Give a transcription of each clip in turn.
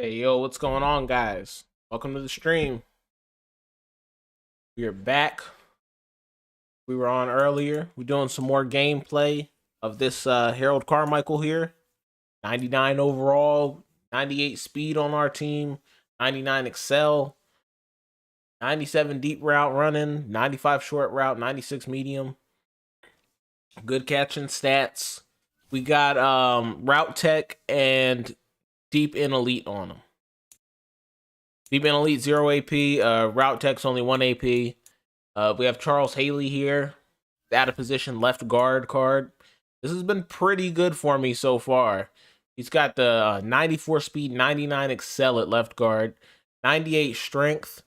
Hey, yo, what's going on, guys? Welcome to the stream. We are back. We were on earlier. We're doing some more gameplay of this Harold Carmichael here. 99 overall, 98 speed on our team, 99 excel, 97 deep route running, 95 short route, 96 medium. Good catching stats. We got route tech and deep in elite on them. Deep in elite 0 AP. Route tech's only 1 AP. We have Charles Haley here. Out of position left guard card. This has been pretty good for me so far. He's got the 94 speed, 99 excel at left guard, 98 strength.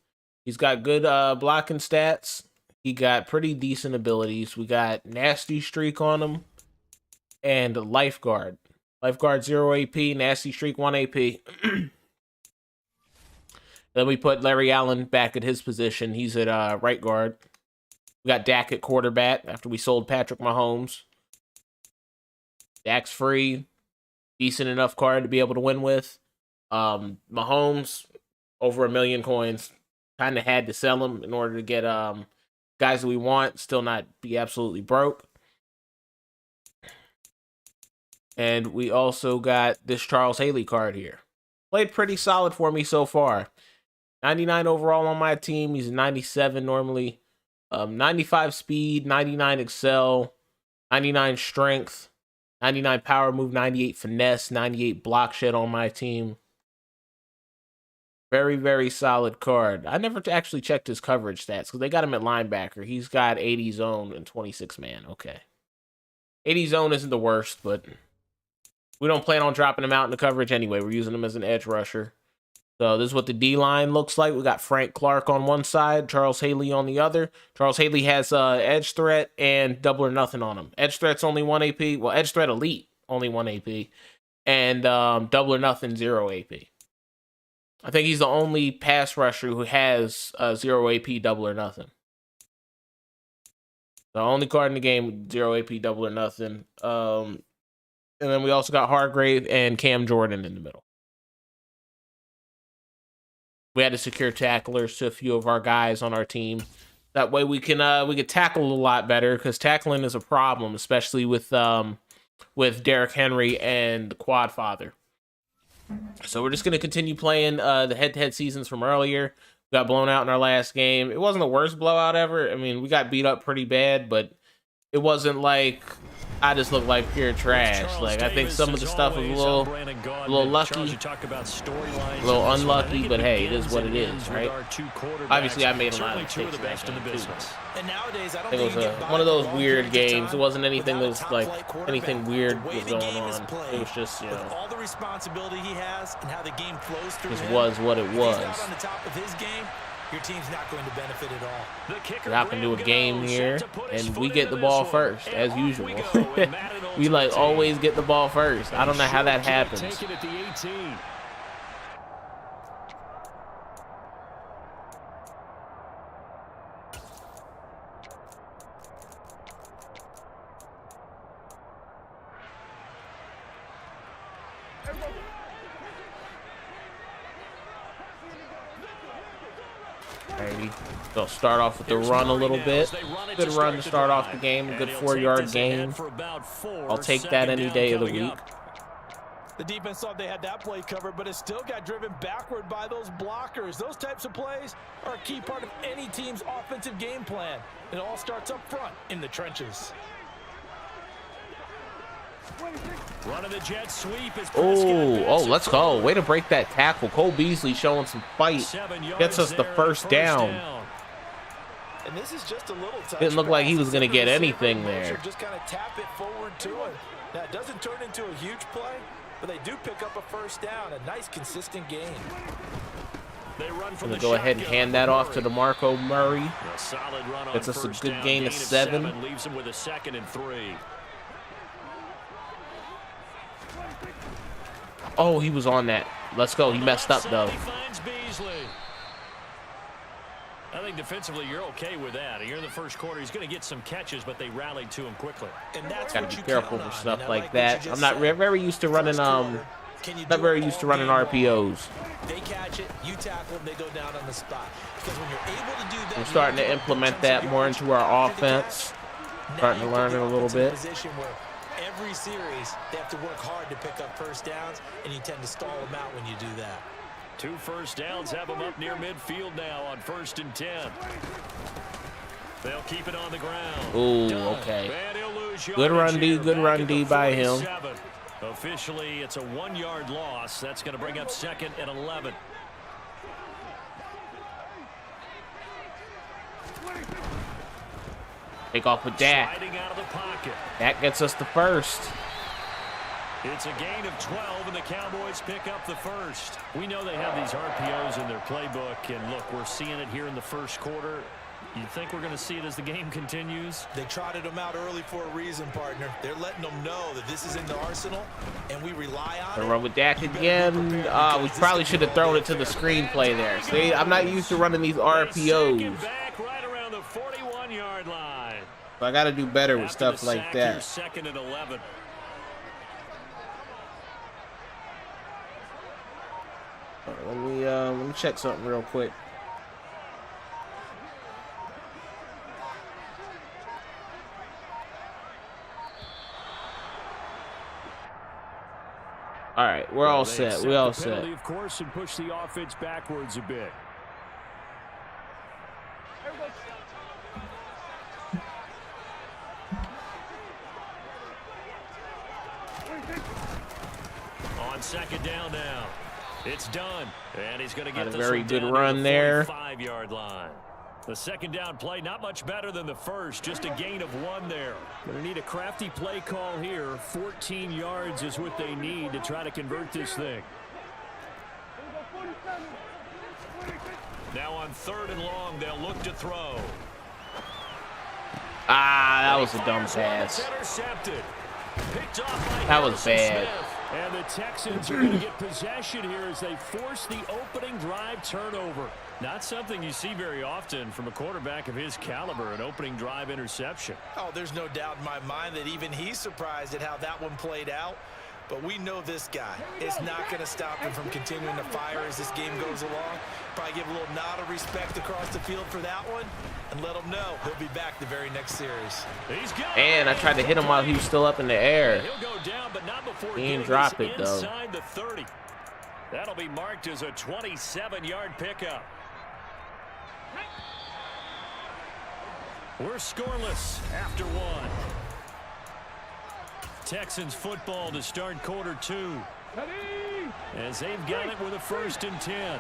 He's got good blocking stats. He got pretty decent abilities. We got nasty streak on him and lifeguard. Lifeguard 0 AP, nasty streak 1 AP. Then we put Larry Allen back at his position. He's at right guard. We got Dak at quarterback after we sold Patrick Mahomes. Dak's free. Decent enough card to be able to win with. Mahomes, over 1 million coins. Kind of had to sell him in order to get guys that we want. Still not be absolutely broke. And we also got this Charles Haley card here. Played pretty solid for me so far. 99 overall on my team. He's a 97 normally. 95 speed, 99 excel, 99 strength, 99 power move, 98 finesse, 98 block shed on my team. Very, very solid card. I never actually checked his coverage stats because they got him at linebacker. He's got 80 zone and 26 man. Okay. 80 zone isn't the worst, but we don't plan on dropping him out in the coverage anyway. We're using him as an edge rusher. So this is what the D-line looks like. We got Frank Clark on one side, Charles Haley on the other. Charles Haley has edge threat and double or nothing on him. Edge threat's only 1 AP. Well, edge threat elite, only 1 AP. And double or nothing, 0 AP. I think he's the only pass rusher who has 0 AP, double or nothing. The only card in the game with 0 AP, double or nothing. And then we also got Hargrave and Cam Jordan in the middle. We had to secure tacklers to a few of our guys on our team. That way we can tackle a lot better, because tackling is a problem, especially with Derrick Henry and the Quad Father. So we're just going to continue playing the head-to-head seasons from earlier. We got blown out in our last game. It wasn't the worst blowout ever. I mean, we got beat up pretty bad, but it wasn't like I just look like pure trash. Like, I think some of the stuff was a little lucky, a little unlucky, but hey, it is what it is, right? Obviously, I made a lot of mistakes in that game too. I think it was one of those weird games. It wasn't anything that was like anything weird was going on. It was just, you know, all the responsibility he has and how the game flows through just was what it was. On the top of his game, your team's not going to benefit at all. We hop into a game here, and we get the ball first, as usual. We like always get the ball first. I don't know how that happens. They'll start off with the run a little bit. Good run to start off the game. A good 4-yard gain. I'll take that any day of the week. The defense thought they had that play covered, but it still got driven backward by those blockers. Those types of plays are a key part of any team's offensive game plan. It all starts up front in the trenches. Oh, let's go. Way to break that tackle. Cole Beasley showing some fight. Gets us the first down. And this is just a little touch. Didn't look like he was going to get anything there. Just kind of tap it forward to him. Now, it doesn't turn into a huge play, but they do pick up a first down. A nice, consistent gain. Going to go ahead and hand that off to DeMarco Murray. Gets us a good gain of 7. Leaves him with a 2nd and 3. Oh, he was on that. Let's go. He messed up, though. I think defensively you're okay with that. Here in the first quarter, he's going to get some catches, but they rallied to him quickly. And that's gotta be careful for stuff like that. I'm not very used to running Can you Not do very it used to all running game long? RPOs. They catch it, you tackle them, they go down on the spot. Because when you're able to do that, I'm starting to implement that more into our offense. Starting to learn it a little bit. Position where every series they have to work hard to pick up first downs, and you tend to stall them out when you do that. 2 first downs have them up near midfield now on 1st and 10. They'll keep it on the ground. Ooh, okay. Good run D, good run D by him. Officially, it's a 1-yard loss. That's going to bring up 2nd and 11. Take off with Dak. Out of the pocket. That gets us the first. It's a gain of 12, and the Cowboys pick up the first. We know they have these RPOs in their playbook, and look, we're seeing it here in the first quarter. You think we're going to see it as the game continues? They trotted them out early for a reason, partner. They're letting them know that this is in the arsenal, and we rely on it. Run with Dak again. We probably should have thrown it to the screenplay there. See, I'm not used to running these RPOs. Back right around the 41-yard line. So I got to do better with stuff like that. 2nd and 11. Let me check something real quick. All right, we're all set. We all set. Of course, and push the offense backwards a bit. On 2nd down now. It's done. And he's going to get a very good run there. 5-yard line. The 2nd down play, not much better than the first, just a gain of 1 there. Going to need a crafty play call here. 14 yards is what they need to try to convert this thing. Now on 3rd and long, they'll look to throw. Ah, that was a dumb pass. Intercepted. Picked off by that was bad. Smith. And the Texans are going to get possession here as they force the opening drive turnover. Not something you see very often from a quarterback of his caliber, an opening drive interception. Oh, there's no doubt in my mind that even he's surprised at how that one played out. But we know this guy is not going to stop him from continuing to fire as this game goes along. Probably give a little nod of respect across the field for that one and let him know he'll be back the very next series. And I tried to hit him while he was still up in the air. He'll go down, but not before he didn't drop it, though. Inside the 30. That'll be marked as a 27-yard pickup. We're scoreless after 1. Texans football to start quarter 2. As they've got it with a 1st and 10.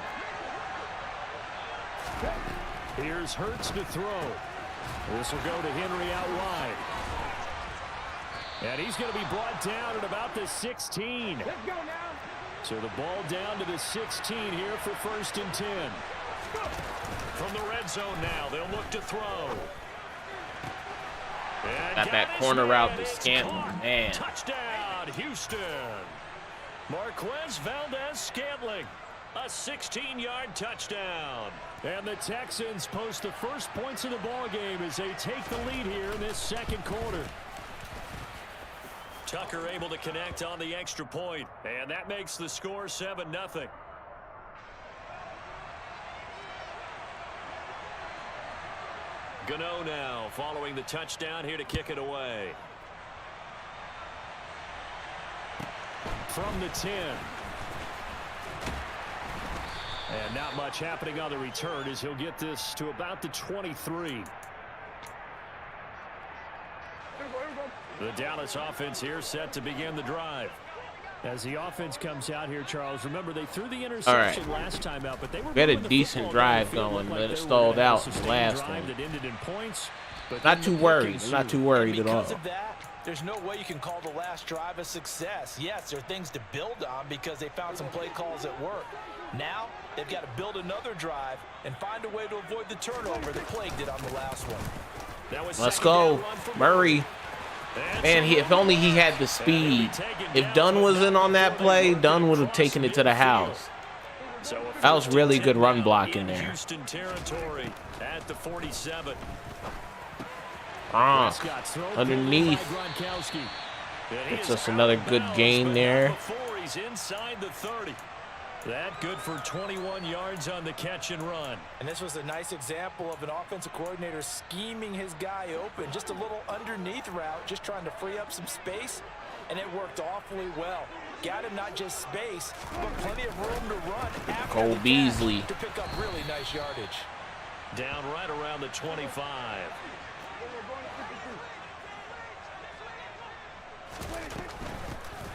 Here's Hurts to throw. This will go to Henry out wide. And he's going to be brought down at about the 16. Let's go now. So the ball down to the 16 here for 1st and 10. From the red zone now, they'll look to throw. Got that corner route to Scantling, man. Touchdown, Houston. Marquez Valdez-Scantling, a 16-yard touchdown. And the Texans post the first points of the ball game as they take the lead here in this 2nd quarter. Tucker able to connect on the extra point, and that makes the score 7-0. Gano now following the touchdown here to kick it away. From the 10. And not much happening on the return as he'll get this to about the 23. The Dallas offense here set to begin the drive. As the offense comes out here, Charles, remember they threw the interception last time out, but they were we had a decent drive going, but it stalled out the last one. Not too worried. I'm not too worried at all. Because of that, there's no way you can call the last drive a success. Yes, there are things to build on because they found some play calls at work. Now, they've got to build another drive and find a way to avoid the turnover that plagued it on the last one. Let's go, Murray. Man, if only he had the speed. If Dunn was in on that play, Dunn would have taken it to the house. That was really good run blocking there. Houston territory at the 47. Underneath. Gets us another good gain there. he's inside the 30. That good for 21 yards on the catch and run. And this was a nice example of an offensive coordinator scheming his guy open. Just a little underneath route, just trying to free up some space, and it worked awfully well. Got him not just space, but plenty of room to run after Cole Beasley to pick up really nice yardage. Down right around the 25.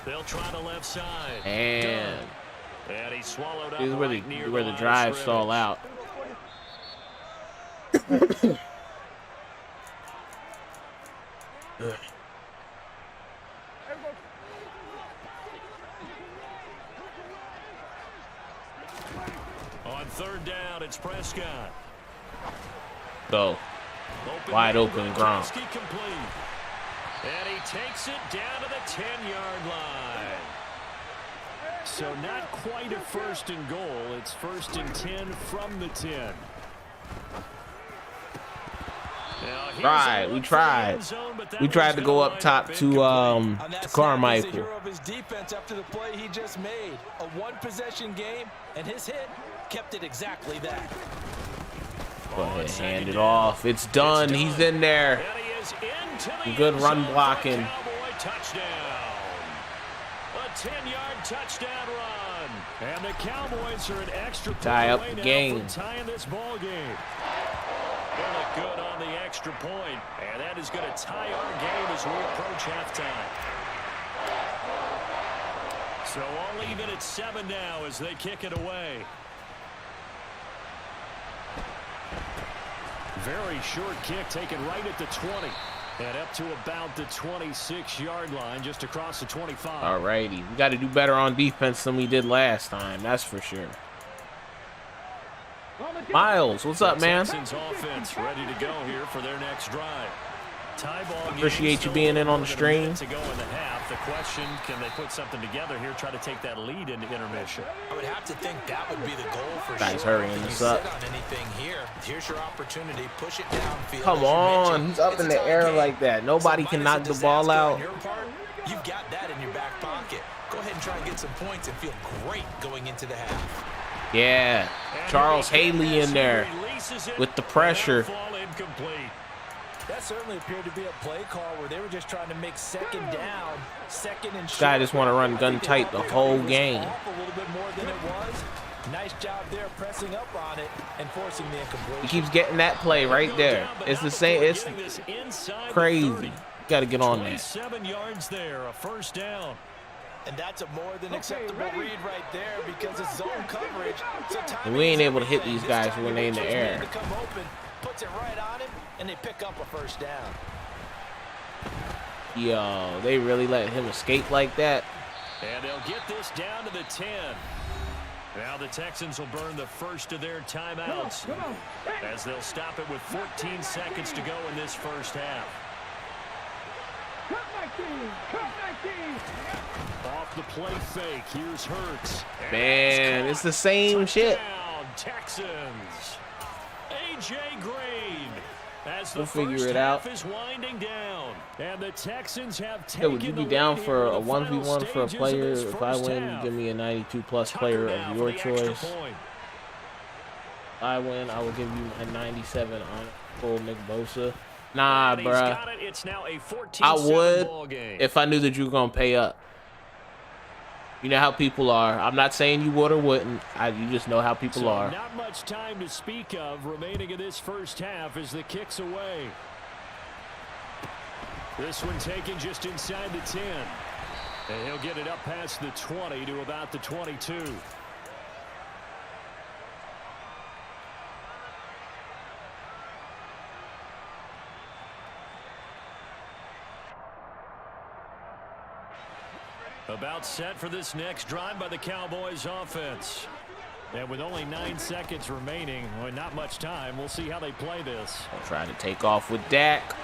They'll try the left side. And he swallowed up this is where right near the line drive of stall out. On third down, it's Prescott. Go. Wide open Gronk. Complete. And he takes it down to the 10-yard line. So not quite a first and goal. It's first and 10 from the 10. Right, we tried. We tried to go up top to Carmichael. Hero of his defense after the play he just made. A one-possession game, and his hit kept it exactly that. Go ahead, hand it off. It's done. He's in there. Good run blocking. Touchdown. A 10-yard touchdown run. And the Cowboys are an extra tie up the game. Tying this ball game. They'll look good on the extra point. And that is going to tie our game as we approach halftime. So all even at 7 now as they kick it away. Very short kick taken right at the 20. And up to about the 26-yard line, just across the 25. All righty. We got to do better on defense than we did last time. That's for sure. Miles, what's up, man? Texans offense ready to go here for their next drive. Appreciate you being in on the stream. To go in the half. The question, can they put something together here, try to take that lead into intermission? I would have to think that would be the goal for Guys, sure. hurrying this up. On anything here. Here's your opportunity. Push it downfield. Come on, he's up in the air like that. Nobody can knock the ball out. You've got that in your back pocket. Go ahead and try and get some points and feel great going into the half. Yeah, Charles Haley in there with the pressure. That certainly appeared to be a play call where they were just trying to make second down, second and short. Guy just want to run gun tight the whole game. A little bit more than it was. Nice job there pressing up on it and forcing the incompletion. He keeps getting that play right there. It's the same. It's crazy. Got to get on that. 7 yards there, a first down. And that's a more than acceptable read right there because it's zone coverage. So and we ain't able to hit these guys when they in the air. Come open, puts it right on him, and they pick up a first down. Yo, they really let him escape like that. And they'll get this down to the 10. Now the Texans will burn the first of their timeouts as they'll stop it with 14 seconds to go in this first half. Off the play fake, here's Hurts. Man, it's the same shit. Texans. A.J. Green. As the we'll figure first it half out. is winding down, and the Texans have Hey, would you be down for a 1v1 for a player? If I win, half. give me a 92+ player of your choice. If I win, I will give you a 97 on full Nick Bosa. Nah, bruh. I would if I knew that you were going to pay up. You know how people are. I'm not saying you would or wouldn't. You just know how people are. Not much time to speak of remaining in this first half as the kick's away. This one taken just inside the 10. And he'll get it up past the 20 to about the 22. About set for this next drive by the Cowboys offense. And with only 9 seconds remaining, well, not much time, we'll see how they play this. I'll try to take off with Dak.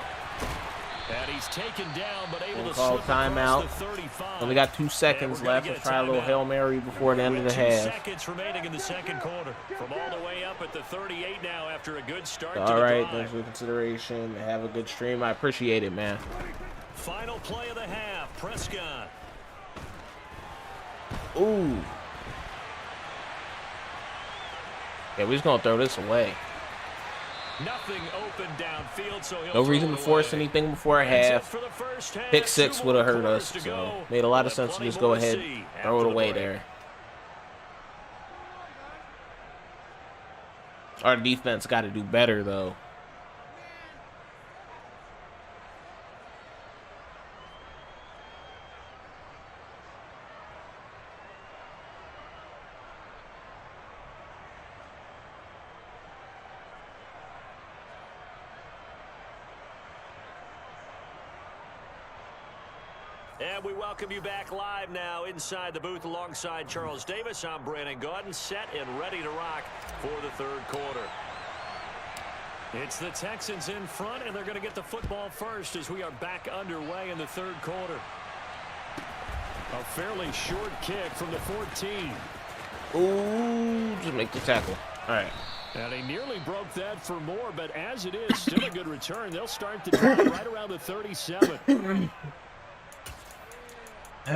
And he's taken down, but able to call slip timeout. across the 35. Only got 2 seconds left. Let's try a little Hail Mary before the end of the half. 2 seconds remaining in the second quarter. From all the way up at the 38 now after a good start to All the right, drive. thanks for the consideration. Have a good stream. I appreciate it, man. Final play of the half, Prescott. Ooh. Yeah, we're just gonna throw this away. Nothing open downfield, so no reason to force anything before half. Pick six would have hurt us, so made a lot of sense to just go ahead, throw it away there. Our defense got to do better, though. And we welcome you back live now inside the booth alongside Charles Davis. I'm Brandon Gaudin, set and ready to rock for the third quarter. It's the Texans in front, and they're going to get the football first as we are back underway in the third quarter. A fairly short kick from the 14. Ooh, just make the tackle. All right. And he nearly broke that for more, but as it is, still a good return. They'll start the drive right around the 37. All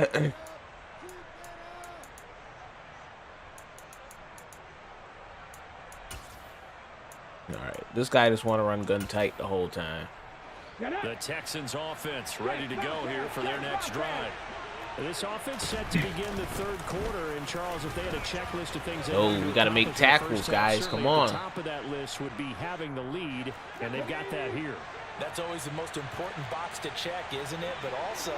right, this guy just want to run gun tight the whole time. The Texans offense ready to go here for their next drive. This offense set to begin the third quarter, and Charles, if they had a checklist of things, we got to make tackles, guys. Come on. The top of that list would be having the lead, and they've got that here. That's always the most important box to check, isn't it? But also,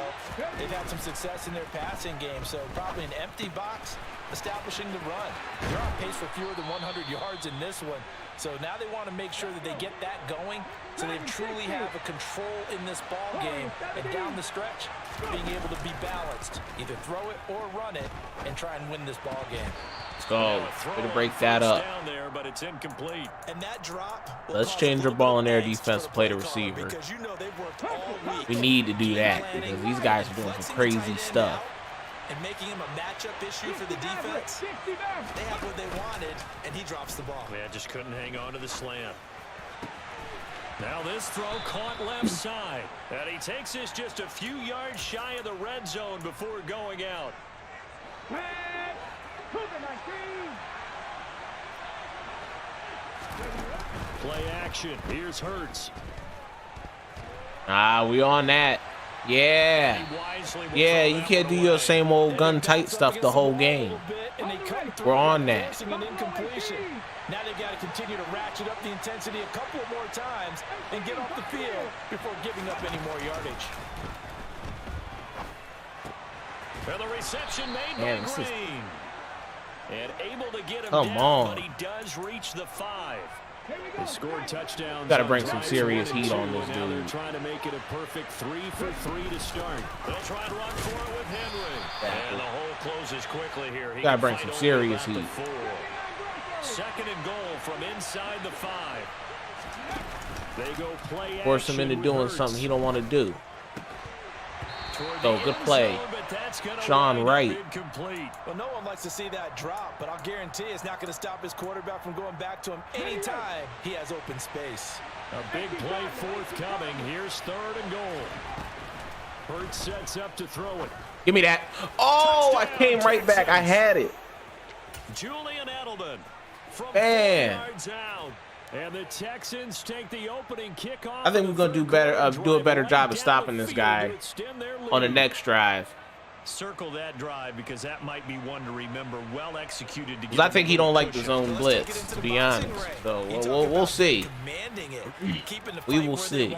they've had some success in their passing game, so probably an empty box establishing the run. They're on pace for fewer than 100 yards in this one, so now they want to make sure that they get that going so they truly have a control in this ball game, and down the stretch, being able to be balanced, either throw it or run it, and try and win this ball game. Let's go. Way to break that up. Down there, but it's incomplete. And that drop, let's change our ball in air defense to play the receiver. Because you know they've worked all week. We need to do that because these guys are doing some crazy stuff. And making him a matchup issue for the defense. They have what they wanted, and he drops the ball. Yeah, just couldn't hang on to the slant. Now this throw caught left side. And he takes this just a few yards shy of the red zone before going out. Play action. Here's Hurts. We on that. Yeah. Yeah, you can't do your same old gun tight stuff the whole game. We're on that. Now they've got to continue to ratchet up the intensity a couple more times and get off the field before giving up any more yardage. And the reception made by Green. And able to get him down, but he does reach the 5. They scored touchdowns. Got to bring some serious heat on this Now they're dude. trying to make it a perfect 3 for 3 to start. They'll try and run for it with Henry. And the hole closes quickly here. Got to bring some serious heat. Second and goal from inside the 5. They go play. Force him into doing something he don't want to do. So good play. Sean Wright. Well, no one likes to see that drop, but I'll guarantee it's not going to stop his quarterback from going back to him anytime he has open space. A big play forthcoming. Here's third and goal. Hurts sets up to throw it. Give me that. Oh, I came right back. I had it. Julian Edelman from 4 Man. yards out. And the Texans take the opening kickoff. I think we're gonna do better. Do a better job of stopping this guy on the next drive. Circle that drive because that might be one to remember. Well executed. Because I think he don't like the zone blitz, to be honest. So we'll see. We will see.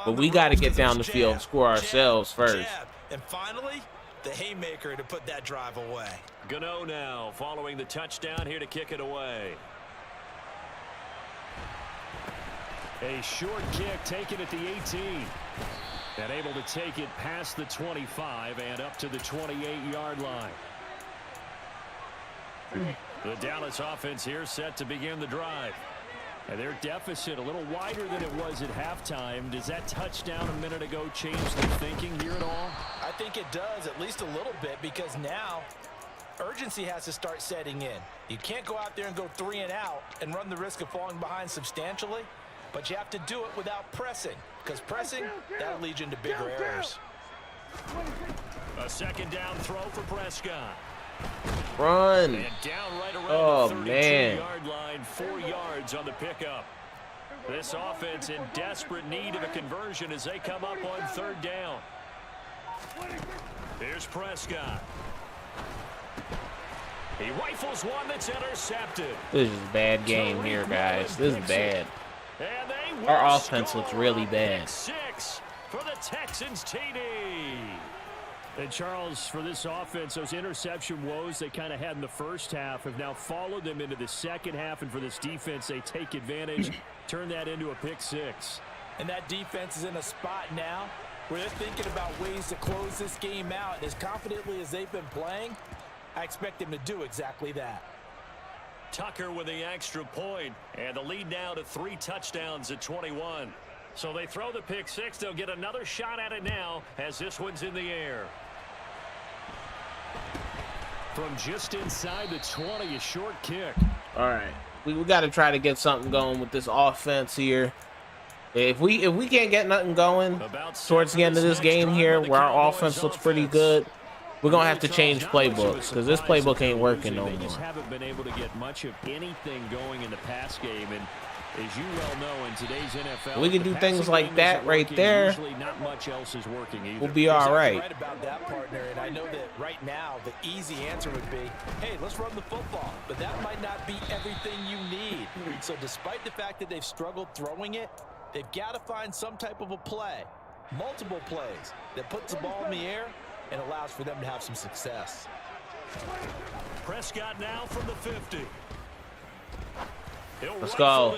But we got to get down the field and score ourselves first. And finally, the haymaker to put that drive away. Gano now following the touchdown here to kick it away. A short kick taken at the 18. And able to take it past the 25 and up to the 28-yard line. The Dallas offense here set to begin the drive. And their deficit a little wider than it was at halftime. Does that touchdown a minute ago change their thinking here at all? I think it does, at least a little bit, because now urgency has to start setting in. You can't go out there and go 3 and out and run the risk of falling behind substantially, but you have to do it without pressing, because pressing, that'll lead you into bigger errors. A second down throw for Prescott. Run. And down right Oh, around the 32-yard line, 4 yards on the pickup. This offense in desperate need of a conversion as they come up on third down. Here's Prescott. He rifles one that's intercepted. This is a bad game here, guys. This is bad. Our offense looks really bad. 6 for the Texans TD. And Charles, for this offense, those interception woes they kind of had in the first half have now followed them into the second half. And for this defense, they take advantage, turn that into a pick 6. And that defense is in a spot now where they're thinking about ways to close this game out. And as confidently as they've been playing, I expect them to do exactly that. Tucker with the extra point, and the lead now to 3 touchdowns at 21. So they throw the pick 6. They'll get another shot at it now as this one's in the air. From just inside the 20, a short kick. All right, we got to try to get something going with this offense here. If we can't get nothing going towards the end of this game here, where our offense looks pretty good, we're going to have to change playbooks because this playbook ain't working no more. They just haven't been able to get much of anything going in the pass game. And as you well know, in today's NFL, we can do things like that right there. Usually not much else is working either. We'll be all right. Right about that, partner. And I know that right now the easy answer would be, hey, let's run the football. But that might not be everything you need. So despite the fact that they've struggled throwing it, they've got to find some type of a play, multiple plays, that puts the ball in the air and allows for them to have some success. Prescott now from the 50. Let's go.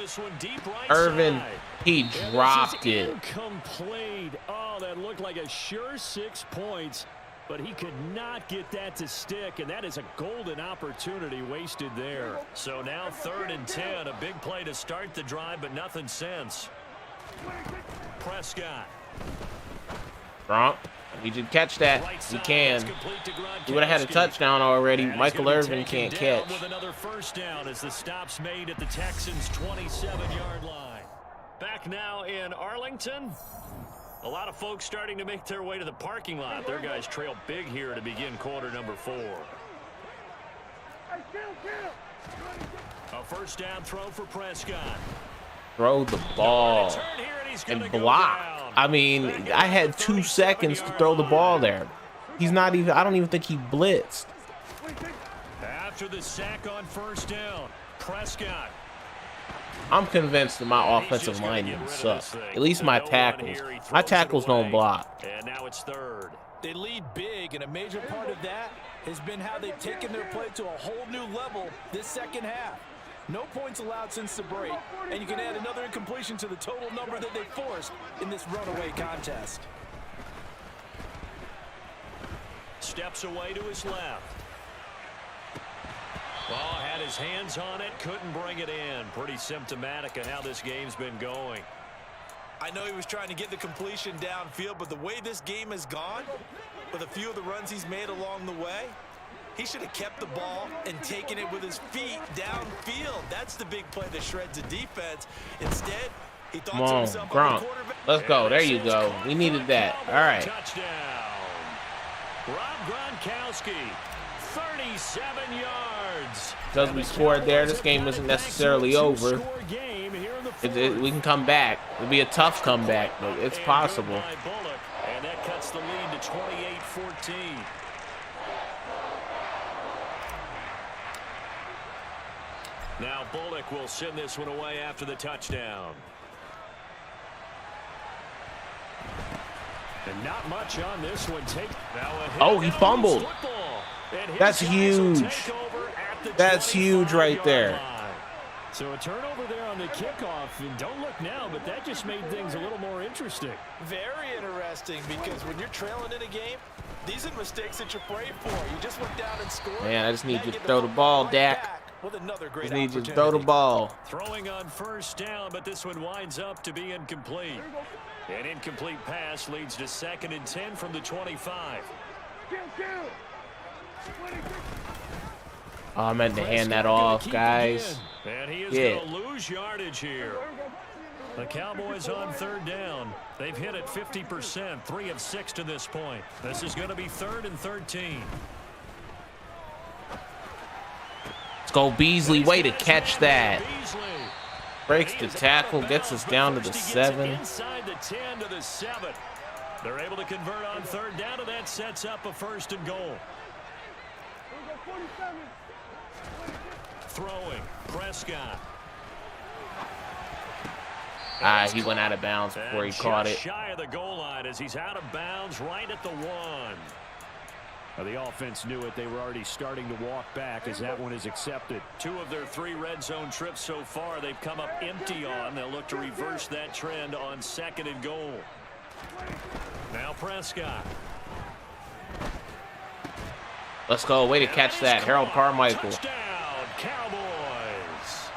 Irvin, he dropped it. Incomplete. Oh, that looked like a sure 6 points, but he could not get that to stick, and that is a golden opportunity wasted there. So now 3rd and 10, a big play to start the drive, but nothing since. Prescott. Gronk, we did catch that. We can. We would have had a touchdown already. Michael Irvin can't catch. With another first down as the stop's made at the Texans' 27-yard line. Back now in Arlington. A lot of folks starting to make their way to the parking lot. Their guys trail big here to begin quarter number 4. A first down throw for Prescott. Throw the ball and block. I mean, I had 2 seconds to throw the ball there. He's not even, I don't even think he blitzed. After the sack on first down, Prescott. I'm convinced that my offensive linemen suck. At least my tackles. My tackles don't block. And now it's 3rd. They lead big, and a major part of that has been how they've taken their play to a whole new level this second half. No points allowed since the break, and you can add another incompletion to the total number that they forced in this runaway contest. Steps away to his left. Ball had his hands on it, couldn't bring it in. Pretty symptomatic of how this game's been going. I know he was trying to get the completion downfield, but the way this game has gone, with a few of the runs he's made along the way, he should have kept the ball and taken it with his feet downfield. That's the big play that shreds the defense. Instead, he thought to himself, Gronk. Let's go. There you go. We needed that. All right. Touchdown. Rob Gronkowski, 37 yards. Because we scored there, this game isn't necessarily over. We can come back. It'll be a tough comeback, but it's possible. And that cuts the lead to 28-14. Now Bullock will send this one away after the touchdown. And not much on this one. Oh, he fumbled. That's huge. That's huge right there. So a turnover there on the kickoff, and don't look now, but that just made things a little more interesting. Very interesting, because when you're trailing in a game, these are mistakes that you're afraid for. You just went down and scored. Man, I just need you to throw the ball, Dak. With another great Just need you to throw the ball. Throwing on first down, but this one winds up to be incomplete. An incomplete pass leads to 2nd and 10 from the 25. Oh, I meant to hand that off, guys. And he is going to lose yardage here. The Cowboys on third down. They've hit it 50%, 3 of 6 to this point. This is going to be 3rd and 13. Let's go Beasley. Way to catch that. Breaks the tackle, gets us down to the 7. Inside the 10 to the 7. They're able to convert on third down, and that sets up a 1st and goal. Throwing, Prescott. He went out of bounds before he caught it. Shy of the goal line as he's out of bounds right at the 1. Well, the offense knew it. They were already starting to walk back as that one is accepted. 2 of their 3 red zone trips so far they've come up empty on. They'll look to reverse that trend on 2nd and goal. Now Prescott. Let's go. Way to catch that. Harold Carmichael. Touchdown, Cowboys.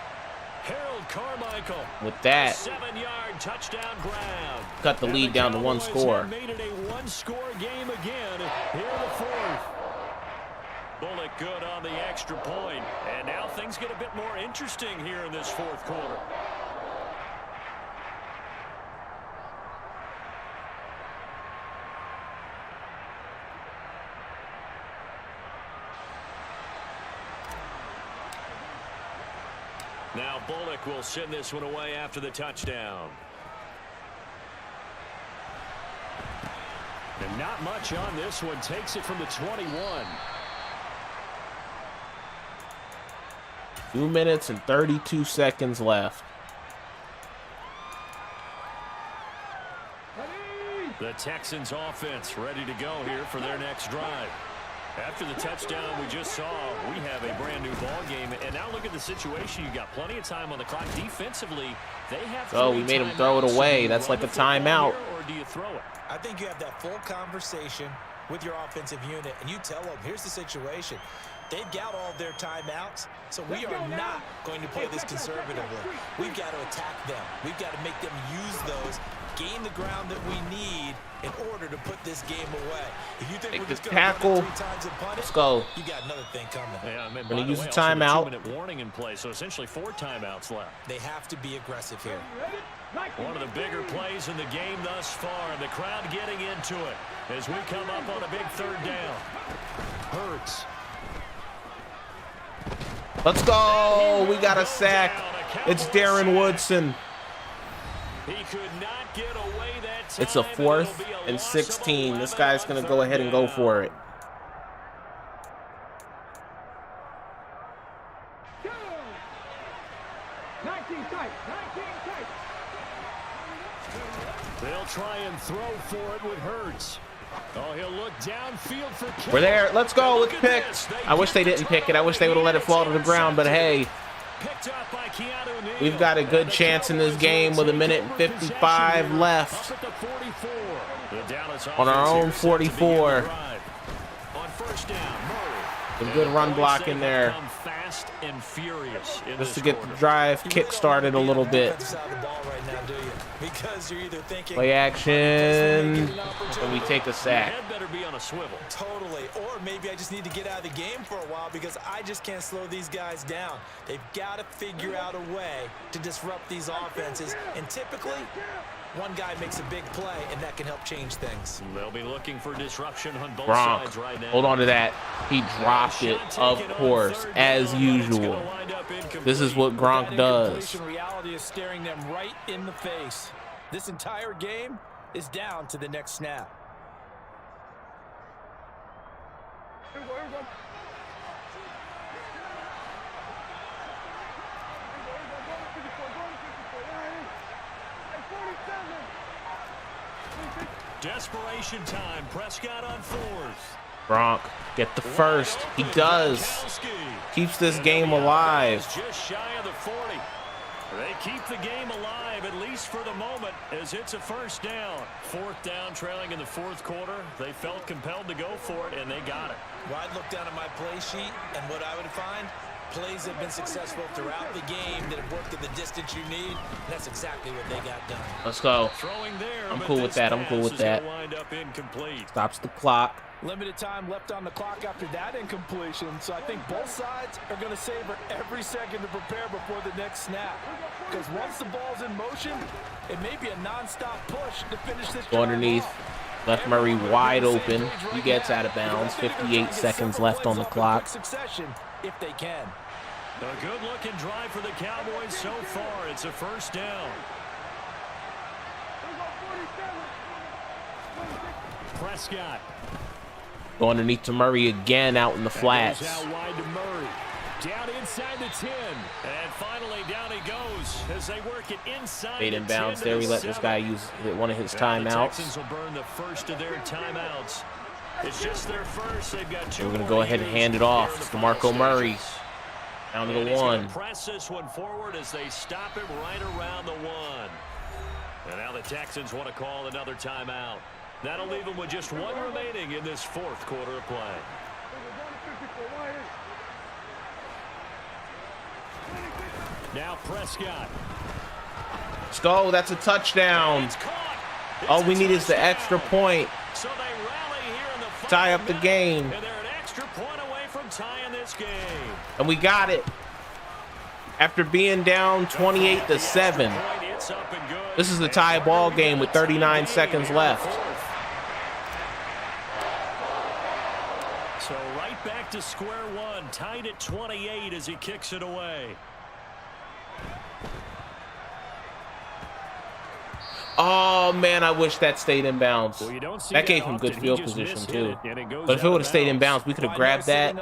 Harold Carmichael. With that, 7-yard touchdown grab. cut the lead down to 1 score. Made it a 1-score game again. Here the 4th. Bullock good on the extra point. And now things get a bit more interesting here in this 4th quarter. Now Bullock will send this one away after the touchdown. And not much on this one. Takes it from the 21. 2 minutes and 32 seconds left. The Texans offense ready to go here for their next drive. After the touchdown we just saw, we have a brand new ball game. And now look at the situation. You got plenty of time on the clock. Defensively, they have. Oh, we made him throw it away. That's like a timeout. Or do you throw it? I think you have that full conversation with your offensive unit, and you tell them, here's the situation. They've got all their timeouts, so we are not going to play this conservatively. We've got to attack them. We've got to make them use those, gain the ground that we need in order to put this game away. If you think Take we're this just going to tackle. run it 3 times and punt it, Let's go. you got another thing coming. Yeah, I mean, We're going to use the a way, also timeout. the 2-minute warning in play, so essentially 4 timeouts left. They have to be aggressive here. One of the bigger plays in the game thus far. The crowd getting into it as we come up on a big 3rd down. Hurts. Let's go. We got a sack. It's Darren Woodson. He could not get away that time. It's a 4th and 16. This guy's going to go ahead and go for it. They'll try and throw for it with Hurts. Oh, he'll look downfield for Kittle. We're there. Let's go. It's picked. I wish they didn't pick it. I wish they would have let it fall to the ground. But hey, we've got a good chance in this game with 1:55 left on our own 44. Some good run block in there just to get the drive kick-started a little bit. Play action, and we take a sack. Totally. Or maybe I just need to get out of the game for a while because I just can't slow these guys down. They've got to figure out a way to disrupt these offenses. And typically, one guy makes a big play, and that can help change things. They'll be looking for disruption on both Gronk, sides right now. hold on to that. He dropped it, of course, as usual. This is what Gronk does. Reality is staring them right in the face. This entire game is down to the next snap. Desperation time. Prescott on 4th. Gronk, get the first. He does. Keeps this game alive. Just shy of the 40. They keep the game alive, at least for the moment, as it's a 1st down. 4th down, trailing in the 4th quarter. They felt compelled to go for it, and they got it. Well, I'd look down at my play sheet, and what I would find, plays have been successful throughout the game that have worked at the distance you need. And that's exactly what they got done. Let's go. Throwing there, I'm cool with that. I'm cool with that. wind up incomplete. Stops the clock. Limited time left on the clock after that incompletion, so I think both sides are going to savor every second to prepare before the next snap. Because once the ball's in motion, it may be a non-stop push to finish this. Go underneath. Left Murray wide open. He gets out of bounds. 58 seconds left on the clock. If they can. A good-looking drive for the Cowboys so far. It's a first down. Prescott. Go underneath to Murray again out in the flats. Out wide to Murray. Down inside the 10. And finally down he goes as they work it inside. Stayed in bounds there. We let this guy use one of his timeouts. The Texans will burn the first of their timeouts. It's just their first. They've got two. We're going to go ahead and hand it off to Marco Murray. Down to the 1. Press this one forward as they stop him right around the 1. And now the Texans want to call another timeout. That'll leave them with just 1 remaining in this fourth quarter of play. Now Prescott. Let's go. That's a touchdown. All we need is the extra point. So they rally here in the tie up the game. And they're an extra point away from tying this game. And we got it. After being down 28-7. This is the tie ball game with 39 seconds left. So right back to square one, tied at 28 as he kicks it away. Oh, man, I wish that stayed in bounds. Well, that gave him good field position, too. But if it would have stayed in bounds, we could have grabbed that.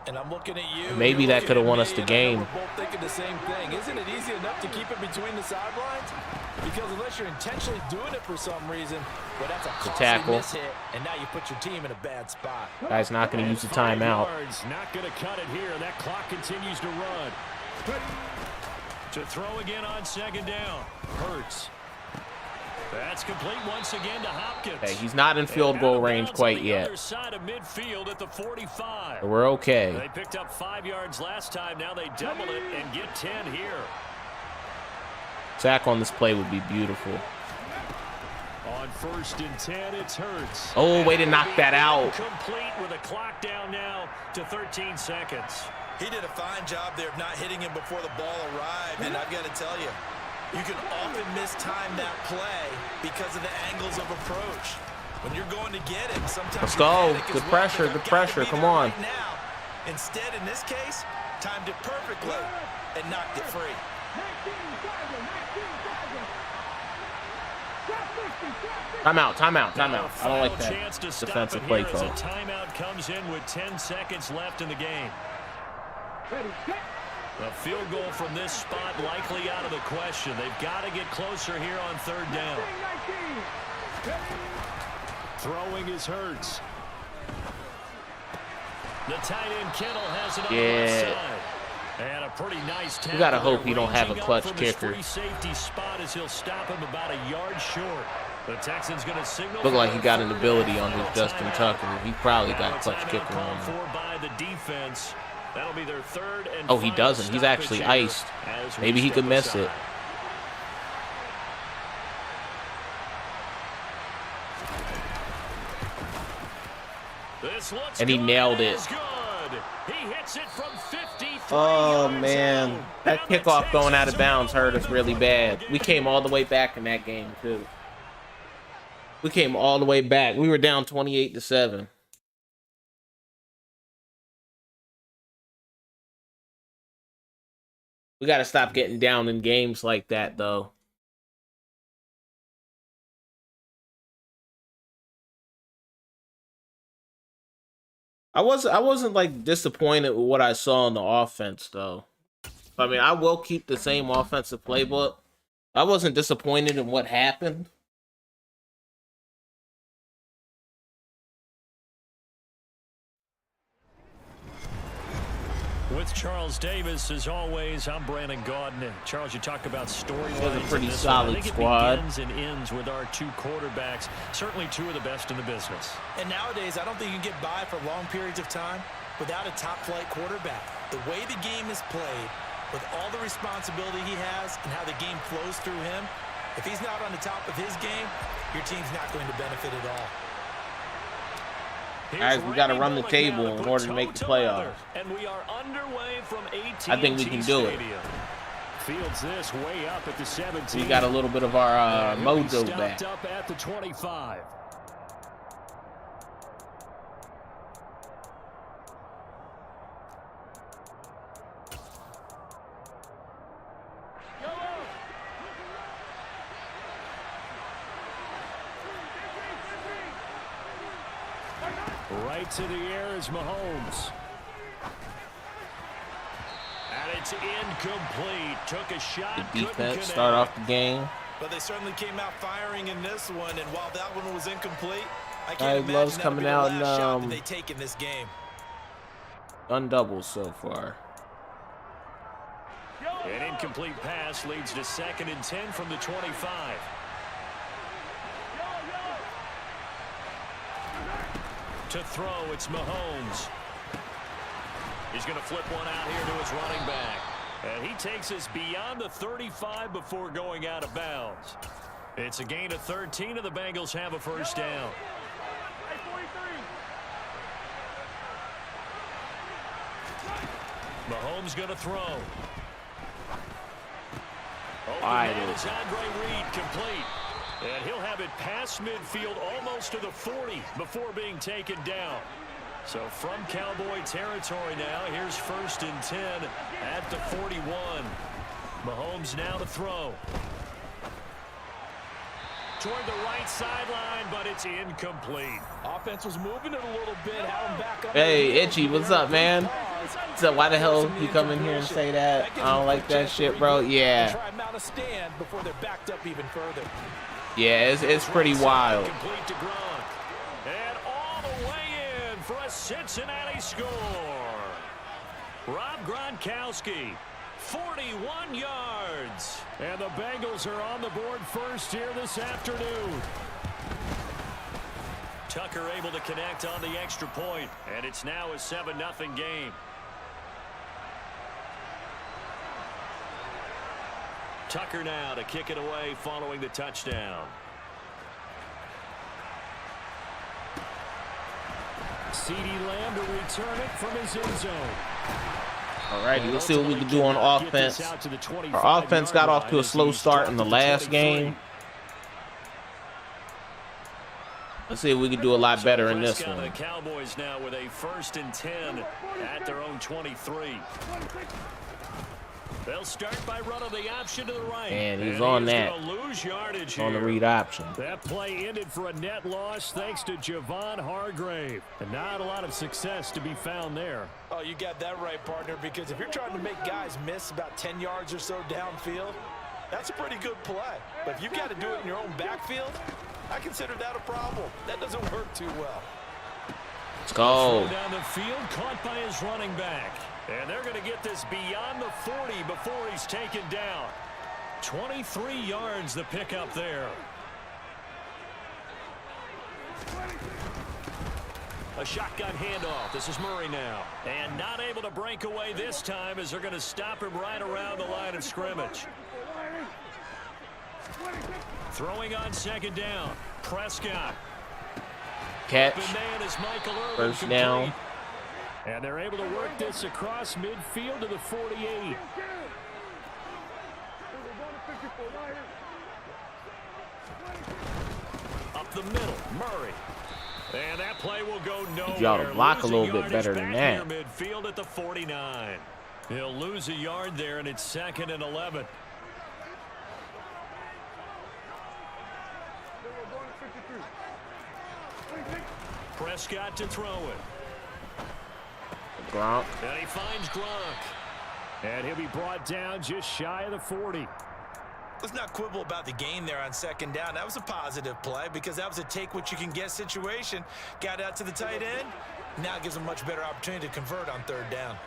And I'm looking at you. Maybe that could have won us the game. We're both thinking the same thing. Isn't it easy enough to keep it between the sidelines? Because unless you're intentionally doing it for some reason, well, that's a costly miss hit, and now you put your team in a bad spot. Guy's not going to use the timeout. Not going to cut it here. That clock continues to run. To throw again on second down. Hurts. That's complete once again to Hopkins. Hey, he's not in field goal range quite yet. Side of midfield at the 45. We're okay. They picked up 5 yards last time. Now they double it and get 10 here. Sack on this play would be beautiful. On 1st and 10, it's Hurts. Oh, way to knock that out. Complete with a clock down now to 13 seconds. He did a fine job there of not hitting him before the ball arrived, and I've got to tell you, you can often mistime that play because of the angles of approach. When you're going to get him, sometimes let's go. Good pressure, good pressure. Come on. Right now. Instead, in this case, timed it perfectly and knocked it free. Timeout, timeout, timeout. I don't like that defensive play call. Timeout comes in with 10 seconds left in the game. A field goal from this spot likely out of the question. They've got to get closer here on 3rd down. Throwing is Hurts. The tight end Kittle has it on the side. And a pretty nice tackle. You got to hope he don't have a clutch kicker. Free safety spot as he'll stop him about a yard short. The Texans going to signal. Look like he got an ability on his Justin Tucker. He probably got a clutch kicker on him. By the defense. That'll be their 3rd and oh, he doesn't. He's actually iced. Maybe he could miss it. And he nailed it. He hits it from 53. Oh, man. That kickoff going out of bounds hurt us really bad. We came all the way back in that game, too. We came all the way back. We were down 28-7. We got to stop getting down in games like that, though. I wasn't like disappointed with what I saw on the offense, though. I mean, I will keep the same offensive playbook. I wasn't disappointed in what happened. With Charles Davis, as always, I'm Brandon Gaudin. Charles, you talk about storylines. It was a pretty solid squad. It begins and ends with our 2 quarterbacks, certainly 2 of the best in the business. And nowadays, I don't think you can get by for long periods of time without a top-flight quarterback. The way the game is played, with all the responsibility he has and how the game flows through him, if he's not on the top of his game, your team's not going to benefit at all. Guys, we got to run the table in order to make the playoffs. And we are underway from AT&T I think we can do it. Fields this way up at the 17. We got a little bit of our mojo back. Up at the 25. Right to the air is Mahomes. And it's incomplete. Took a shot. The defense start off the game. But they certainly came out firing in this one, and while that one was incomplete, I Guys, can't Love's imagine coming that'll out be the last shot that and they take in this game. done doubles so far. An incomplete pass leads to 2nd and 10 from the 25. To throw, it's Mahomes. He's going to flip one out here to his running back. And he takes us beyond the 35 before going out of bounds. It's a gain of 13, and the Bengals have a first down. Mahomes going to throw. And it's Andre Reed complete. And he'll have it past midfield almost to the 40 before being taken down. So from Cowboy territory now, here's 1st and 10 at the 41. Mahomes now to throw. Toward the right sideline, but it's incomplete. Offense was moving it a little bit. Back up. Hey, Itchy, what's up, man? So why the hell you come in here and say that? I don't like that shit, bro. Yeah. Try mount a stand before they're backed up even further. Yeah, it's pretty wild. Complete to Gronk. And all the way in for a Cincinnati score. Rob Gronkowski, 41 yards. And the Bengals are on the board first here this afternoon. Tucker able to connect on the extra point, and it's now a 7-0 game. Tucker now to kick it away following the touchdown. CeeDee Lamb to return it from his end zone. All righty, let's see what we can do on offense. Our offense got off to a slow start in the last game. Let's see if we can do a lot better in this one. The Cowboys now with a 1st and 10 at their own 23. They'll start by running the option to the right. And he's on that. Lose yardage here. On the read option. That play ended for a net loss thanks to Javon Hargrave. And not a lot of success to be found there. Oh, you got that right, partner, because if you're trying to make guys miss about 10 yards or so downfield, that's a pretty good play. But if you've got to do it in your own backfield, I consider that a problem. That doesn't work too well. Let's go. Down the field, caught by his running back. And they're going to get this beyond the 40 before he's taken down. 23 yards the pickup there. A shotgun handoff. This is Murray now. And not able to break away this time as they're going to stop him right around the line of scrimmage. Throwing on 2nd down. Prescott. Catch. First down. And they're able to work this across midfield to the 48. Up the middle, Murray. And that play will go nowhere. You ought to block a little bit better than that. Midfield at the 49. He'll lose a yard there, and it's 2nd and 11. Prescott to throw it. Gronk. And he finds Gronk. And he'll be brought down just shy of the 40. Let's not quibble about the gain there on 2nd down. That was a positive play because that was a take-what-you-can-get situation. Got out to the tight end. Now gives him a much better opportunity to convert on 3rd down.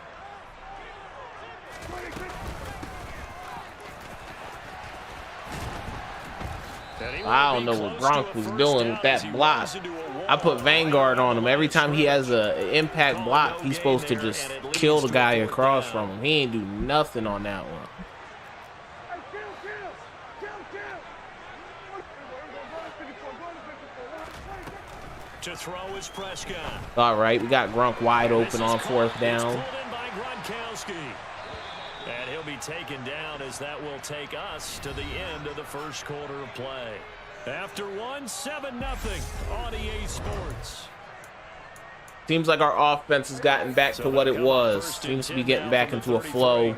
I don't know what Gronk was doing with that block. I put Vanguard on him. Every time he has an impact block, he's supposed to just kill the guy across from him. He ain't do nothing on that one. To throw is Prescott. All right, we got Gronk wide open on fourth down. And he'll be taken down as that will take us to the end of the first quarter of play. After 7-0 on EA Sports. Seems like our offense has gotten back to what it was. Seems to be getting back into a flow.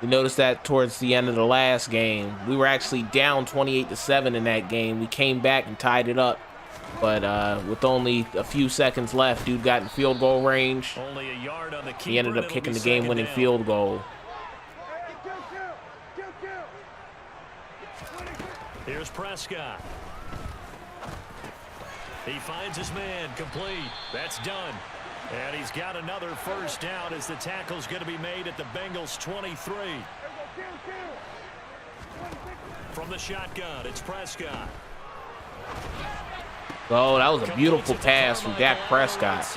We noticed that towards the end of the last game. We were actually down 28-7 in that game. We came back and tied it up. But with only a few seconds left, dude got in field goal range. Only a yard on the keeper, he ended up kicking the game-winning field goal. Here's Prescott. He finds his man, complete. That's done. And he's got another first down as the tackle's going to be made at the Bengals 23. From the shotgun, it's Prescott. Oh, that was a beautiful pass from Dak Prescott.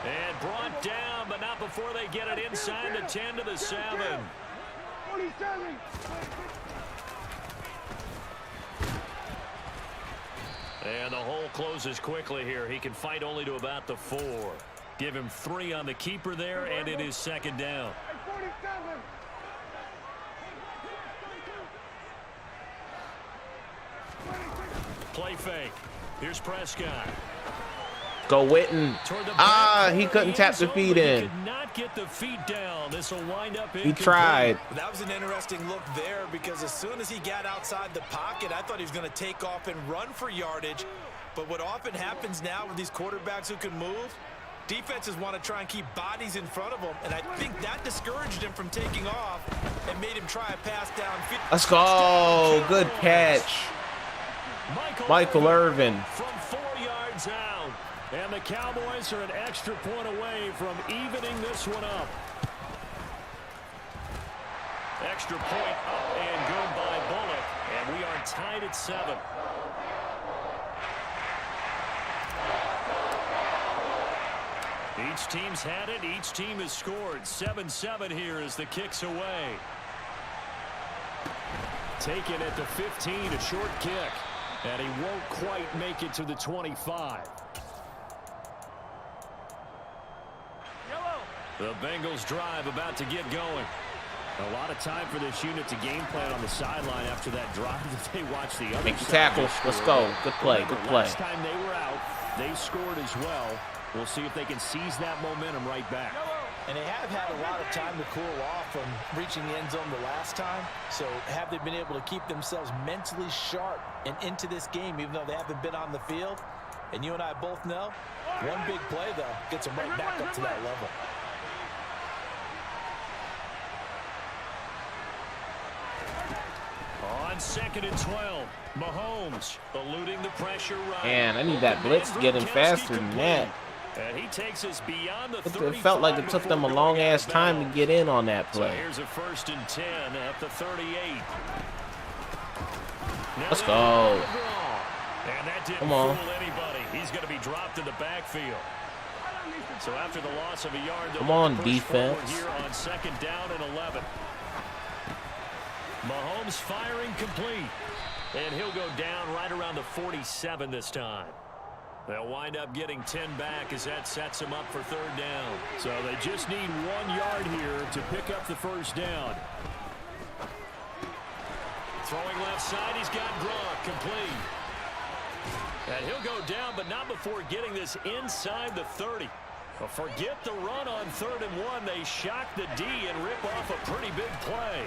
And brought down, but not before they get it inside the 10 to the 7. And the hole closes quickly here. He can fight only to about the 4. Give him 3 on the keeper there, and it is second down. Play fake. Here's Prescott. Go Witten. He couldn't tap the feet in. He could not get the feet down. This will wind up he tried. That was an interesting look there because as soon as he got outside the pocket, I thought he was going to take off and run for yardage. But what often happens now with these quarterbacks who can move, defenses want to try and keep bodies in front of them, and I think that discouraged him from taking off and made him try a pass downfield. Let's go. Good catch. Michael Irvin. From 4 yards out. And the Cowboys are an extra point away from evening this one up. Extra point up and good by Bullock. And we are tied at 7. Each team's had it. Each team has scored. 7-7 here as the kick's away. Taken at the 15, a short kick. And he won't quite make it to the 25. The Bengals drive about to get going. A lot of time for this unit to game plan on the sideline after that drive that they watched the other Make the tackle. Let's go. Good play. Good play. Last time they were out, they scored as well. We'll see if they can seize that momentum right back. And they have had a lot of time to cool off from reaching the end zone the last time. So have they been able to keep themselves mentally sharp and into this game, even though they haven't been on the field? And you and I both know, one big play, though, gets them right back up to that level. On 2nd and 12, Mahomes eluding the pressure right. Man, I need that blitz to get him faster than that. And he takes us beyond the It felt like it took them a long-ass time to get in on that play. So here's a 1st and 10 at the 38. Let's go. And that didn't Come on. fool anybody. He's going to be dropped in the backfield. So after the loss of a yard, come on, defense. Here on 2nd down and 11. Mahomes firing complete. And he'll go down right around the 47 this time. They'll wind up getting 10 back as that sets them up for 3rd down. So they just need 1 yard here to pick up the 1st down. Throwing left side, he's got Gronk complete. And he'll go down, but not before getting this inside the 30. Well, forget the run on 3rd and 1. They shock the D and rip off a pretty big play.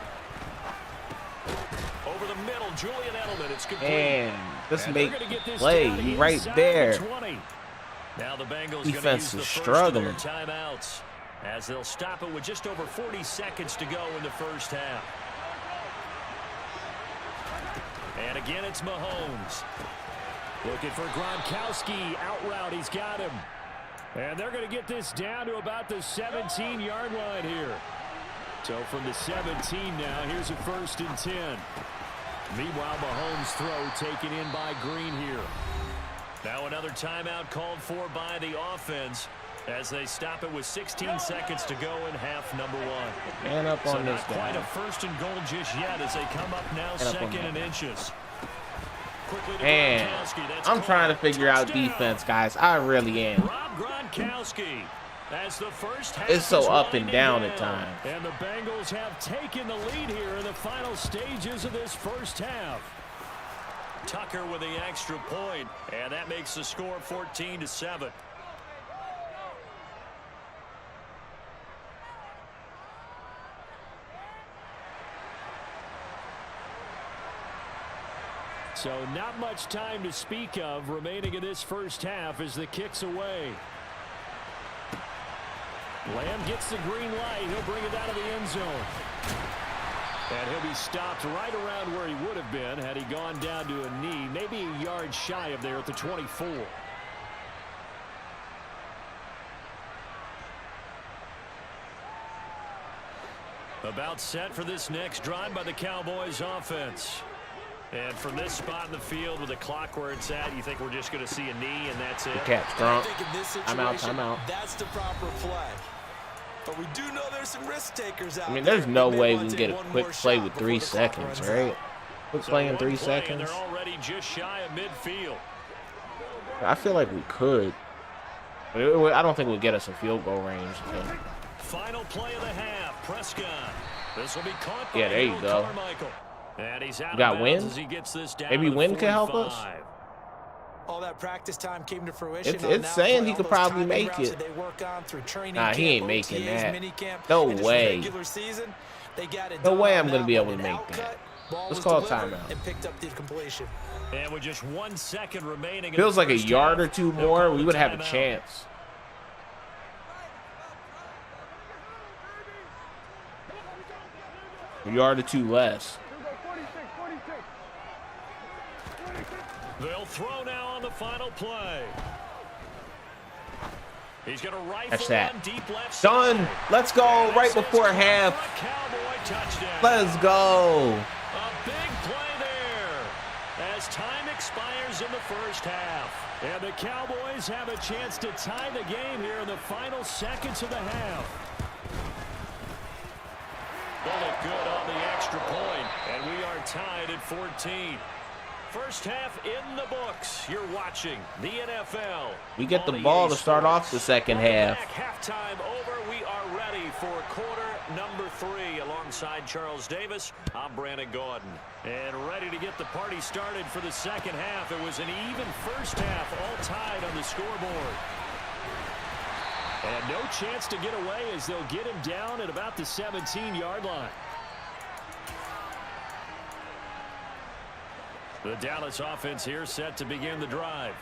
Over the middle, Julian Edelman. It's complete. And this make play right there. Now the Bengals defense is struggling. Timeouts as they'll stop it with just over 40 seconds to go in the 1st half. And again, it's Mahomes. Looking for Gronkowski. Out route, he's got him. And they're going to get this down to about the 17-yard line here. So from the 17 now, here's a 1st and 10. Meanwhile, Mahomes' throw taken in by Green here. Now another timeout called for by the offense as they stop it with 16 seconds to go in half number 1. Man up on this guy. guy. Quite a 1st and goal just yet as they come up now 2nd and inches. quickly to And Gronkowski. That's I'm trying to caught. figure out Touchdown. defense, guys. I really am. Rob Gronkowski. As the first half It's so is up and winding down at times. And the Bengals have taken the lead here in the final stages of this first half. Tucker with the extra point, and that makes the score 14-7. So not much time to speak of remaining in this first half as the kick's away. Lamb gets the green light. He'll bring it out of the end zone. And he'll be stopped right around where he would have been had he gone down to a knee, maybe a yard shy of there at the 24. About set for this next drive by the Cowboys offense. And from this spot in the field with the clock where it's at, you think we're just going to see a knee and that's it? Catch, Gronk. I'm out, I'm out. That's the proper play. But we do know there's some risk takers out I mean, there's no there. way we can get a quick play with 3 seconds, right? Quick play in 3 seconds. They're already just shy of midfield. I feel like we could. But I don't think we'll get us a field goal range. Final play of the half. Prescott. This will be caught by Yeah, there you go. Carmichael. And he's out You got of bounds Wynn? as he gets this down Maybe to the Wynn could help 45. us? All that practice time came to fruition. It's saying he could probably make it. Nah, he ain't making that. No way. No way I'm going to be able to make that. Let's call a timeout. And picked up the completion. And with just 1 second remaining, Feels like a yard or two more, we would have a chance. A yard or two less. They'll throw now on the final play. He's going to rifle That's that. one deep left Done. side. Let's go. Right before half. Cowboy touchdown. Let's go. A big play there as time expires in the first half. And the Cowboys have a chance to tie the game here in the final seconds of the half. Bullet good on the extra point, and we are tied at 14. First half in the books. You're watching the NFL. We get the ball to start off the second half. Halftime over. We are ready for quarter number 3. Alongside Charles Davis, I'm Brandon Gordon. And ready to get the party started for the second half. It was an even first half, all tied on the scoreboard. And no chance to get away as they'll get him down at about the 17-yard line. The Dallas offense here set to begin the drive.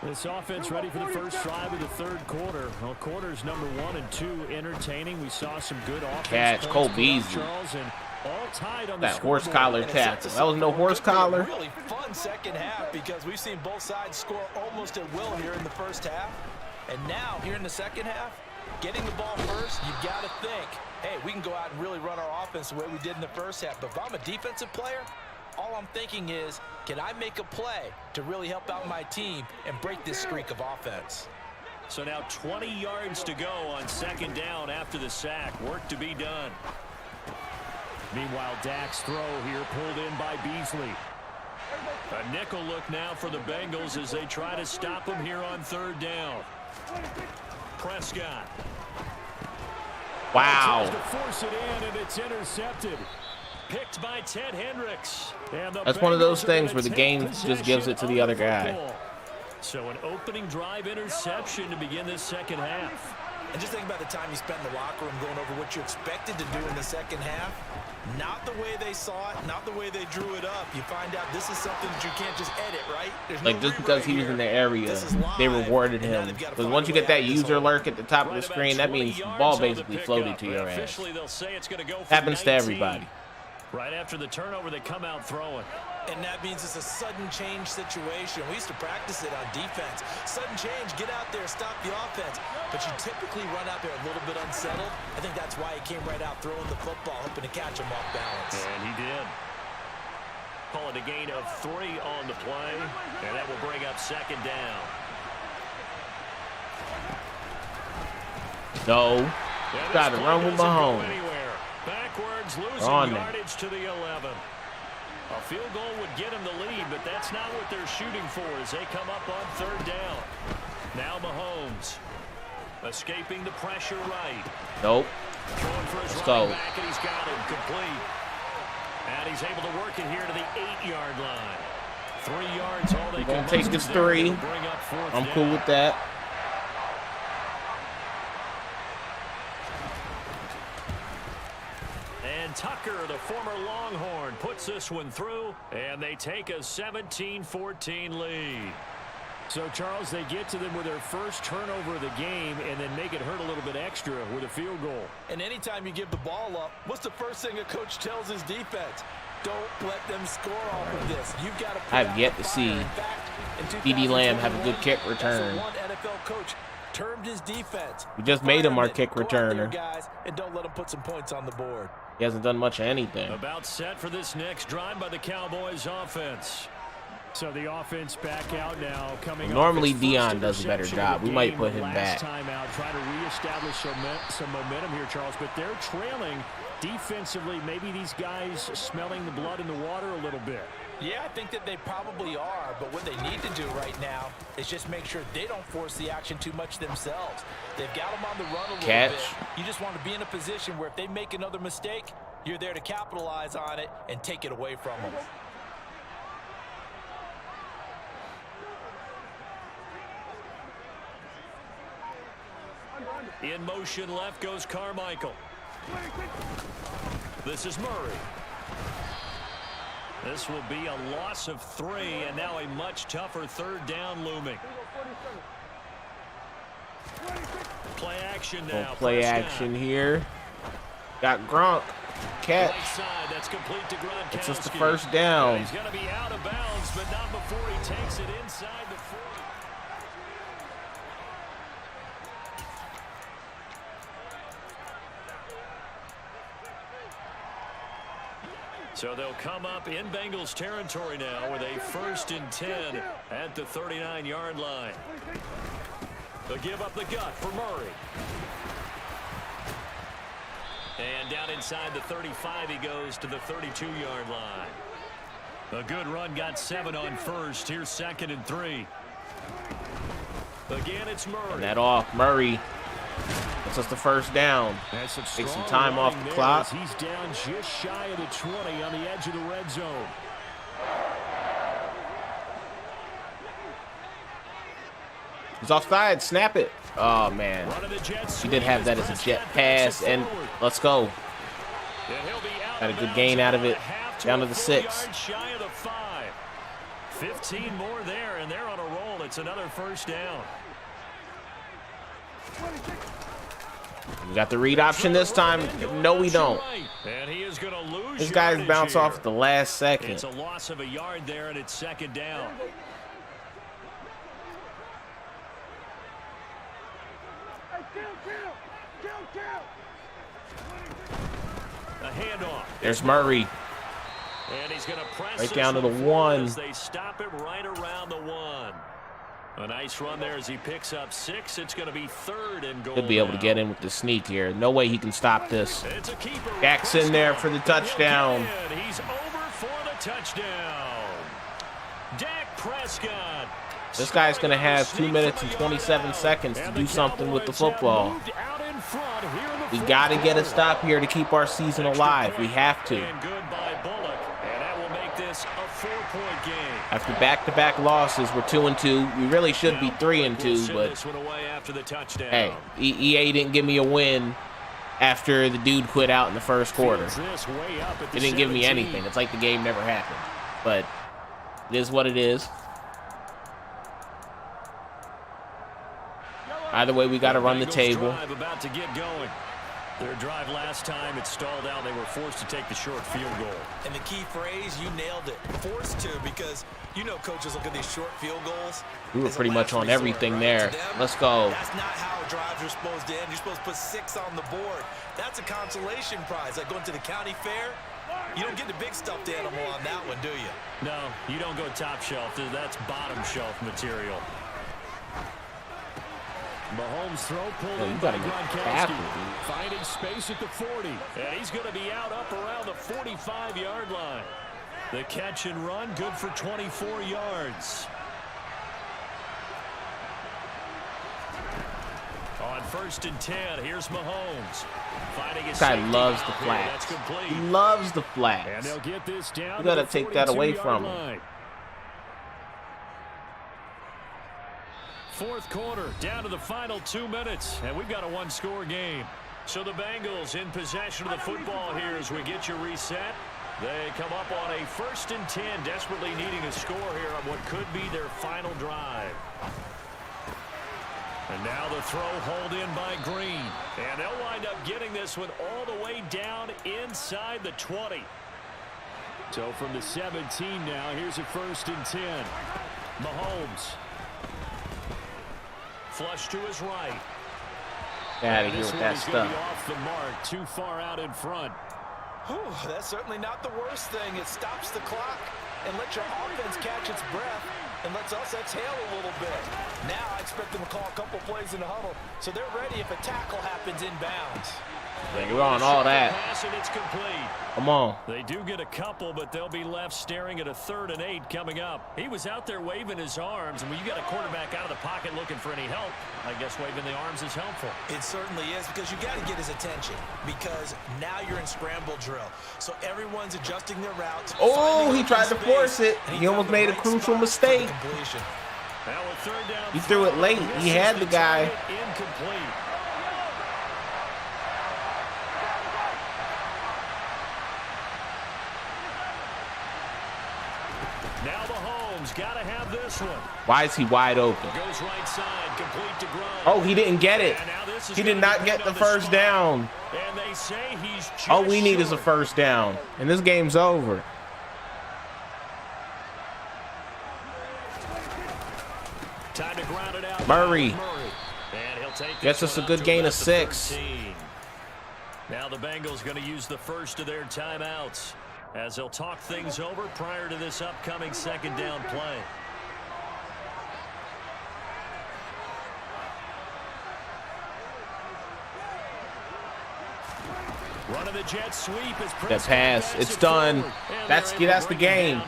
This offense ready for the first drive of the third quarter. Well, quarters number 1 and 2 entertaining. We saw some good offense. Catch, Cole Beasley. And all tied on That the horse collar tackle. That was no horse collar. Really fun second half because we've seen both sides score almost at will here in the first half. And now, here in the second half, getting the ball first, you've got to think, hey, we can go out and really run our offense the way we did in the first half. But if I'm a defensive player, all I'm thinking is, can I make a play to really help out my team and break this streak of offense? So now 20 yards to go on second down after the sack. Work to be done. Meanwhile, Dak's throw here pulled in by Beasley. A nickel look now for the Bengals as they try to stop him here on third down. Prescott. Wow. Tries to force it in, and it's intercepted. Picked by Ted Hendricks. And That's one of those things where the game just gives it to the other guy. So an opening drive interception to begin this second half. And just think about the time you spent in the locker room going over what you expected to do in the second half. Not the way they saw it, not the way they drew it up. You find out this is something that you can't just edit, right? Like, just because he was in the area, they rewarded him. Because once you get that user lurk at the top of the screen, that means the ball basically floated to your ass. Happens to everybody. Right after the turnover, they come out throwing. And that means it's a sudden change situation. We used to practice it on defense. Sudden change, get out there, stop the offense. But you typically run out there a little bit unsettled. I think that's why he came right out throwing the football, hoping to catch him off balance. And he did. Call it a gain of 3 on the play. And that will bring up second down. No. Got to run with Mahomes. Backwards, losing on yardage to the 11. A field goal would get them the lead, but that's not what they're shooting for as they come up on third down. Now Mahomes escaping the pressure right. Nope. Throwing for his Let's running go. back, and he's got him complete. And he's able to work it here to the 8-yard line. 3 yards all they Gonna can take this 3. bring up fourth I'm down. cool with that. And Tucker, the former Longhorn, puts this one through, and they take a 17-14 lead. So, Charles, they get to them with their first turnover of the game and then make it hurt a little bit extra with a field goal. And anytime you give the ball up, what's the first thing a coach tells his defense? Don't let them score off of this. You've got to. I've yet to see CD Lamb have a good kick return. One NFL coach termed his defense. We just made him our kick Go out there, returner. guys, and don't let him put some points on the board. He hasn't done much of anything. About set for this next drive by the Cowboys offense. So the offense back out now. Coming Normally off its first Dion does a better interception of job. the We might game put him last back. Time out, try to reestablish some momentum here, Charles. But they're trailing defensively. Maybe these guys smelling the blood in the water a little bit. Yeah, I think that they probably are, but what they need to do right now is just make sure they don't force the action too much themselves. They've got them on the run a little Catch. bit. You just want to be in a position where if they make another mistake, you're there to capitalize on it and take it away from them. In motion left goes Carmichael. This is Murray. This will be a loss of 3, and now a much tougher third down looming. Play action now. Play action here. Got Gronk. Catch. Right side, that's complete to Gronkowski. It's just the first down. He's going to be out of bounds, but not before he takes it inside the 40. So they'll come up in Bengals territory now with a 1st and 10 at the 39-yard line. They'll give up the gut for Murray. And down inside the 35, he goes to the 32-yard line. A good run, got 7 on first. Here's 2nd and 3. Again, it's Murray. And that off. Murray. That's just the first down. Take some time off the clock. He's down just shy of the 20 on the edge of the red zone. He's offside. Snap it. Oh, man. He did have that as a jet pass. And let's go. Got a good gain out of it. Down to the 6. 15 more there, and they're on a roll. It's another first down. We got the read option this time. No, we don't. And he is going to lose. These guys bounce off at the last second. It's a loss of a yard there, and it's 2nd down. A handoff. There's Murray. And he's going to press right down to the 1. as they stop him right around the 1. A nice run there as he picks up 6. It's going to be 3rd and goal. He'll be able to get in with the sneak here. No way he can stop this. Jack's in there for the touchdown. He's over for the touchdown. Dak Prescott. This guy's going to have 2 minutes and 27 seconds to do something with the football. We got to get a stop here to keep our season alive. We have to. After back-to-back losses, we're 2-2. We really should be 3-2, but hey, EA didn't give me a win after the dude quit out in the first quarter. It didn't give me anything. It's like the game never happened. But it is what it is. Either way, we got to run the table. Their drive last time, it stalled out. They were forced to take the short field goal. And the key phrase, you nailed it. Forced to, because you know coaches look at these short field goals. We were pretty much on everything there. Let's go. That's not how drives are supposed to end. You're supposed to put 6 on the board. That's a consolation prize. Like going to the county fair, you don't get the big stuffed animal on that one, do you? No, you don't go top shelf. That's bottom shelf material. Mahomes throw pulled by Gronkowski. Finding space at the 40. And he's going to be out up around the 45-yard line. The catch and run, good for 24 yards. On 1st and 10, here's Mahomes. This guy loves the flats. He loves the flats. And they'll get this down. You gotta take that away from him. 4th quarter, down to the final 2 minutes, and we've got a one-score game. So the Bengals in possession of the football here as we get you reset. They come up on a 1st and 10, desperately needing a score here on what could be their final drive. And now the throw hauled in by Green. And they'll wind up getting this one all the way down inside the 20. So from the 17 now, here's a 1st and 10. Mahomes. Flush to his right. Out of here with that stuff. Off the mark, too far out in front. Whew, that's certainly not the worst thing. It stops the clock and lets your offense catch its breath and lets us exhale a little bit. Now I expect them to call a couple plays in the huddle so they're ready if a tackle happens inbounds. We're on all that. It's complete. Come on. They do get a couple, but they'll be left staring at a 3rd and 8 coming up. He was out there waving his arms, and when you got a quarterback out of the pocket looking for any help, I guess waving the arms is helpful. It certainly is, because you got to get his attention, because now you're in scramble drill. So everyone's adjusting their routes. Oh, he tried to force it. He almost made a crucial mistake. Now a 3rd down. He threw it late. He had the guy. Incomplete. Now Mahomes got to have this one. Why is he wide open? Goes right side, complete to Grubb. Oh, he didn't get it. He did not get the first down. And they say he's just all we need is a 1st down, and this game's over. Time to ground it out. Murray. And he'll take gets us a good gain of 6. Now the Bengals going to use the first of their timeouts as they'll talk things over prior to this upcoming 2nd down play. Running the jet sweep is that pass. It's done. That's the game.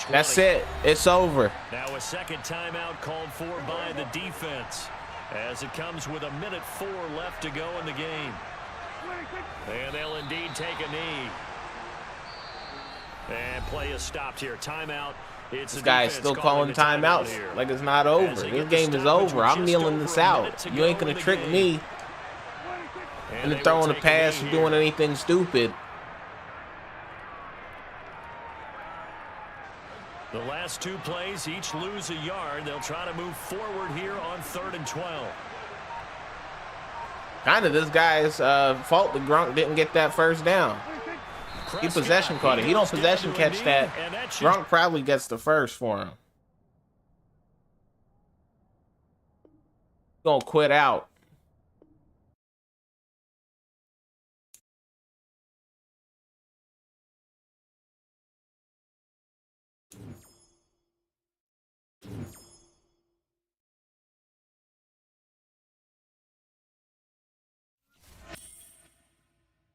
That's it. It's over. Now a 2nd timeout called for by the defense as it comes with 1:04 left to go in the game. And they'll indeed take a knee. And play is stopped here. Timeout. This guy is still calling timeouts like it's not over. This game is over. I'm kneeling this out. You ain't going to trick me into throwing a pass or doing anything stupid. The last 2 plays each lose a yard. They'll try to move forward here on 3rd and 12. Kind of this guy's fault that Gronk didn't get that 1st down. He possession caught it. He don't possession catch that. Gronk probably gets the 1st for him. He's gonna quit out.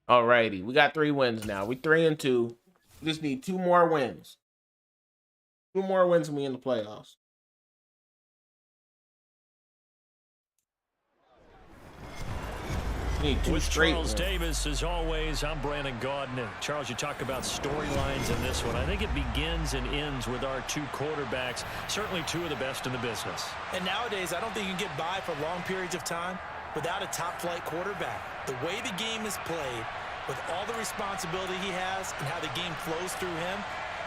Alrighty, we got 3 wins now. We 3 and 2. We just need 2 more wins. 2 more wins and we in the playoffs. We need 2 with straight Charles wins. Davis, as always, I'm Brandon Gaudin. Charles, you talk about storylines in this one. I think it begins and ends with our 2 quarterbacks. Certainly 2 of the best in the business. And nowadays, I don't think you can get by for long periods of time without a top-flight quarterback. The way the game is played, with all the responsibility he has and how the game flows through him,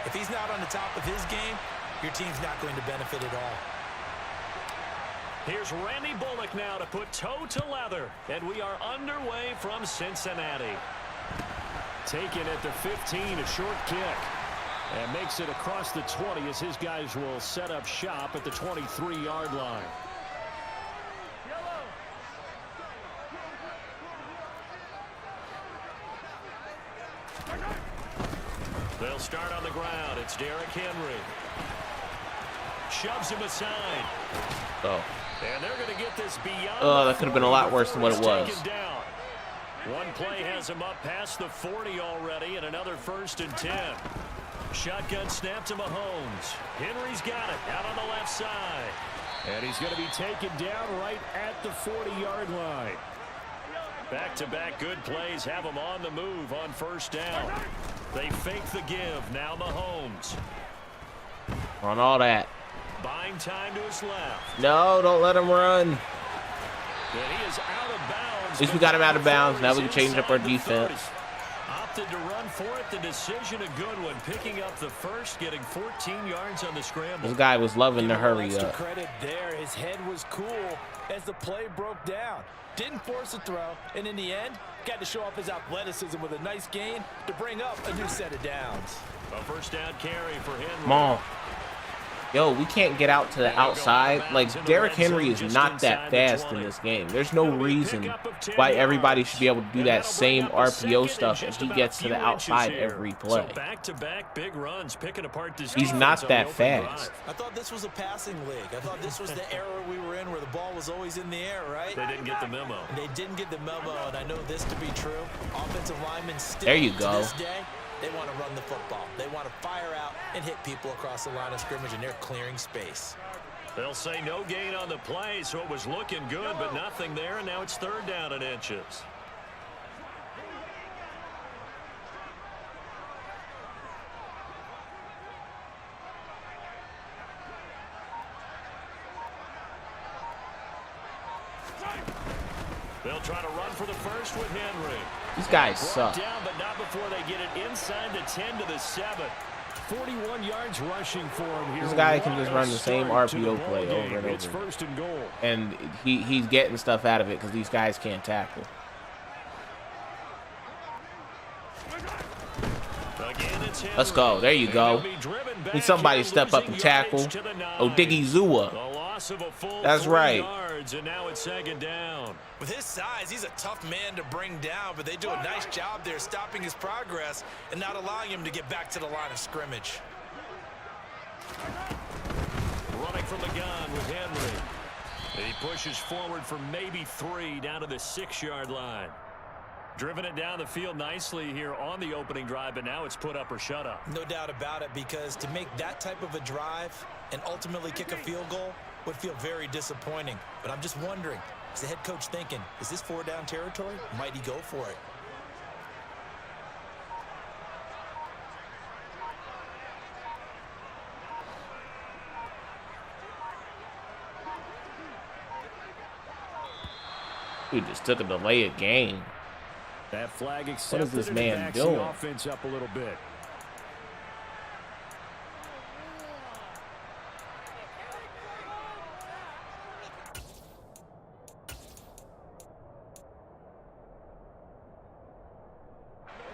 if he's not on the top of his game, your team's not going to benefit at all. Here's Randy Bullock now to put toe to leather, and we are underway from Cincinnati. Taken at the 15, a short kick, and makes it across the 20 as his guys will set up shop at the 23-yard line. They'll start on the ground. It's Derrick Henry. Shoves him aside. Oh. And they're going to get this beyond. Oh, that could have been a lot worse than what it was. One play has him up past the 40 already, and another 1st and 10. Shotgun snap to Mahomes. Henry's got it out on the left side. And he's going to be taken down right at the 40-yard line. Back-to-back good plays have him on the move on first down. They fake the give. Now Mahomes. On all that. Buying time to his left. No, don't let him run. And he is out of bounds. At least we got him out of bounds. Now we can change up our defense. Opted to run for it. The decision a good one. Picking up the first, getting 14 yards on the scramble. This guy was loving the hurry up. Credit there. His head was cool as the play broke down. Didn't force a throw, and in the end, got to show off his athleticism with a nice gain to bring up a new set of downs. A first down carry for Henry. Come on. Yo, we can't get out to the outside. Like, Derrick Henry is not that fast in this game. There's no reason why everybody should be able to do that same RPO stuff if he gets to the outside every play. Back-to-back big runs, picking apart this He's not that fast. I thought this was a passing league. I thought this was the era we were in where the ball was always in the air, right? They didn't get the memo. They didn't get the memo, and I know this to be true. Offensive linemen still, there you to go. this day, they want to run the football. They want to fire out and hit people across the line of scrimmage, and they're clearing space. They'll say no gain on the play, so it was looking good, but nothing there, and now it's third down and inches. They'll try to run for the first with Henry. These guys suck. Down, but not before they get it inside the 10 to the 7. 41 yards rushing for him here. This guy can just run the same RPO play over and It's over. first and goal. And he's getting stuff out of it because these guys can't tackle. Let's go. There you go. Need somebody to step up and tackle. Oh, Diggy Zua. That's right. And now it's second down. With his size, he's a tough man to bring down, but they do a nice job there stopping his progress and not allowing him to get back to the line of scrimmage. Running from the gun with Henry. And he pushes forward for maybe 3 down to the 6-yard line. Driven it down the field nicely here on the opening drive, but now it's put up or shut up. No doubt about it, because to make that type of a drive and ultimately kick a field goal would feel very disappointing. But I'm just wondering, is the head coach thinking, is this 4-down territory? Might he go for it? We just took a delay of game. That flag accepted. What is this man doing? The offense up a little bit.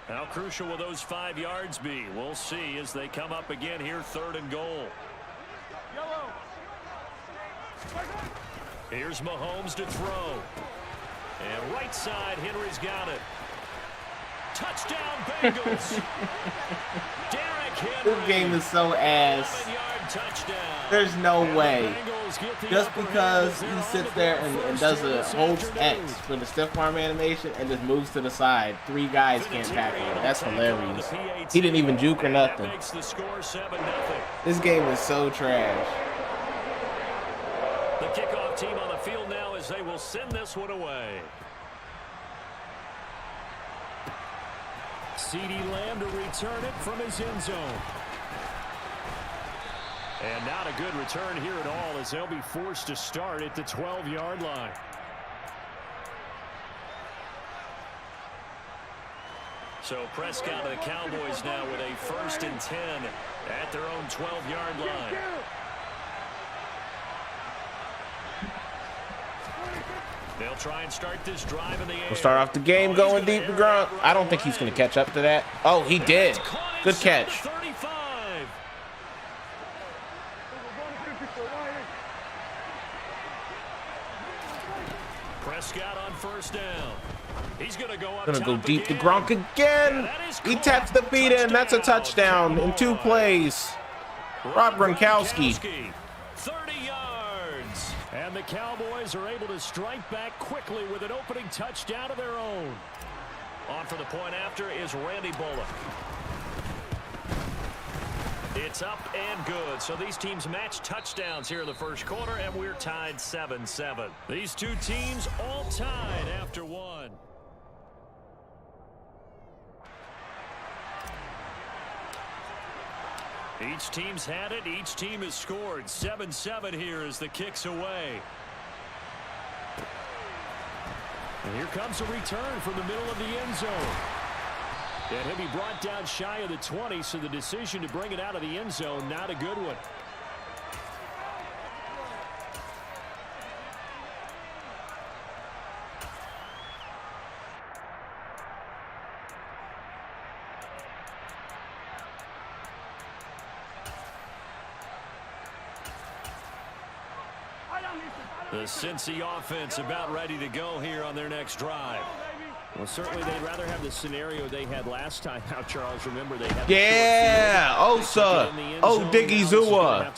How crucial will those 5 yards be? We'll see as they come up again here, 3rd and goal. Here's Mahomes to throw. And right side, Henry's got it. Touchdown, Bengals. Derrick Henry. This game is so ass. Touchdown. There's no way. Just because he sits there and does a holds X for the stiff arm animation and just moves to the side, 3 guys can't tackle him. That's hilarious. He didn't even juke or nothing. This game is so trash. The kickoff team on the field now as they will send this one away. CeeDee Lamb to return it from his end zone. And not a good return here at all as they'll be forced to start at the 12-yard line. So Prescott and the Cowboys now with a 1st and 10 at their own 12-yard line. They'll try and start this drive in the air. We'll start off the game going deep to Grunt. I don't think he's going to catch up to that. Oh, he did. Good catch. 35. Prescott on 1st down. He's going to go up. Gonna go deep to Gronk again. He taps the feet in. That's a touchdown in 2 plays. Rob Gronkowski. 30 yards. And the Cowboys are able to strike back quickly with an opening touchdown of their own. On for the point after is Randy Bullock. It's up and good. So these teams match touchdowns here in the first quarter, and we're tied 7-7. These two teams all tied after one. Each team's had it. Each team has scored. 7-7 here as the kick's away. And here comes a return from the middle of the end zone. And he'll be brought down shy of the 20, so the decision to bring it out of the end zone, not a good one. The Cincy offense about ready to go here on their next drive. Well, certainly they'd rather have the scenario they had last time out, Charles. Remember, they had Osa. Oh, Diggy Zua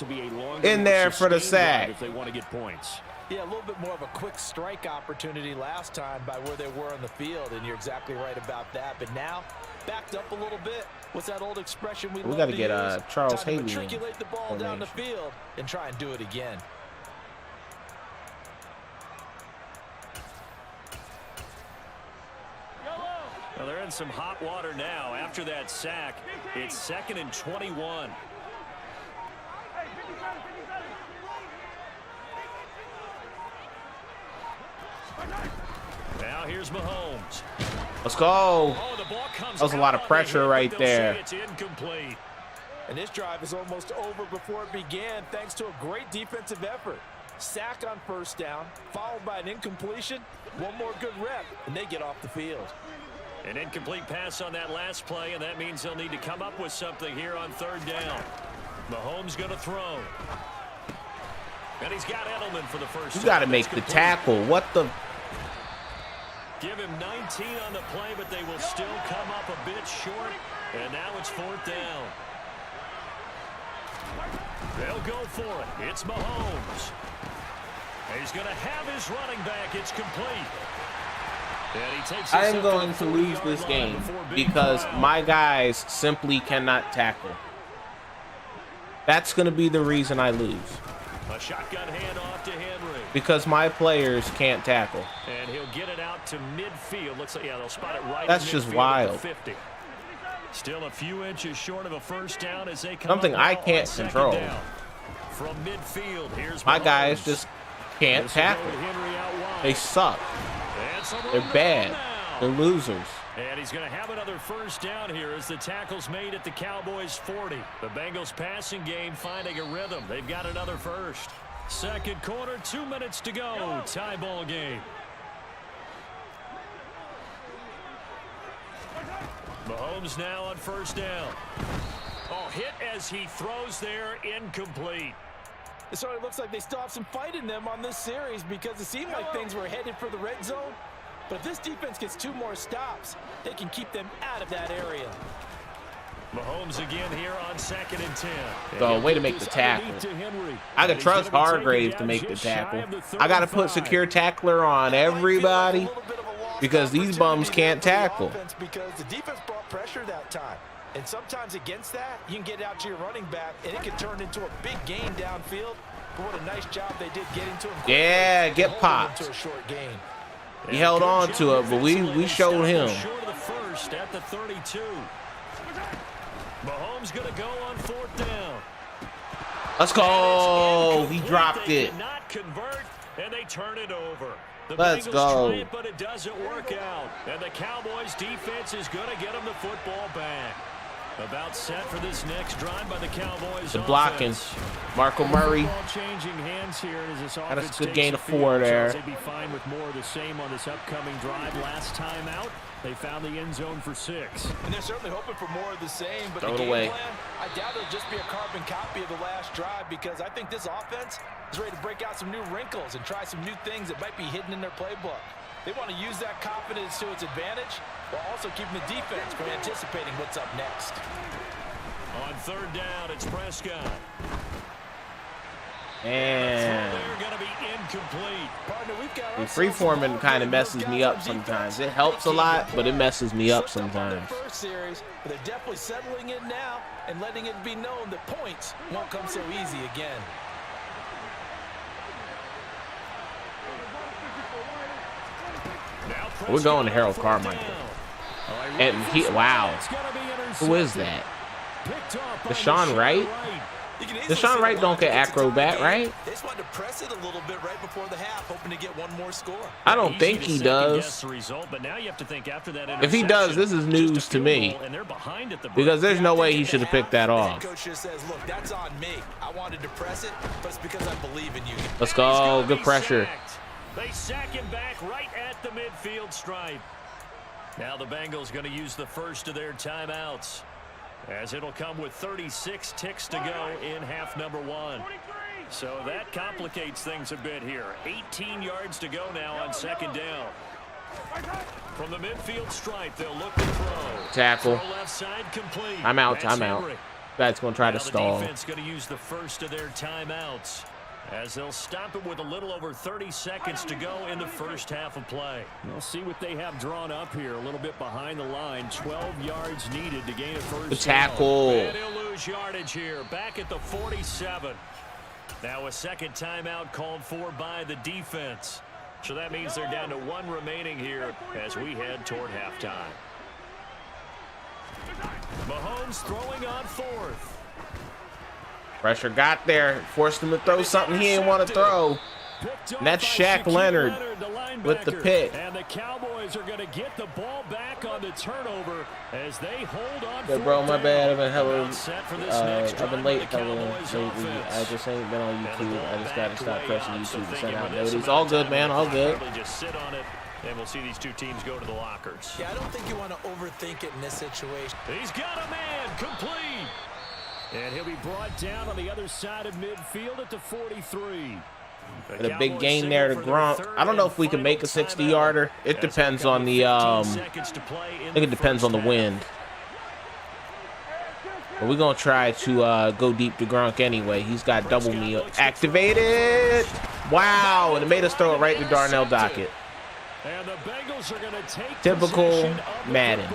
in there for the sack. If they want to get points. Yeah, a little bit more of a quick strike opportunity last time by where they were on the field, and you're exactly right about that. But now, backed up a little bit. What's that old expression we got to get Charles Haley. Matriculate the ball down the field and try and do it again. Well, they're in some hot water now. After that sack, it's 2nd and 21. Now here's Mahomes. Let's go. Oh, the ball comes that was a lot of pressure right there. It's incomplete. And this drive is almost over before it began, thanks to a great defensive effort. Sack on first down, followed by an incompletion. One more good rep, and they get off the field. An incomplete pass on that last play, and that means they'll need to come up with something here on 3rd down. Mahomes going to throw. And he's got Edelman for the first time. You got to make the tackle. What the? Give him 19 on the play, but they will still come up a bit short. And now it's 4th down. They'll go for it. It's Mahomes. He's going to have his running back. It's complete. I am going to lose this game because my guys simply cannot tackle. That's going to be the reason I lose. A shotgun handoff to Henry. Because my players can't tackle. And he'll get it out to midfield. Looks like, yeah, they'll spot it right. That's just wild. 50. Still a few inches short of a first down as they come. Something I can't control. From midfield, here's my guys just can't tackle. They suck. They're bad. They're losers. And he's going to have another first down here as the tackle's made at the Cowboys 40. The Bengals passing game finding a rhythm. They've got another first. Second quarter, 2 minutes to go. Tie ball game. Mahomes now on first down. Oh, hit as he throws there, incomplete. It certainly looks like they still have some fight in them on this series because it seemed like things were headed for the red zone. But if this defense gets 2 more stops, they can keep them out of that area. Mahomes again here on 2nd and 10. So, way to make the tackle. I could trust Hargrave to make the tackle. I got to put secure tackler on everybody because these bums can't tackle. Because the defense brought pressure that time. And sometimes against that, you can get out to your running back, and it can turn into a big gain downfield. But what a nice job they did getting to him. Yeah, get popped. To a short gain. He held on to it, but we showed him. Short of the first at the 32. Mahomes going to go on 4th down. Let's go. He dropped it. Did not convert, and they turn it over. The Let's Bengals go. try it, but it doesn't work out. And the Cowboys defense is going to get them the football back. About set for this next drive by the Cowboys. The blocking. Marco Murray. Changing hands here as this Had a good gain of 4 there. They'd be fine with more of the same on this upcoming drive. Last time out, they found the end zone for 6. And they're certainly hoping for more of the same. But throw the it game away. plan, I doubt it'll just be a carbon copy of the last drive because I think this offense is ready to break out some new wrinkles and try some new things that might be hidden in their playbook. They want to use that confidence to its advantage while also keeping the defense from anticipating what's up next. On 3rd down, it's Prescott. And Gonna be incomplete. Partner, we've got the freeforming kind of messes me up sometimes. It helps a lot, but it messes me up sometimes. First series, but they're definitely settling in now and letting it be known that points won't come so easy again. We're going to Harold Carmichael. And he, wow. Who is that? Deshaun Wright? Deshaun Wright don't get acrobat, right? They just wanted to press it a little bit right before the half, hoping to get one more score. I don't think he does. If he does, this is news to me. Because there's no way he should have picked that off. Coach just says, look, that's on me. I wanted to press it, but it's because I believe in you. Let's go. Good pressure. They sack him back right at the midfield stripe. Now the Bengals going to use the first of their timeouts, as it'll come with 36 ticks to go in half number 1. So that complicates things a bit here. 18 yards to go now on second down. From the midfield stripe, they'll look to throw. Tackle. Throw left side complete. I'm out. That's I'm out. Henry. Guy's going to try to stall. The defense going to use the first of their timeouts, as they'll stop it with a little over 30 seconds to go in the first half of play. We'll see what they have drawn up here, a little bit behind the line. 12 yards needed to gain a first The tackle. down. And he'll lose yardage here, back at the 47. Now a second timeout called for by the defense. So that means they're down to 1 remaining here as we head toward halftime. Mahomes throwing on 4th. Pressure got there. Forced him to throw something he didn't want to throw. And that's Shaq Leonard with the pick. And the Cowboys are going to get the ball back on the turnover as they hold on. Yeah, bro, my bad. I've been I've been late lately. I just ain't been on YouTube. I just got to stop pressing YouTube to send out notices. All good, man. All good. Just sit on it, and we'll see these two teams go to the lockers. Yeah, I don't think you want to overthink it in this situation. He's got a man complete. And he'll be brought down on the other side of midfield at the 43. A big gain there to Gronk. I don't know if we can make a 60-yarder. It depends on the I think it depends on the wind. But we're gonna try to go deep to Gronk anyway. He's got double me activated. Wow, and it made us throw it right to Darnell Dockett. And the Bengals are gonna take typical Madden.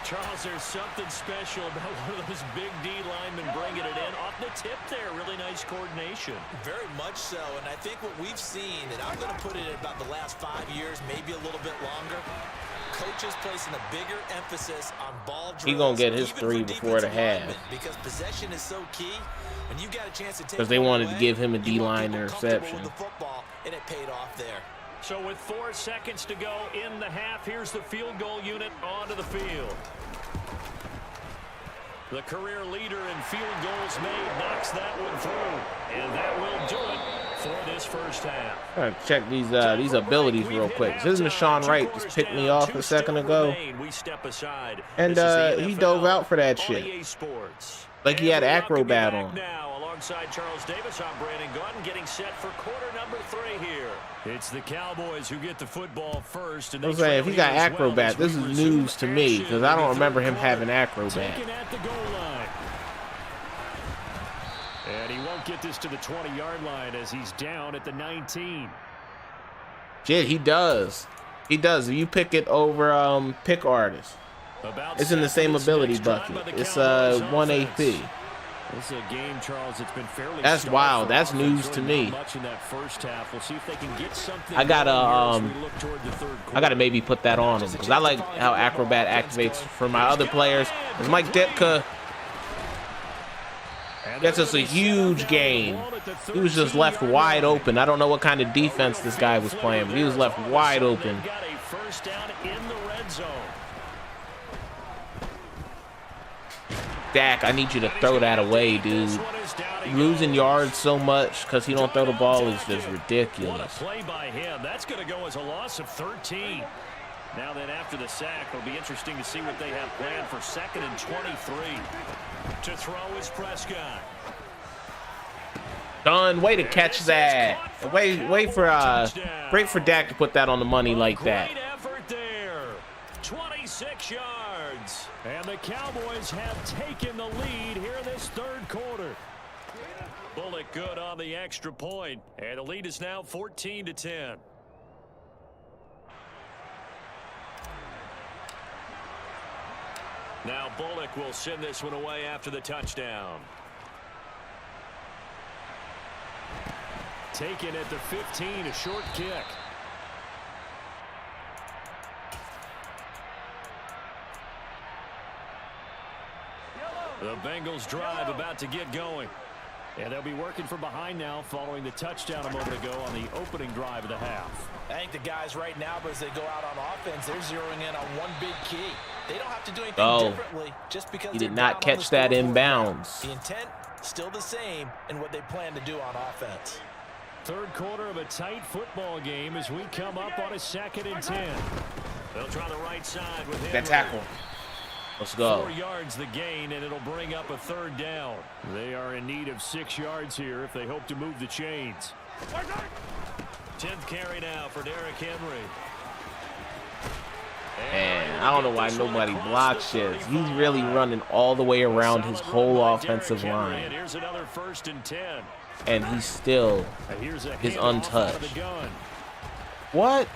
Charles, there's something special about one of those big D linemen bringing it in off the tip there. Really nice coordination. Very much so, and I think what we've seen, and I'm going to put it in about the last 5 years, maybe a little bit longer, coaches placing a bigger emphasis on ball drills. He's going to get his 3 before the half. Because possession is so key, and you got a chance to take because they wanted to give him a D-line interception. And it paid off there. So with 4 seconds to go in the half, here's the field goal unit onto the field. The career leader in field goals made knocks that one through. And that will do it for this first half. I'm going to check these abilities real quick. This is Deshaun Wright just picked me off a second ago. And he dove out for that shit. Like he had acrobat on. Now, alongside Charles Davis, I'm Brandon Gordon, getting set for quarter number 3 here. It's the Cowboys who get the football first. And I was saying, if he got acrobat, this is news to me because I don't remember him having acrobat. At the goal line. And he won't get this to the 20-yard line as he's down at the 19. Shit, he does. He does. If you pick it over pick artist. It's in the same ability bucket. It's 1 AP. This is a game, Charles. It's been fairly. That's wild. That's news to me. Much in that first half. We'll see if they can get something. I gotta maybe put that on him because I like how acrobat activates for my other players. It's Mike Ditka. That's just a huge game. He was just left wide open. I don't know what kind of defense this guy was playing, but he was left wide open. Got a first down in the red zone. Dak, I need you to throw that away, dude. Losing yards so much because he don't throw the ball is just ridiculous. What a play by him. That's going to go as a loss of 13. Now then, after the sack, it'll be interesting to see what they have planned for 2nd and 23. To throw is Prescott. Done. Way to catch that. Wait for great for Dak to put that on the money like that. Great effort there. 26 yards. And the Cowboys have taken the lead here in this third quarter. Bullock good on the extra point, and the lead is now 14-10. Now Bullock will send this one away after the touchdown. Taken at the 15, a short kick. The Bengals drive about to get going. And they'll be working from behind now following the touchdown a moment ago on the opening drive of the half. I think the guys right now, as they go out on offense, they're zeroing in on one big key. They don't have to do anything differently just because he did not catch that inbounds. The intent still the same in what they plan to do on offense. Third quarter of a tight football game as we come up on a 2nd and 10. They'll try the right side with that tackle. Let's go. 4 yards the gain, and it'll bring up a 3rd down. They are in need of 6 yards here if they hope to move the chains. 10th carry now for Derrick Henry. Man, I don't know why nobody blocks shit. He's really running all the way around his whole offensive line. Here's another 1st and 10. And he still is untouched. What?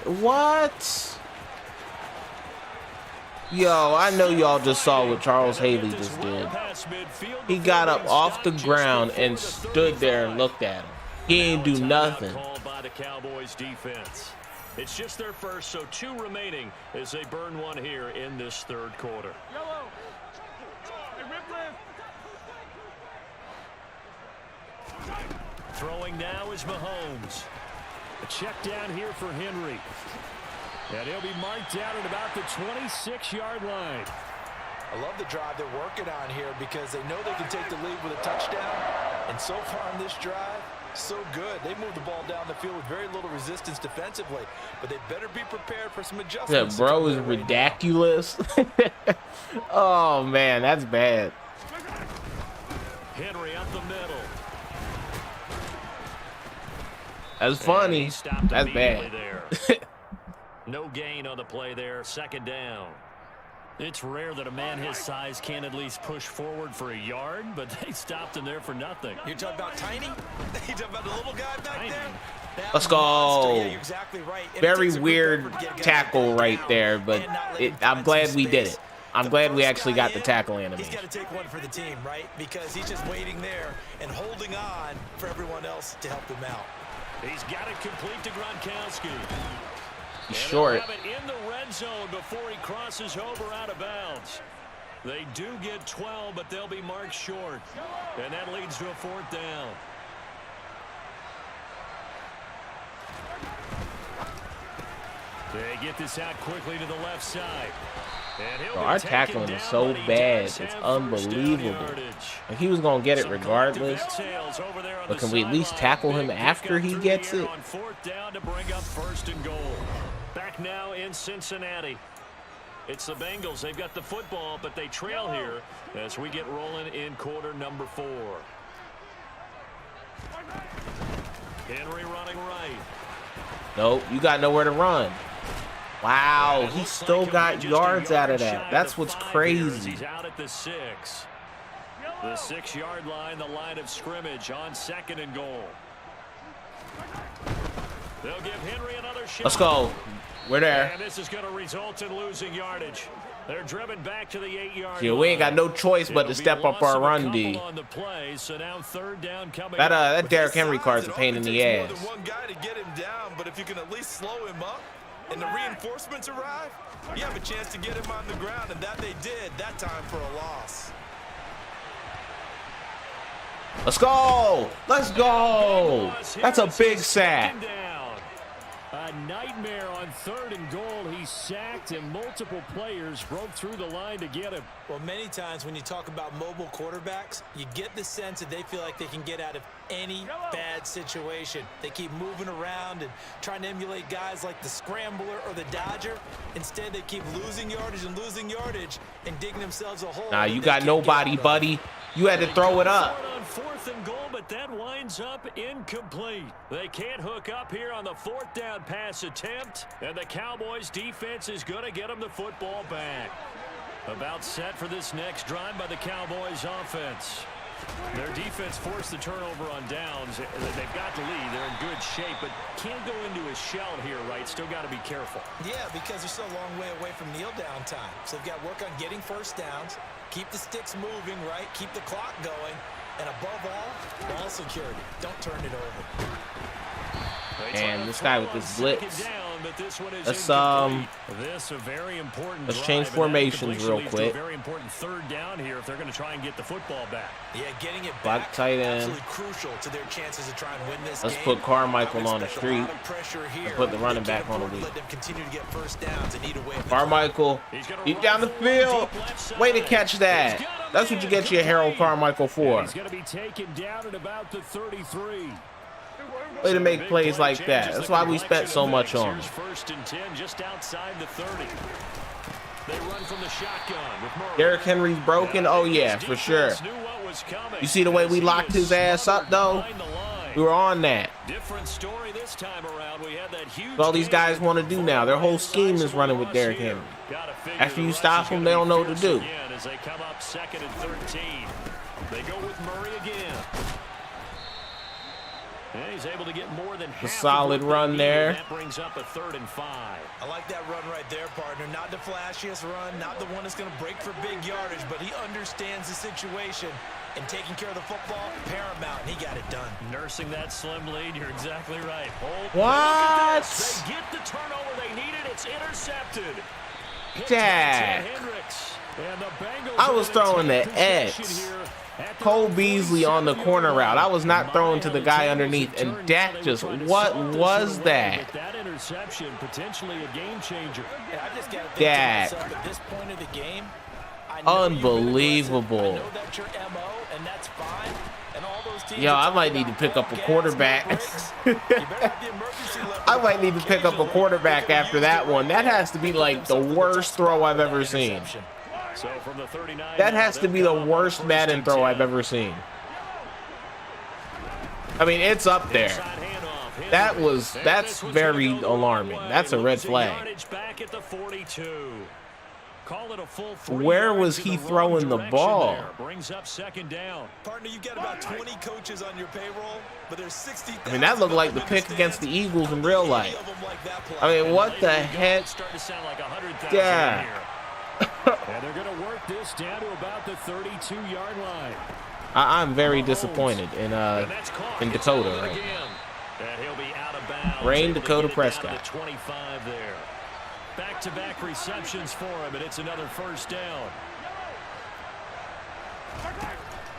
Yo, I know y'all just saw what Charles Haley just did. He got up off the ground and stood there and looked at him. He ain't do nothing. By the Cowboys defense. It's just their first, so 2 remaining as they burn one here in this 3rd quarter. Throwing now is Mahomes. A check down here for Henry. And he'll be marked down at about the 26-yard line. I love the drive they're working on here because they know they can take the lead with a touchdown. And so far in this drive, so good. They moved the ball down the field with very little resistance defensively. But they better be prepared for some adjustments. That bro is ridiculous. Oh, man, that's bad. Henry up the middle. That's funny. That's bad. No gain on the play there. 2nd down. It's rare that a man his size can at least push forward for a yard, but they stopped him there for nothing. You're talking about Tiny? You talking about the little guy back there? Let's go. Yeah, you're exactly right. Very weird tackle right there, but I'm glad we did it. I'm glad we actually got the tackle animation. He's got to take one for the team, right? Because he's just waiting there and holding on for everyone else to help him out. He's got it complete to Gronkowski. He's short. Have it in the red zone before he crosses over out of bounds. They do get 12, but they'll be marked short. And that leads to a 4th down. They get this out quickly to the left side. Bro, our tackling is so bad. It's unbelievable. Like, he was going to get it regardless. But can we at least tackle him after he gets it? On 4th down to bring up 1st and goal. Back now in Cincinnati. It's the Bengals. They've got the football, but they trail here as we get rolling in quarter number 4. Henry running right. Nope, you got nowhere to run. Wow, he still got yards out of that. That's what's crazy. He's out at the 6. The 6-yard line, the line of scrimmage on 2nd and goal. They'll give Henry another shot. Let's go. We're there. And this is going to result in losing yardage. They're driven back to the 8-yard Yeah, we ain't got no choice but to step up our run D. So now 3rd down coming that Derrick Henry card's a pain in the ass. More than one guy to get him down, but if you can at least slow him up and the reinforcements arrive, you have a chance to get him on the ground, and that they did that time for a loss. Let's go. Let's go. That's a big sack. A nightmare on 3rd and goal. He sacked, and multiple players broke through the line to get him. Well, many times when you talk about mobile quarterbacks, you get the sense that they feel like they can get out of any bad situation. They keep moving around and trying to emulate guys like the Scrambler or the Dodger. Instead, they keep losing yardage and digging themselves a hole. Nah, you got nobody, buddy. You had to throw it up. On 4th and goal, but that winds up incomplete. They can't hook up here on the 4th down pass attempt, and the Cowboys defense is going to get them the football back. About set for this next drive by the Cowboys offense. Their defense forced the turnover on downs. They've got the lead. They're in good shape, but can't go into a shell here, right? Still got to be careful. Yeah, because they're still a long way away from kneel down time. So they've got to work on getting first downs, keep the sticks moving, right? Keep the clock going. And above all, ball security. Don't turn it over. And this guy with this blitz. Let's change formations real quick. Very important third down here if they're going to try and get the football back. Yeah, getting it back, tight end. Absolutely crucial to their chances to try and win this Let's game. put Carmichael on the street and put the running back on the lead. Carmichael, deep down the field. Way to catch that. That's what you get your Harold Carmichael for. He's going to be taken down at about the 33. Way to make plays like that. That's why we spent so much on him. First and 10, just outside the 30. They run from the shotgun with Murray. Derrick Henry's broken. Oh yeah, for sure. You see the way we locked his ass up though? We were on that. Different story this time around. We had that huge. All these guys want to do now. Their whole scheme is running with Derrick Henry. After you stop them, they don't know what to do. As they come up 2nd and 13. They go with Murray again. And he's able to get more than half. A solid run there. That brings up a 3rd and 5. I like that run right there, partner. Not the flashiest run, not the one that's going to break for big yardage, but he understands the situation, and taking care of the football, paramount, and he got it done. Nursing that slim lead, you're exactly right. What? They get the turnover they needed. It's intercepted. Dak. I was throwing the X. Cole Beasley on the corner route. I was not throwing to the guy underneath, and Dak just, what was that? That interception, potentially a game changer. Dak. At this point of the game, Unbelievable. Yo, I might need to pick up a quarterback. I might need to pick up a quarterback after that one. That has to be like the worst throw I've ever seen. So from the 39, that has to be the worst Madden throw I've ever seen. I mean, it's up there. That's very alarming. That's a red flag. Where was he throwing the ball? Brings up 2nd down. Partner, you've got about 20 coaches on your payroll, but there's 60. I mean, that looked like the pick against the Eagles in real life. I mean, what the heck? Yeah. And they're going to work this down to about the 32-yard line. I'm very disappointed in Dakota. Right? And he'll be out of bounds. Rain Dakota Prescott. 25 there. Back-to-back receptions for him, and it's another 1st down.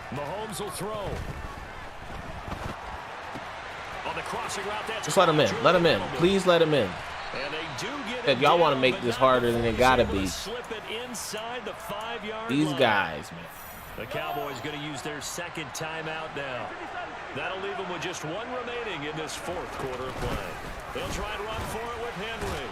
Mahomes will throw. On the crossing route, that's just let him in. Let him in. Please let him in. And they do get y'all want to make this harder than it gotta be. Slip it inside the 5-yard These line. guys, man. The Cowboys going to use their 2nd timeout now. That'll leave them with just one remaining in this 4th quarter of play. They'll try and run for it with Henry.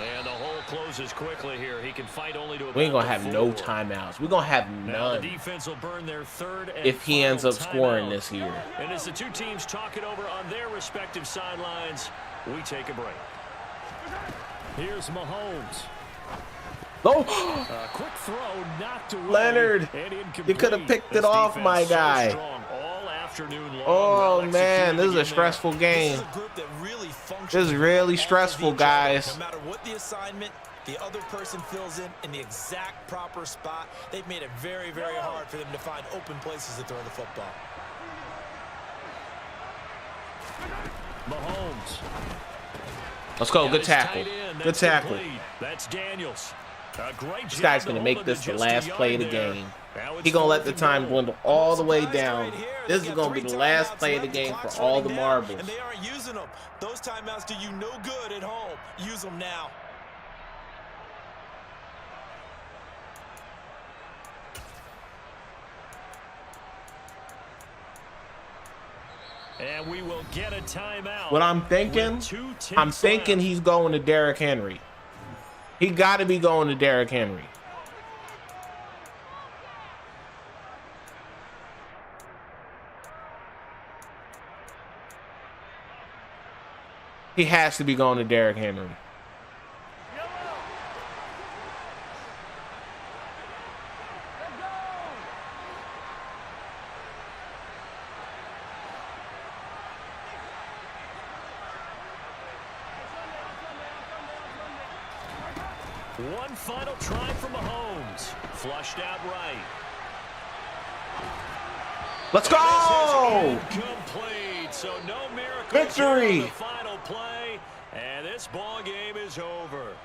And the hole closes quickly here. He can fight only to. We ain't gonna have no timeouts. We're gonna have none. The defense will burn their 3rd and if he ends up scoring timeout. This year. And as the two teams talk it over on their respective sidelines, we take a break. Here's Mahomes. Oh, quick throw, knocked away. Leonard, you could have picked it off, my guy. Oh man, this is a stressful game. This is really stressful, guys. No matter what the assignment, the other person fills in the exact proper spot. They've made it very, very hard for them to find open places to throw the football. Mahomes. Let's go. Good tackle. Good tackle. That's Daniels. This guy's going to make this the last play of the game. He's going to let the time dwindle all the way down. This is going to be the last play of the game for all the marbles. And they aren't using them. Those timeouts do you no good at home. Use them now. And we will get a timeout. What I'm thinking he's going to Derrick Henry. He got to be going to Derrick Henry. He has to be going to Derrick Henry. One final try from Mahomes. Flushed out right. Let's go! Incomplete. So no miracle. Victory! The final play, and this ball game is over.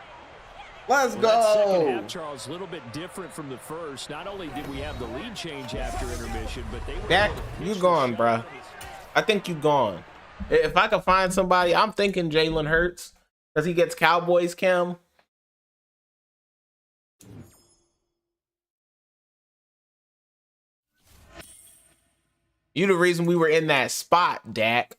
Let's go! That second half, Charles, a little bit different from the first. Not only did we have the lead change after intermission, but they were Dak, you gone, bruh. I think you gone. If I could find somebody, I'm thinking Jalen Hurts because he gets Cowboys chem. You the reason we were in that spot, Dak.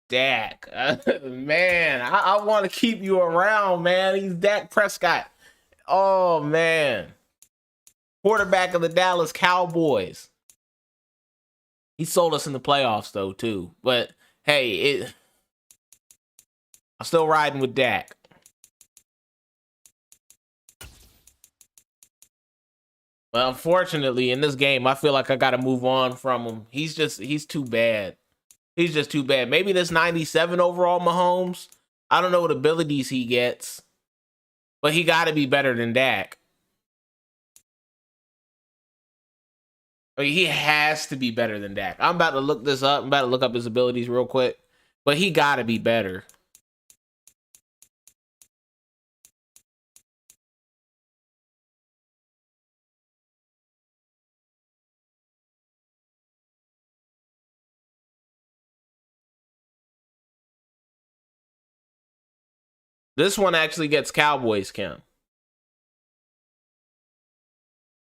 Dak, man, I want to keep you around, man. He's Dak Prescott. Oh, man. Quarterback of the Dallas Cowboys. He sold us in the playoffs, though, too. But, hey, I'm still riding with Dak. But unfortunately, in this game, I feel like I got to move on from him. He's too bad. He's just too bad. Maybe this 97 overall Mahomes, I don't know what abilities he gets, but he got to be better than Dak. I mean, he has to be better than Dak. I'm about to look this up. I'm about to look up his abilities real quick, but he got to be better. This one actually gets Cowboys chem.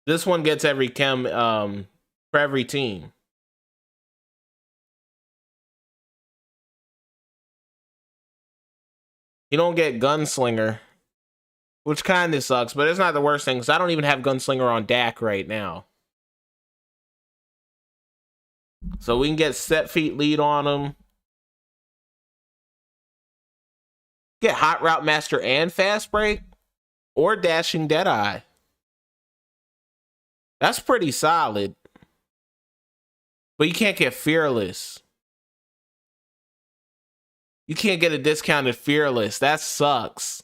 This one gets every chem for every team. You don't get Gunslinger, which kind of sucks, but it's not the worst thing because I don't even have Gunslinger on Dak right now. So we can get set feet lead on him. Get Hot Route Master and Fast Break or Dashing Deadeye. That's pretty solid. But you can't get Fearless. You can't get a discounted Fearless. That sucks.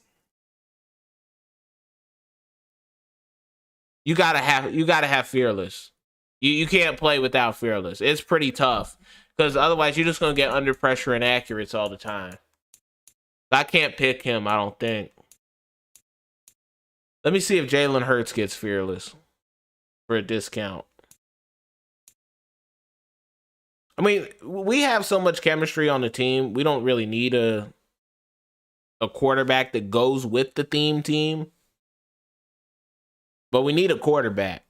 You gotta have Fearless. You can't play without Fearless. It's pretty tough. Because otherwise you're just gonna get under pressure and accurates all the time. I can't pick him, I don't think. Let me see if Jalen Hurts gets Fearless for a discount. I mean, we have so much chemistry on the team. We don't really need a quarterback that goes with the theme team. But we need a quarterback.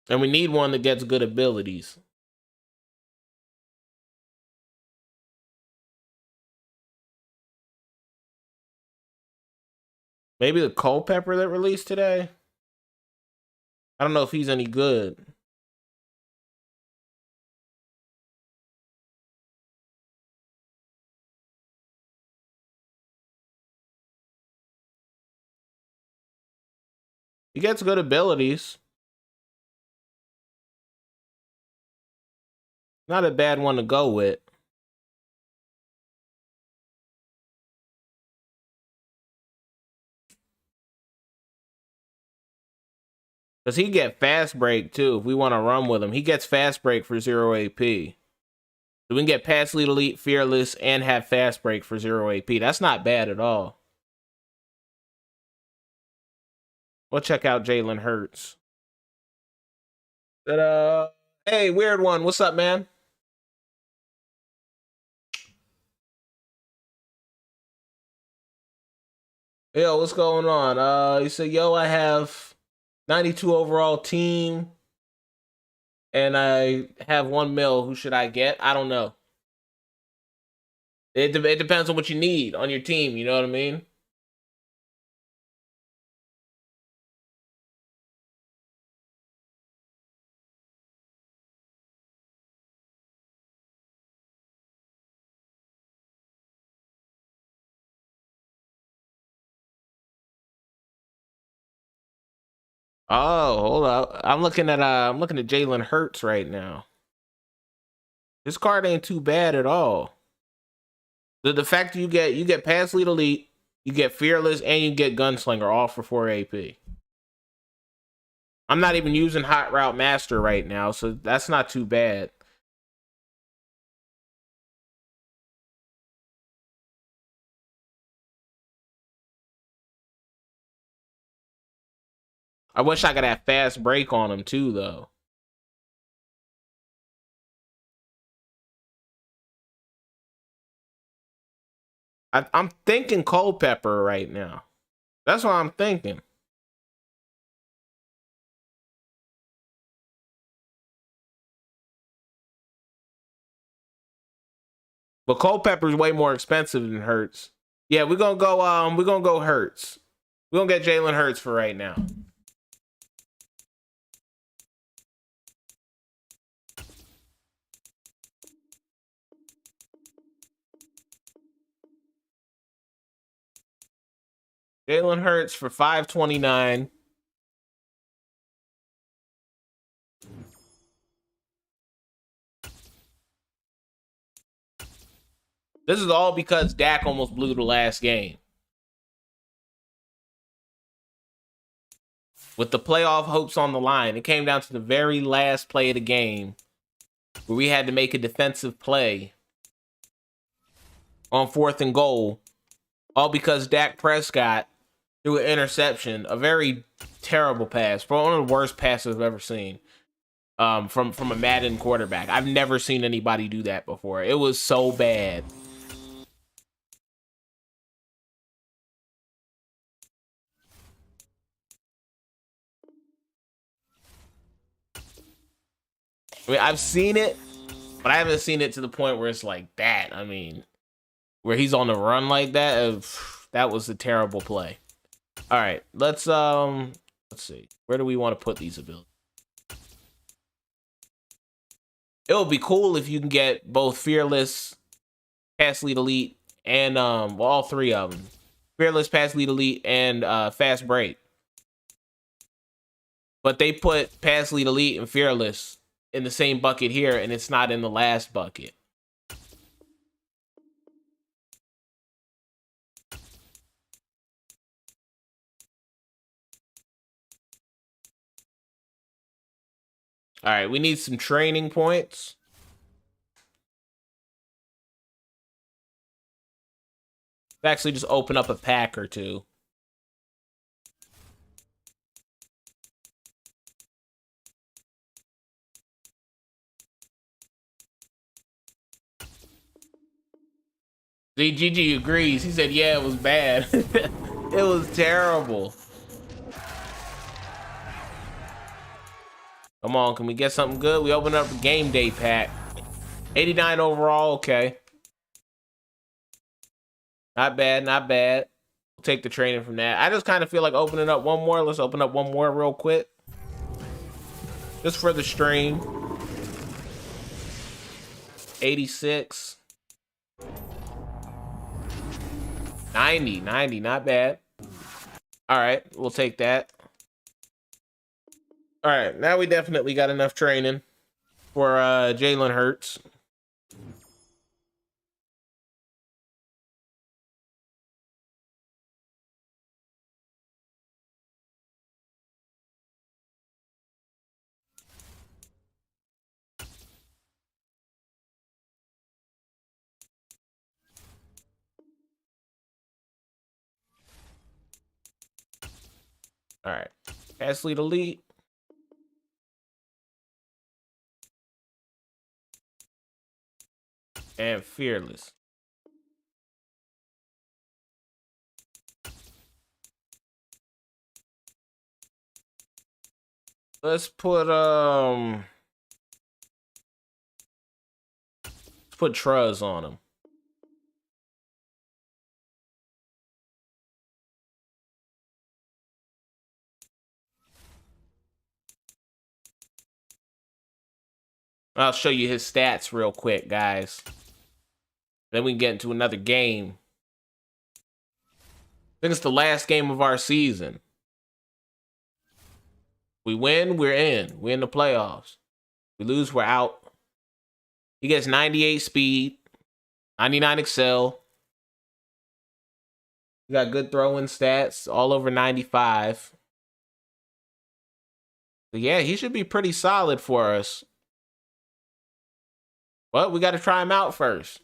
And we need one that gets good abilities. Maybe the Culpepper that released today? I don't know if he's any good. He gets good abilities. Not a bad one to go with. Because he get fast break too if we want to run with him. He gets fast break for 0 AP. So we can get pass lead elite, fearless, and have fast break for 0 AP. That's not bad at all. We'll check out Jalen Hurts. Hey, weird one. What's up, man? Yo, what's going on? You said, yo, I have 92 overall team, and I have 1 mil. Who should I get? I don't know. It depends on what you need on your team. You know what I mean? Oh, hold up. I'm looking at Jalen Hurts right now. This card ain't too bad at all. The fact that you get pass lead elite, you get fearless, and you get gunslinger all for 4 AP. I'm not even using hot route master right now, so that's not too bad. I wish I could have fast break on him too, though. I'm thinking Culpepper right now. That's what I'm thinking. But Culpepper's way more expensive than Hurts. Yeah, we're gonna go Hurts. We're gonna get Jalen Hurts for right now. Jalen Hurts for 529. This is all because Dak almost blew the last game. With the playoff hopes on the line, it came down to the very last play of the game where we had to make a defensive play on 4th and goal, all because Dak Prescott threw an interception, a very terrible pass, probably one of the worst passes I've ever seen from a Madden quarterback. I've never seen anybody do that before. It was so bad. I mean, I've seen it, but I haven't seen it to the point where it's like that. I mean, where he's on the run like that. That was a terrible play. All right, let's see. Where do we want to put these abilities? It would be cool if you can get both fearless, pass lead elite, and well, all three of them. Fearless, pass lead elite, and fast break. But they put pass lead elite and fearless in the same bucket here, and it's not in the last bucket. All right, we need some training points. Actually, just open up a pack or two. Gigi agrees. He said, yeah, it was bad. It was terrible. Come on, can we get something good? We open up a game day pack. 89 overall, okay. Not bad, not bad. We'll take the training from that. I just kind of feel like opening up one more. Let's open up one more real quick. Just for the stream. 86. 90, not bad. All right, we'll take that. All right, now we definitely got enough training for Jalen Hurts. All right, pass lead elite. And fearless. Let's put Truz on him. I'll show you his stats real quick, guys. Then we can get into another game. I think it's the last game of our season. We win, we're in. We're in the playoffs. We lose, we're out. He gets 98 speed, 99 excel. He got good throwing stats, all over 95. But yeah, he should be pretty solid for us. But we got to try him out first.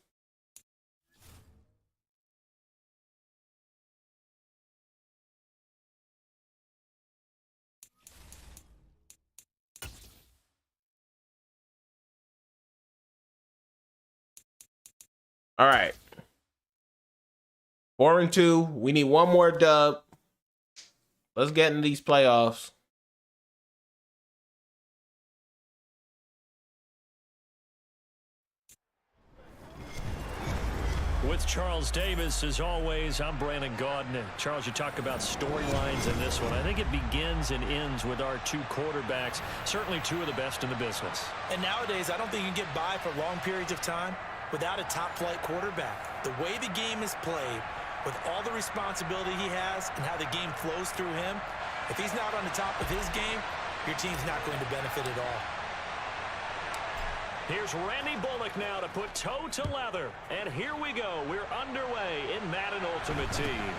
All right. 4-2. We need one more dub. Let's get into these playoffs. With Charles Davis, as always, I'm Brandon Gaudin. Charles, you talk about storylines in this one. I think it begins and ends with our two quarterbacks, certainly two of the best in the business. And nowadays, I don't think you can get by for long periods of time without a top-flight quarterback. The way the game is played, with all the responsibility he has and how the game flows through him, if he's not on the top of his game, your team's not going to benefit at all. Here's Randy Bullock now to put toe to leather. And here we go. We're underway in Madden Ultimate Team.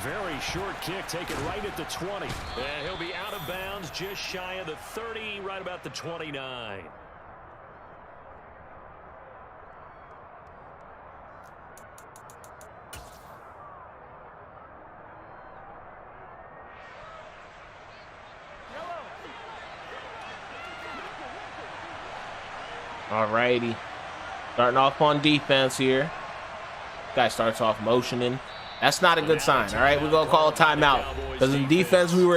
Very short kick taken right at the 20. And he'll be out of bounds just shy of the 30, right about the 29. Alrighty. Starting off on defense here. Guy starts off motioning. That's not a good sign. All right, we're going to call a timeout. Because in defense we were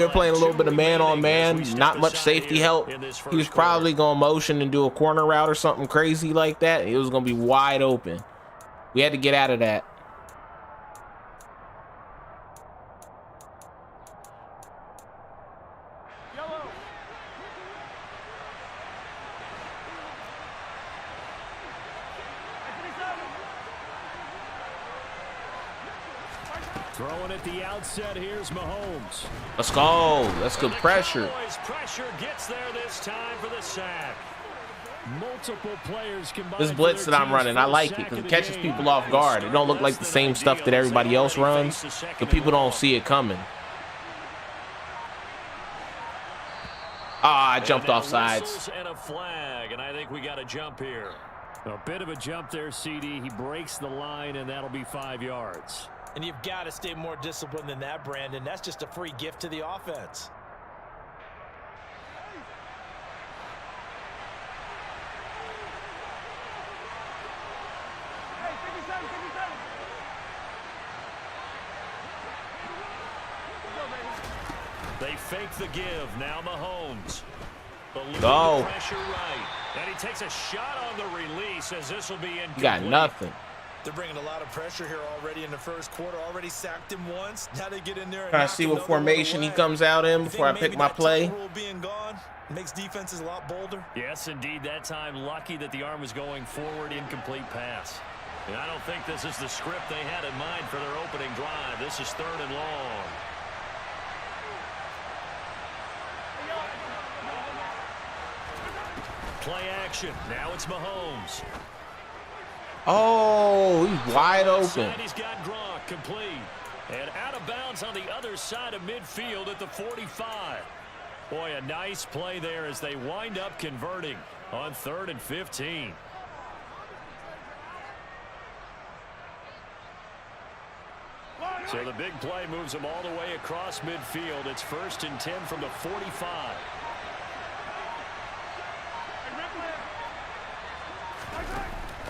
playing a little bit of man-on-man. Not much safety help. He was probably going to motion and do a corner route or something crazy like that. It was going to be wide open. We had to get out of that. Throwing at the outset, here's Mahomes. Let's go. That's good pressure. Pressure gets there this time for the sack. Multiple players combined. This blitz that I'm running, I like it because it catches people off guard. It don't look like the same stuff that everybody else runs, so people don't see it coming. Ah, I jumped off sides. And a flag, and I think we got a jump here. A bit of a jump there, CD. He breaks the line, and that'll be 5 yards. And you've got to stay more disciplined than that, Brandon. That's just a free gift to the offense. They fake the give. Now Mahomes. Go. Pressure right. And he takes a shot on the release as this will be incomplete. You got nothing. They're bringing a lot of pressure here already in the first quarter. Already sacked him once. Now they get in there and trying to see what formation he comes out in before I pick my play. Being gone makes defenses a lot bolder. Yes, indeed. That time, lucky that the arm was going forward, incomplete pass. And I don't think this is the script they had in mind for their opening drive. This is 3rd and long. Play action. Now it's Mahomes. Oh, he's wide open. He's got Gronk complete. And out of bounds on the other side of midfield at the 45. Boy, a nice play there as they wind up converting on 3rd and 15. So the big play moves them all the way across midfield. It's 1st and 10 from the 45.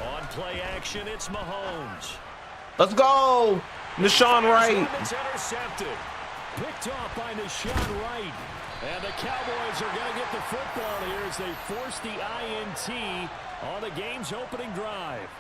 On play action, it's Mahomes. Let's go. Deshaun Wright. It's intercepted. Picked off by Deshaun Wright. And the Cowboys are going to get the football here as they force the INT on the game's opening drive.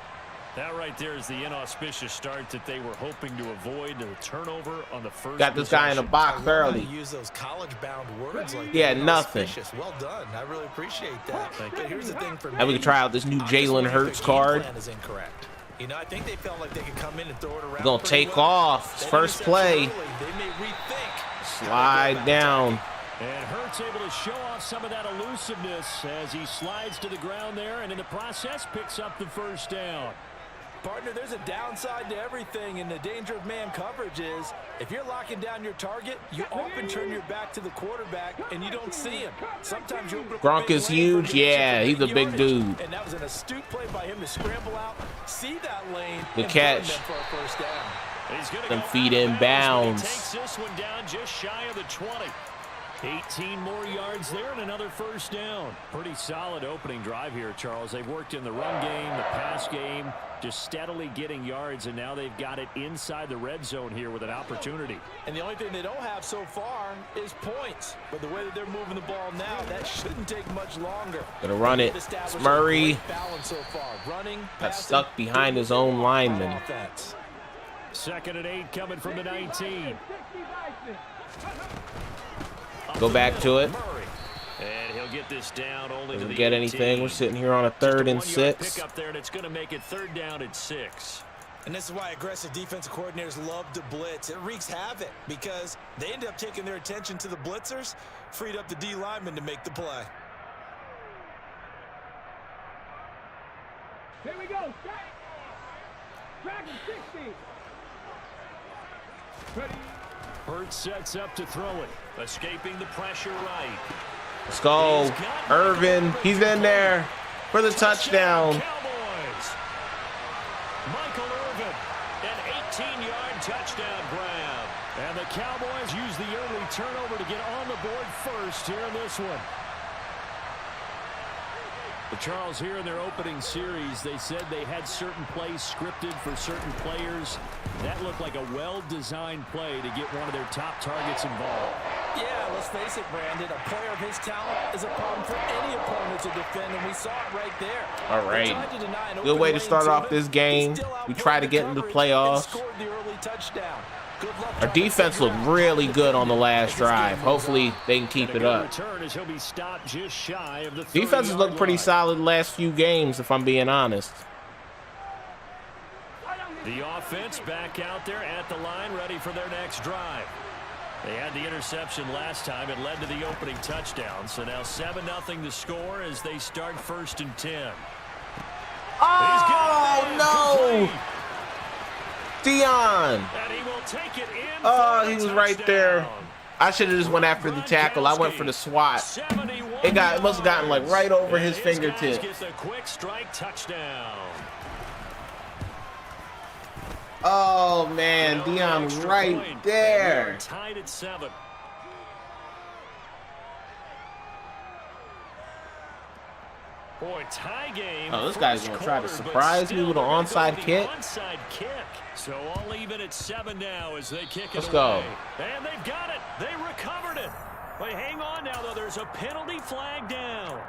That right there is the inauspicious start that they were hoping to avoid. The turnover on the first. Got this guy in the box early. Use those college-bound words like yeah, nothing. Well done. I really appreciate that. But here's the thing for me. And we can try out this new Jalen Hurts card. Is incorrect. You know, I think they felt like they could come in and throw it around. Gonna take off. His first play. They may rethink. Slide down. And Hurts able to show off some of that elusiveness as he slides to the ground there, and in the process picks up the first down. Partner, there's a downside to everything, and the danger of man coverage is if you're locking down your target, you often turn your back to the quarterback and you don't see him. Sometimes you open up Gronk is huge. Yeah, he's a big dude. And that was an astute play by him to scramble out, see that lane, good and catch. for a first down. He's gonna Them go feet out in of bounds. He takes this one down just shy of the 20. 18 more yards there and another first down. Pretty solid opening drive here, Charles. They've worked in the run game, the pass game, just steadily getting yards, and now they've got it inside the red zone here with an opportunity. And the only thing they don't have so far is points. But the way that they're moving the ball now, that shouldn't take much longer. Gonna run it. It's Murray. So far. Running, got stuck behind his own lineman. 2nd and 8 coming from the 19. Go back to it. And he'll get this down only Doesn't to the get 18. anything. We're sitting here on a 3rd and 6. Pick up there, and it's going to make it 3rd down and 6. And this is why aggressive defensive coordinators love to blitz. It wreaks havoc because they end up taking their attention to the blitzers, freed up the D lineman to make the play. Here we go. Dragon 60. Ready. Hurts sets up to throw it. Escaping the pressure right. Let's go. Irvin, he's in there for the touchdown. Cowboys. Michael Irvin, an 18-yard touchdown grab. And the Cowboys use the early turnover to get on the board first here in this one. But Charles, here in their opening series, they said they had certain plays scripted for certain players. That looked like a well-designed play to get one of their top targets involved. Yeah, let's face it, Brandon. A player of his talent is a problem for any opponent to defend, and we saw it right there. All right. Good way to start off this game. We try to get into the playoffs. Our defense looked really good on the last drive. Hopefully they can keep it up. Defense has looked pretty solid the last few games, if I'm being honest. The offense back out there at the line, ready for their next drive. They had the interception last time. It led to the opening touchdown. So now 7-0 the score as they start 1st and 10. Oh, no! Dion. And he will take it in. Oh, he was right there. I should have just went after the tackle. I went for the swat. It must have gotten like right over his fingertips. Gets a quick strike touchdown. Oh man, Dion right there. Tied at 7. Boy, tie game. Oh, this guy's gonna try to surprise me with an onside kick. Onside kick. So all even at 7 now as they kick it Let's go. And they've got it. They recovered it. But hang on now, though. There's a penalty flag down.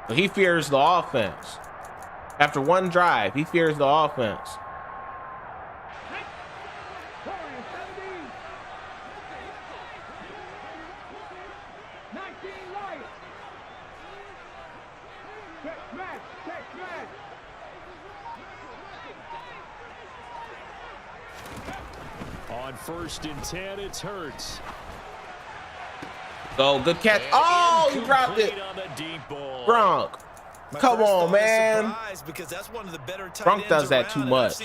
But he fears the offense. After one drive, he fears the offense. On 1st and 10, it's Hurts. Go, good catch. Oh, he dropped it. Gronk. Come on, man. Gronk does that too much.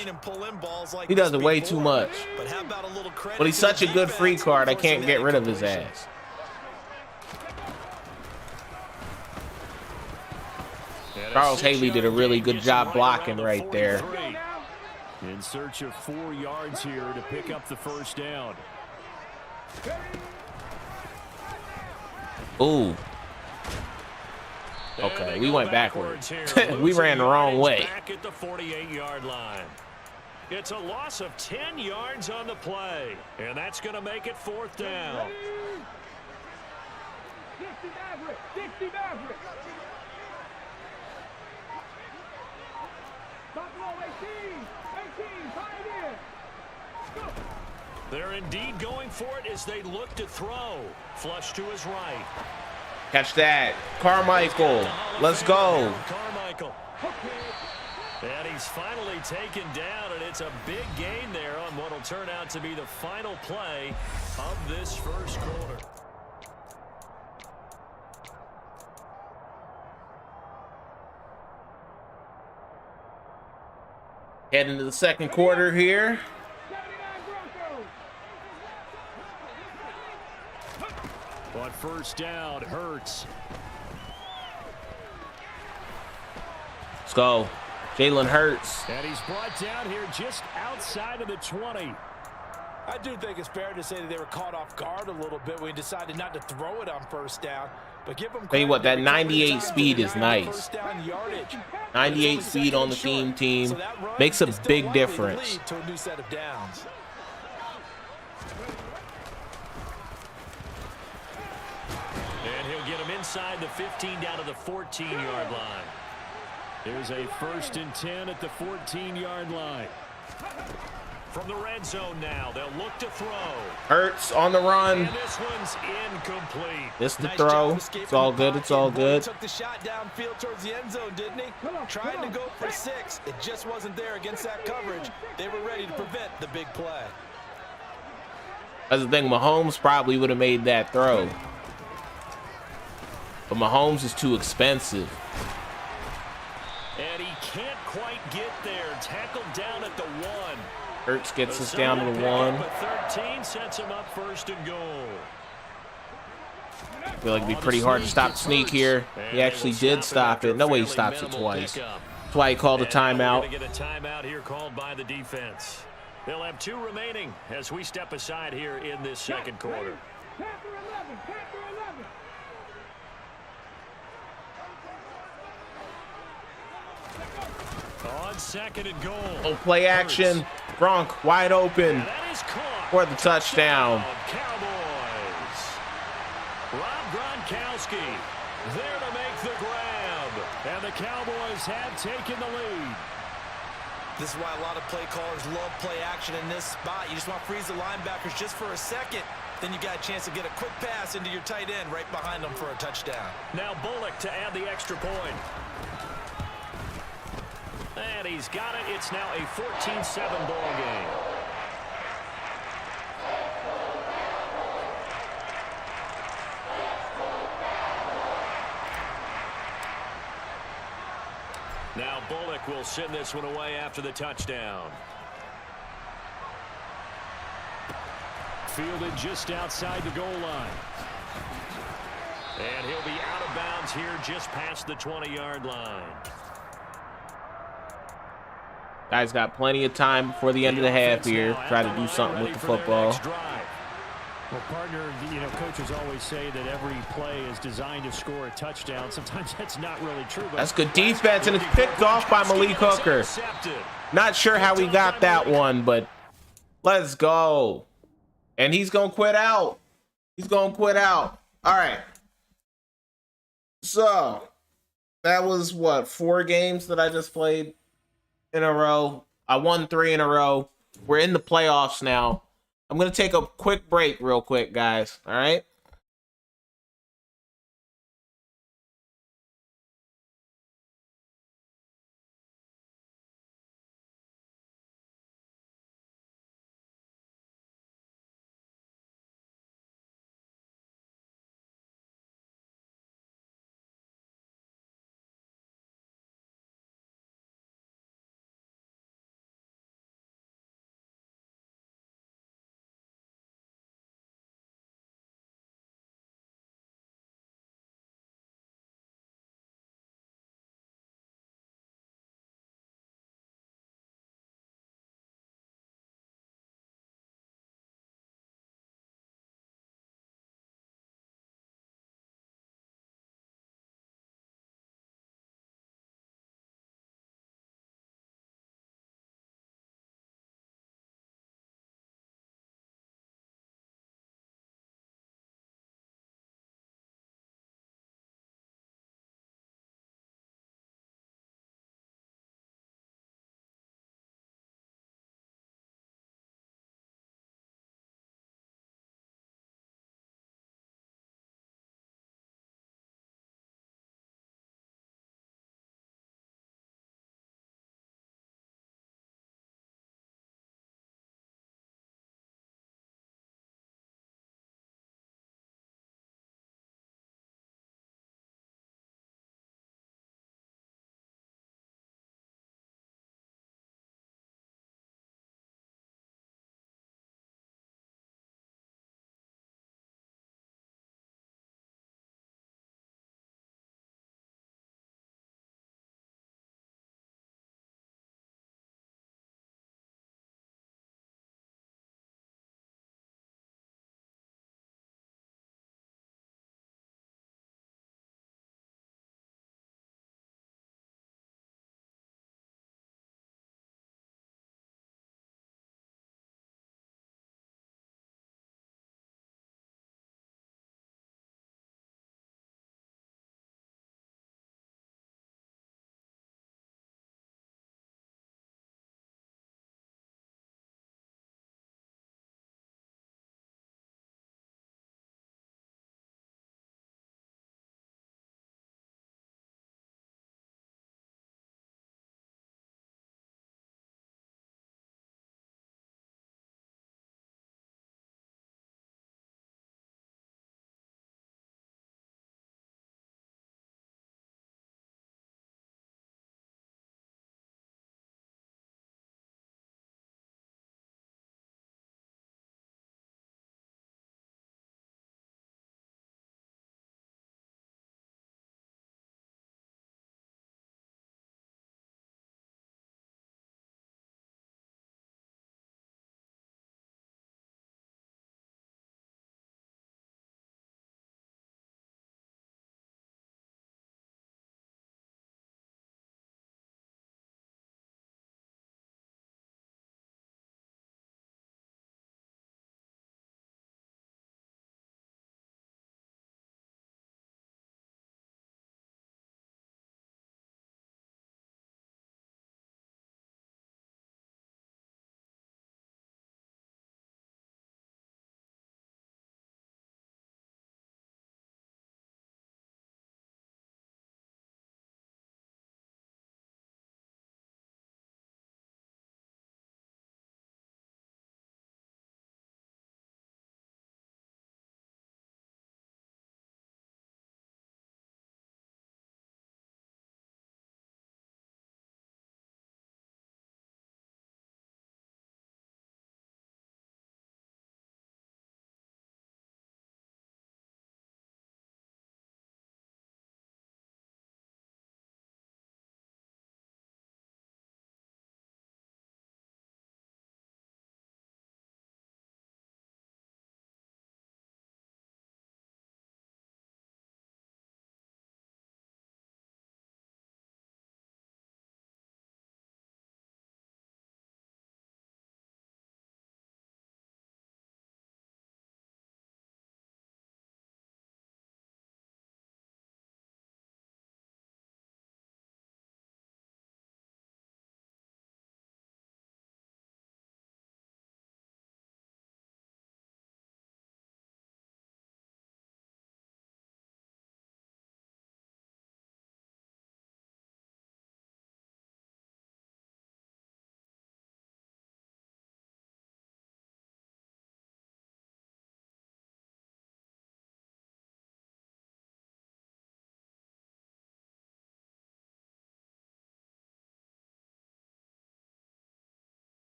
He does it way too much. But he's such a good free card, I can't get rid of his ass. Charles Haley did a really good job blocking right there. In search of 4 yards here to pick up the first down. Ooh. Okay, we went backwards. We ran the wrong way. Back at the 48-yard line. It's a loss of 10 yards on the play, and that's going to make it 4th down. 60 Maverick. They're indeed going for it as they look to throw. Flush to his right. Catch that. Carmichael. Let's go. Carmichael. And he's finally taken down, and it's a big gain there on what will turn out to be the final play of this first quarter. Heading to the second quarter here. 79 Broncos. On first down, Hurts. Let's go. Jalen Hurts. And he's brought down here just outside of the 20. I do think it's fair to say that they were caught off guard a little bit when he decided not to throw it on first down. But give them Tell you what, that 98 speed is nice. First down yardage. 98 speed on the team makes a big difference. To a new set of downs. And he'll get him inside the 15 down to the 14-yard line. Here's a 1st and 10 at the 14-yard line. From the red zone now, they'll look to throw. Hurts on the run. And this one's incomplete. This the throw. It's all good. It's all good. Took the shot downfield towards the end zone, didn't he? Trying to go for 6. It just wasn't there against that coverage. They were ready to prevent the big play. That's the thing. Mahomes probably would have made that throw. But Mahomes is too expensive. And he can't quite get there. Tackled down at the 1. Hurts gets us down to the 1. But 13 sets him up 1st and goal. I feel like it'd be pretty hard to stop the sneak here. He actually did stop it. No way he stops it twice. That's why he called a timeout. Get a timeout here called by the defense. They'll have 2 remaining as we step aside here in this second quarter. Panther 11. Panther 11. On 2nd and goal. Oh, play action. Gronk wide open That is caught. for the touchdown. Cowboys. Rob Gronkowski there to make the grab. And the Cowboys have taken the lead. This is why a lot of play callers love play action in this spot. You just want to freeze the linebackers just for a second. Then you got a chance to get a quick pass into your tight end right behind them for a touchdown. Now Bullock to add the extra point. And he's got it. It's now a 14-7 ball game. Now Bullock will send this one away after the touchdown. Fielded just outside the goal line. And he'll be out of bounds here just past the 20-yard line. Guys got plenty of time before the end of the half here. Try to do something with the football. Well, partner, you know, coaches always say that every play is designed to score a touchdown. Sometimes that's not really true. But That's good defense, and it's picked off by Malik Hooker. Not sure how he got that one, but let's go. And he's going to quit out. He's going to quit out. All right. So, that was, what, 4 games that I just played in a row. I won 3 in a row. We're in the playoffs now. I'm going to take a quick break real quick, guys. All right?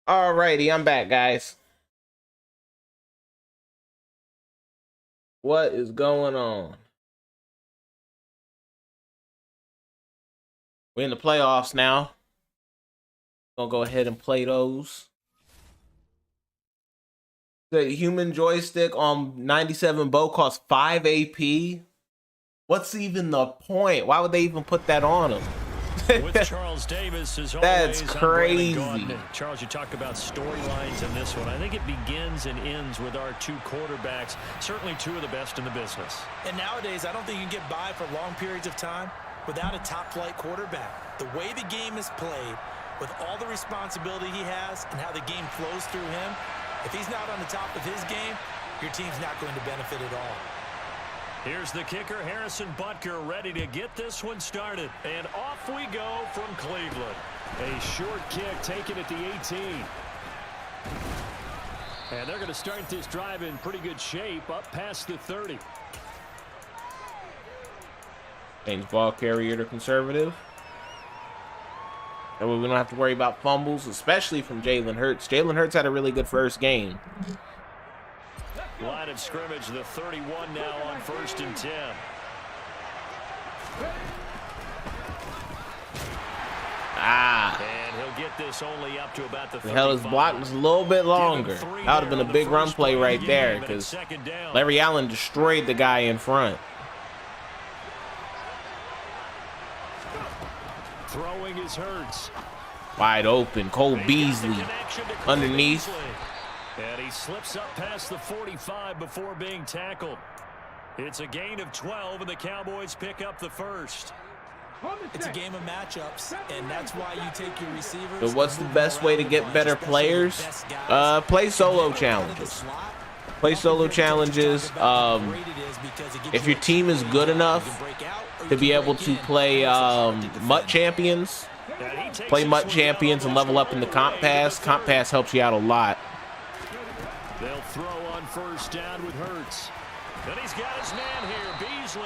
Alrighty, I'm back, guys. What is going on? We're in the playoffs now. Gonna go ahead and play those. The human joystick on 97 bow costs 5 AP. What's even the point? Why would they even put that on him? With Charles Davis as That's always, crazy. Charles, you talk about storylines in this one. I think it begins and ends with our two quarterbacks, certainly two of the best in the business. And nowadays, I don't think you can get by for long periods of time without a top-flight quarterback. The way the game is played, with all the responsibility he has and how the game flows through him, if he's not on the top of his game, your team's not going to benefit at all. Here's the kicker, Harrison Butker, ready to get this one started. And off we go from Cleveland. A short kick taken at the 18. And they're going to start this drive in pretty good shape, up past the 30. Change ball carrier to conservative. And we don't have to worry about fumbles, especially from Jalen Hurts. Jalen Hurts had a really good first game. Line of scrimmage, the 31 now on 1st and 10. And he'll get this only up to about the 35. Hell, his block was a little bit longer. That would have been a big run play right there because Larry Allen destroyed the guy in front. Throwing his Hurts. Wide open. Cole Beasley underneath. And he slips up past the 45 before being tackled. It's a gain of 12, and the Cowboys pick up the first. It's a game of matchups, and that's why you take your receivers. So what's the best way to get better players? Play solo challenges. Play solo challenges. If your team is good enough to be able to play MUT champions, play MUT champions and level up in the comp pass. Comp pass helps you out a lot. They'll throw on 1st down with Hurts. Then he's got his man here, Beasley.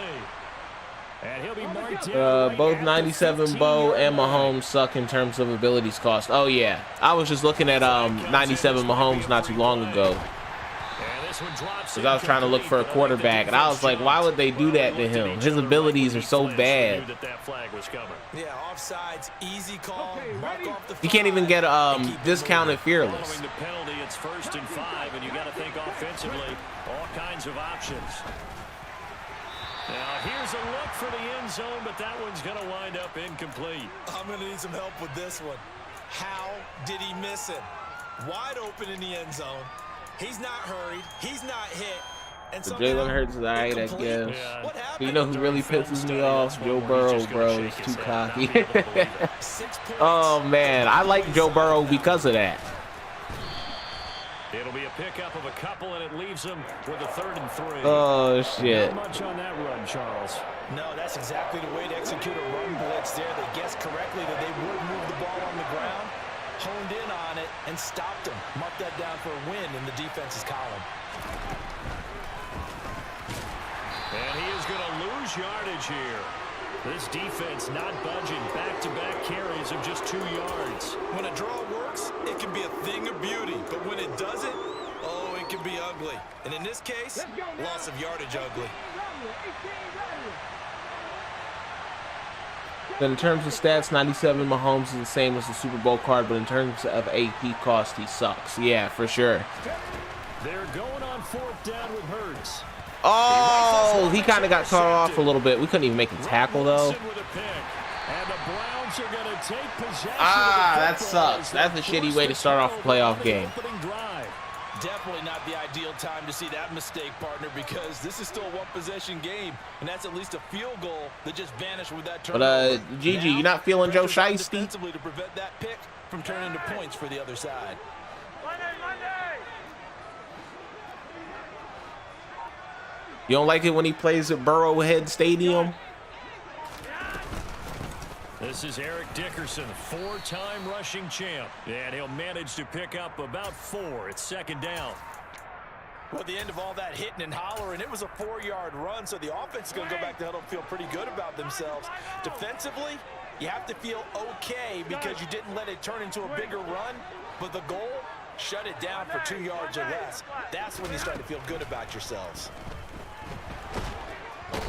And he'll be marked in. Both 97 Bo and Mahomes suck in terms of abilities cost. Oh yeah, I was just looking at 97 Mahomes not too long ago. Because I was trying to look for a quarterback, and I was like, why would they do that to him? His abilities are so bad. Yeah, offsides, easy call. You can't even get discounted fearless. The penalty, it's 1st and 5, and you got to think offensively, all kinds of options. Now here's a look for the end zone, but that one's going to wind up incomplete. I'm going to need some help with this one. How did he miss it? Wide open in the end zone. He's not hurried. He's not hit. And so Jalen Hurts is alright, I guess. But you know who really pisses me off? Joe Burrow, bro. He's too cocky. Oh, man. I like Joe Burrow because of that. It'll be a pickup of a couple, and it leaves him with a 3rd and 3. Oh, shit. Not much on that run, Charles. No, that's exactly the way to execute a run blitz there. They guessed correctly that they would move the ball on the ground, honed in on it, and stopped him. Marked that down for a win in the defense's column. And he is going to lose yardage here. This defense not budging. Back-to-back carries of just 2 yards. When a draw works, it can be a thing of beauty. But when it doesn't, oh, it can be ugly. And in this case, loss of yardage ugly. In terms of stats, 97 Mahomes is the same as the Super Bowl card, but in terms of AP cost, he sucks. Yeah, for sure. They're going on 4th down with Hurts. Oh, he kind of got caught off a little bit. We couldn't even make a tackle, though. That sucks. That's a shitty way to start off a playoff game. Definitely not the ideal time to see that mistake, partner, because this is still a one-possession game, and that's at least a field goal that just vanished with that turnover. But, Gigi, you're not feeling Joe Shiesty? Defensively to prevent that pick from turning into points for the other side. You don't like it when he plays at Burrowhead Stadium? This is Eric Dickerson, 4-time rushing champ. And he'll manage to pick up about 4 at 2nd down. Well, at the end of all that hitting and hollering, it was a 4-yard run, so the offense is going to go back to huddle and feel pretty good about themselves. Defensively, you have to feel okay because you didn't let it turn into a bigger run. But the goal, shut it down for 2 yards or less. That's when you start to feel good about yourselves.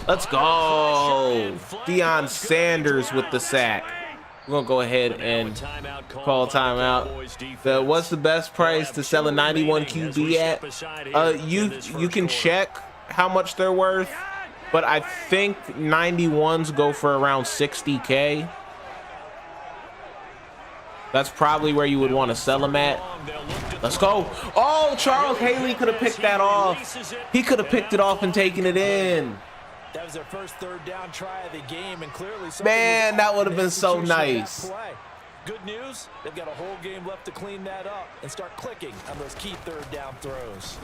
Let's go. Deion Sanders with the sack. We're going to go ahead and call timeout. What's the best price to sell a 91 QB at? You can check how much they're worth, but I think 91s go for around 60K. That's probably where you would want to sell them at. Let's go. Oh, Charles Haley could have picked that off. He could have picked it off and taken it in. That was their first third down try of the game, and clearly, man, that would have been so nice. Good news, they've got a whole game left to clean that up and start clicking on those key third down throws.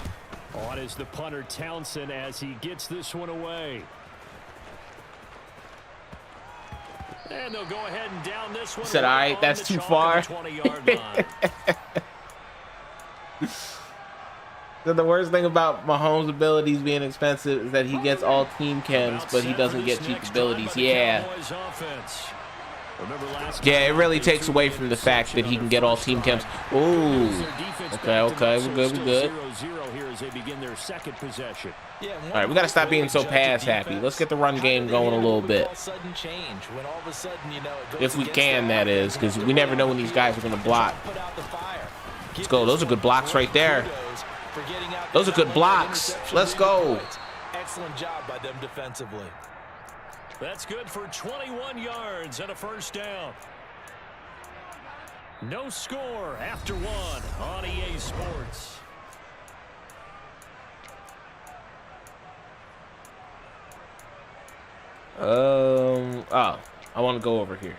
On is the punter Townsend as he gets this one away. And they'll go ahead and down this one. He said, all right, that's too far. So the worst thing about Mahomes' abilities being expensive is that he gets all team chems, but he doesn't get cheap abilities. Yeah. Yeah, it really takes away from the fact that he can get all team chems. Ooh. Okay, we're good, we're good. All right, we got to stop being so pass happy. Let's get the run game going a little bit. If we can, that is, because we never know when these guys are going to block. Let's go. Those are good blocks right there. Those are good blocks. Let's go. Excellent job by them defensively. That's good for 21 yards and a first down. No score after one on EA Sports. Oh, I want to go over here.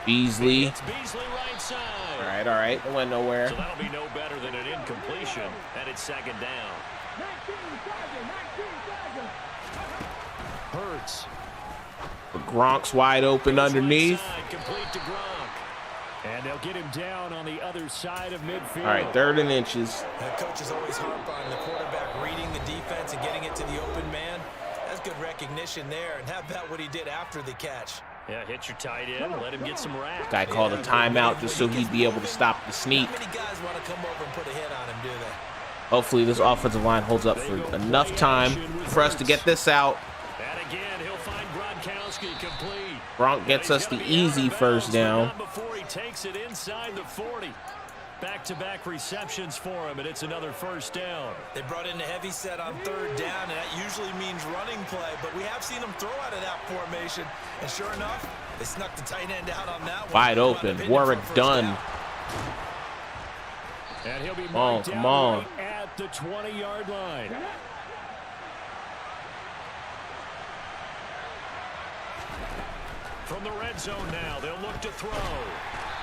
Beasley. Right side. All right. It went nowhere. So that'll be no better than an incompletion, and it's second down. Hurts. Gronk's wide open underneath. Complete to Gronk. And they'll get him down on the other side of midfield. All right, 3rd and inches. The coaches always harp on the quarterback reading the defense and getting it to the open man. That's good recognition there. And how about what he did after the catch? Yeah, hit your tight end, let him get some racks. Guy called a timeout just so he'd be able to stop the sneak. How many guys want to come over and put a hit on him, do they? Hopefully this offensive line holds up for enough time for us to get this out. And again, he'll find Gronkowski complete. Gronk gets us the easy first down. Before he takes it inside the 40. Back-to-back receptions for him, and it's another first down. They brought in the heavy set on 3rd down, and that usually means running play, but we have seen them throw out of that formation, and sure enough, they snuck the tight end out on that one. Wide open. Warwick Dunn. And he'll be come on. Right at the 20-yard line. From the red zone now, they'll look to throw.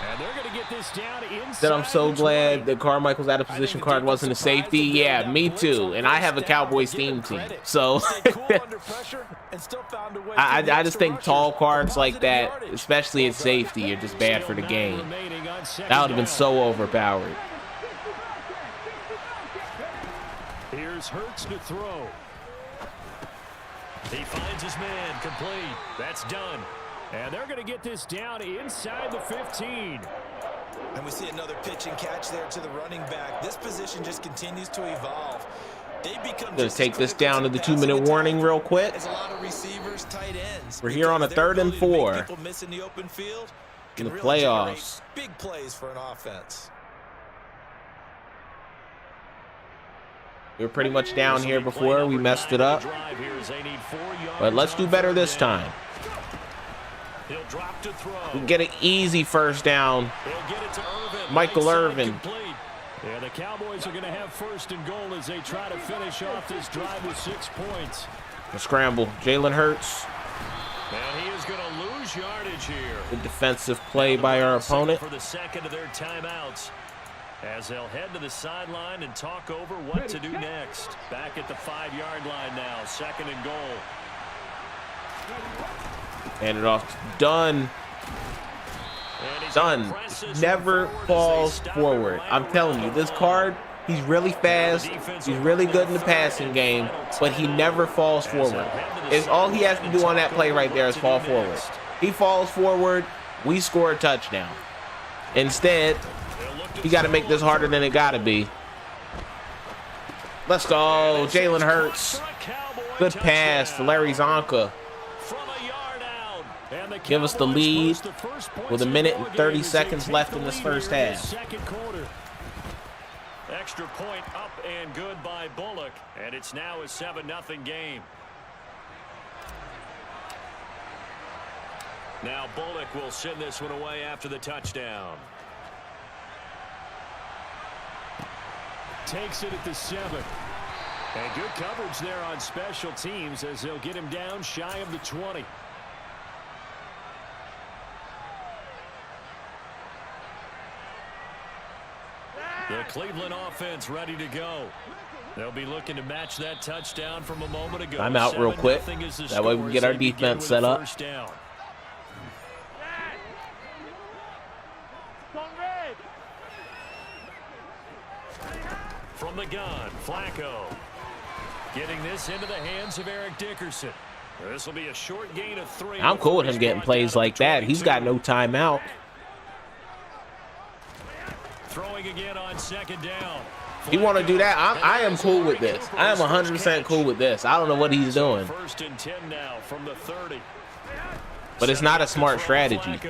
And they're going to get this down inside. I'm so glad that Carmichael's out of position card wasn't a safety. Yeah, me too. And I have a Cowboys team. So I just think tall cards like that, especially at safety, are just bad for the game. That would have been so overpowered. Here's Hurts to throw. He finds his man complete. That's done. And they're going to get this down inside the 15. And we see another pitch and catch there to the running back. This position just continues to evolve. They become going to take this down to the 2-minute warning real quick. There's a lot of receivers, tight ends. We're here on a 3rd and 4 people miss in the open field in the playoffs. Big plays for an offense. We were pretty much down here before. We messed it up. But let's do better this time. He'll drop to throw. We get an easy first down. He'll get it to Irvin. Michael Irvin. Yeah, the Cowboys are going to have 1st and goal as they try to finish off this drive with 6 points. A scramble. Jalen Hurts. And he is going to lose yardage here. Good defensive play by our opponent. For the second of their timeouts, as they'll head to the sideline and talk over what to do next. Back at the 5-yard line now, 2nd and goal. Hand it off to Dunn. Dunn never falls forward. I'm telling you, this card He's really fast. He's really good in the passing game, but he never falls forward. It's all he has to do on that play right there is fall forward. He falls forward, we score a touchdown. Instead, he got to make this harder than it got to be. Let's go, Jalen Hurts. Good pass to Larry Zonka. Give us the lead with 1 minute and 30 seconds left in this first half. Extra point up and good by Bullock, and it's now a 7-0 game. Now Bullock will send this one away after the touchdown. Takes it at the 7. And good coverage there on special teams as they'll get him down shy of the 20. The Cleveland offense ready to go. They'll be looking to match that touchdown from a moment ago. I'm out real quick. That way we can get our defense set up. From the gun, Flacco. Getting this into the hands of Eric Dickerson. This will be a short gain of 3. I'm cool with him getting plays like that. He's got no timeout. Throwing again on second down. You want to do that? I am cool with this. I am 100% cool with this. I don't know what he's doing. First and 10 now from the 30. But it's not a smart strategy.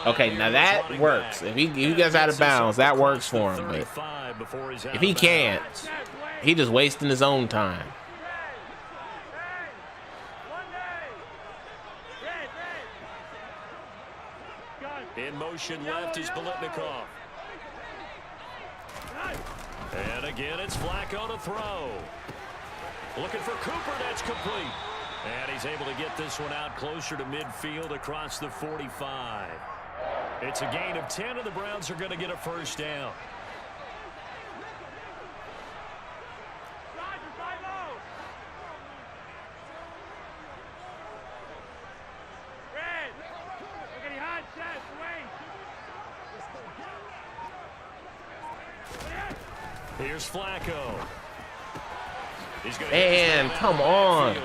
Okay, now that works. If he gets out of bounds, that works for him. But if he can't, he just wasting his own time. In motion left is Biletnikoff. And again, it's Flacco to throw. Looking for Cooper, that's complete. And he's able to get this one out closer to midfield across the 45. It's a gain of 10, and the Browns are going to get a first down. Here's Flacco. Man, come on.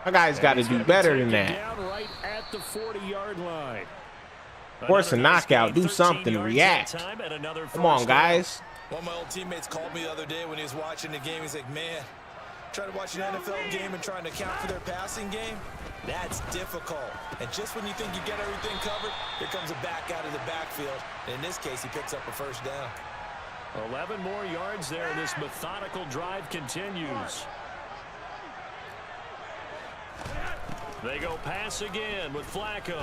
My guy's got to do better than that. Right at the 40-yard line. Force a knockout. Do something. React. Come on, guys. One of my old teammates called me the other day when he was watching the game. He's like, man, trying to watch an NFL game and trying to account for their passing game, that's difficult. And just when you think you get everything covered, here comes a back out of the backfield. And in this case, he picks up a first down. 11 more yards there, and this methodical drive continues. They go pass again with Flacco.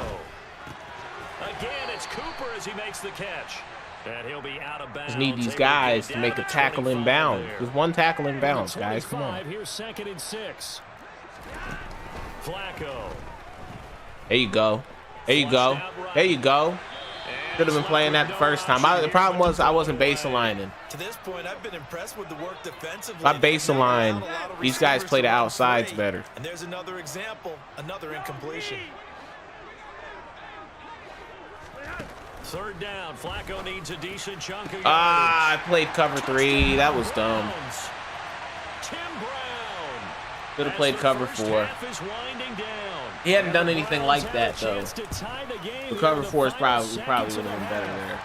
Again, it's Cooper as he makes the catch. And he'll be out of bounds. Just need these guys to make a tackle inbound. Just one tackle inbounds, guys. Come on. Here's 2nd and 6. Flacco. There you go. There you go. There you go. Should have been playing that the first time. The problem was I wasn't base aligning. To this point, I've been impressed with the work defensively. My base align, these guys play the outsides better. And there's another example, another incompletion. Third down, Flacco needs a decent chunk of yardage. I played cover 3. That was dumb. Tim Brown. Should have played cover 4. He hadn't done anything like that though. The cover 4 is probably would have been better there.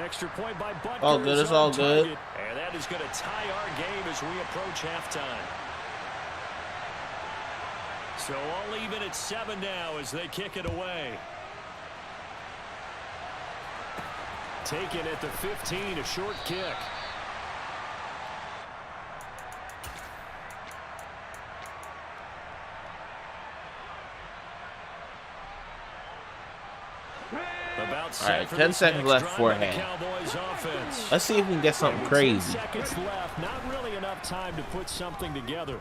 Extra point by Butker. All good. It's all good. And that is going to tie our game as we approach halftime. So all even at 7 now as they kick it away. Taken at the 15, a short kick. All right, 10 seconds left before half. Let's see if we can get something crazy. Seconds left, not really enough time to put something together.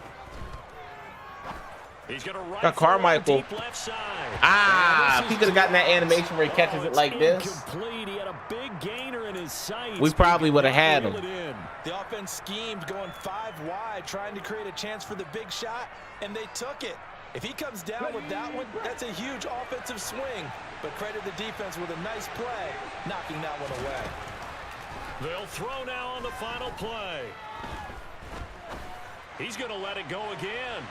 He's gonna got Carmichael. If he could have gotten that animation where he catches it like this, he had a big gainer in his sights. we probably would have had him. The offense schemed going 5 wide, trying to create a chance for the big shot, and they took it. If he comes down with that one, that's a huge offensive swing. But credit the defense with a nice play, knocking that one away. They'll throw now on the final play. He's going to let it go again.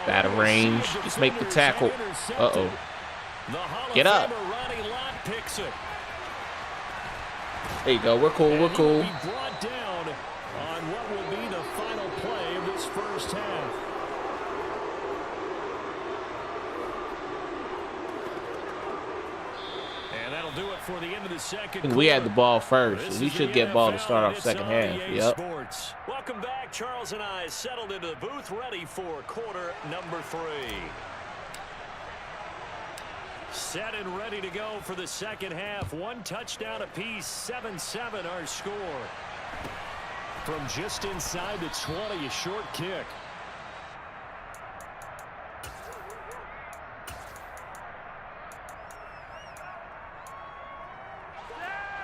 Out of range. Just make the tackle. Uh-oh. Get up. Picks it. There you go. We're cool. We're cool. Brought down on what will be the final play of this first half. And that'll do it for the end of the second quarter. We had the ball first. We should get ball to start off second half. Yep. Sports. Welcome back. Charles and I settled into the booth, ready for quarter number 3. Set and ready to go for the second half. 1 touchdown apiece, 7-7 our score. From just inside the 20, a short kick.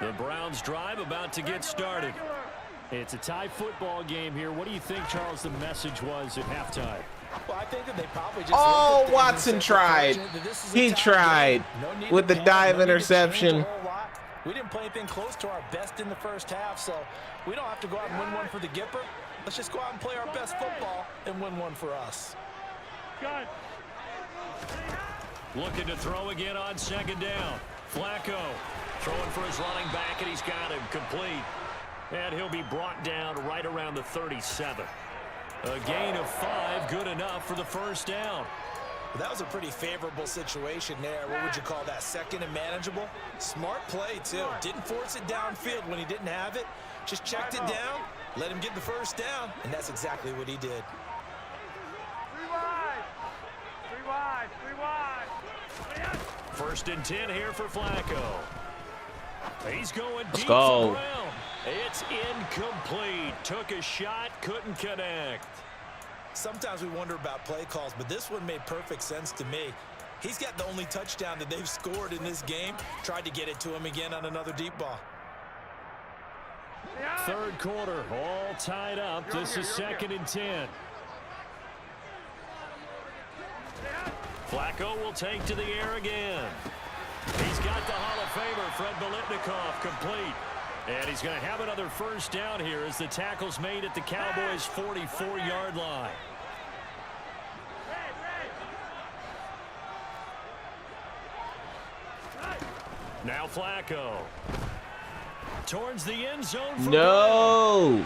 The Browns drive about to get started. It's a tie football game here. What do you think, Charles, the message was at halftime? Well, I think that they probably just Watson tried. He tried with the dive interception. We didn't play anything close to our best in the first half, so we don't have to go out and win one for the Gipper. Let's just go out and play our best football and win one for us. Looking to throw again on second down. Flacco throwing for his running back, and he's got him complete. And he'll be brought down right around the 37. A gain of 5, good enough for the first down. Well, that was a pretty favorable situation there. What would you call that? Second and manageable? Smart play, too. Didn't force it downfield when he didn't have it. Just checked it down, let him get the first down, and that's exactly what he did. 3 wide. 3 wide. 3 wide. First and 10 here for Flacco. He's going deep. Let's go. From around. It's incomplete. Took a shot, couldn't connect. Sometimes we wonder about play calls, but this one made perfect sense to me. He's got the only touchdown that they've scored in this game. Tried to get it to him again on another deep ball. Third quarter, all tied up. This is second and 10. Flacco will take to the air again. He's got the Hall of Famer, Fred Biletnikoff, complete. And he's going to have another first down here as the tackle's made at the Cowboys' 44-yard line. Now Flacco. Towards the end zone. No.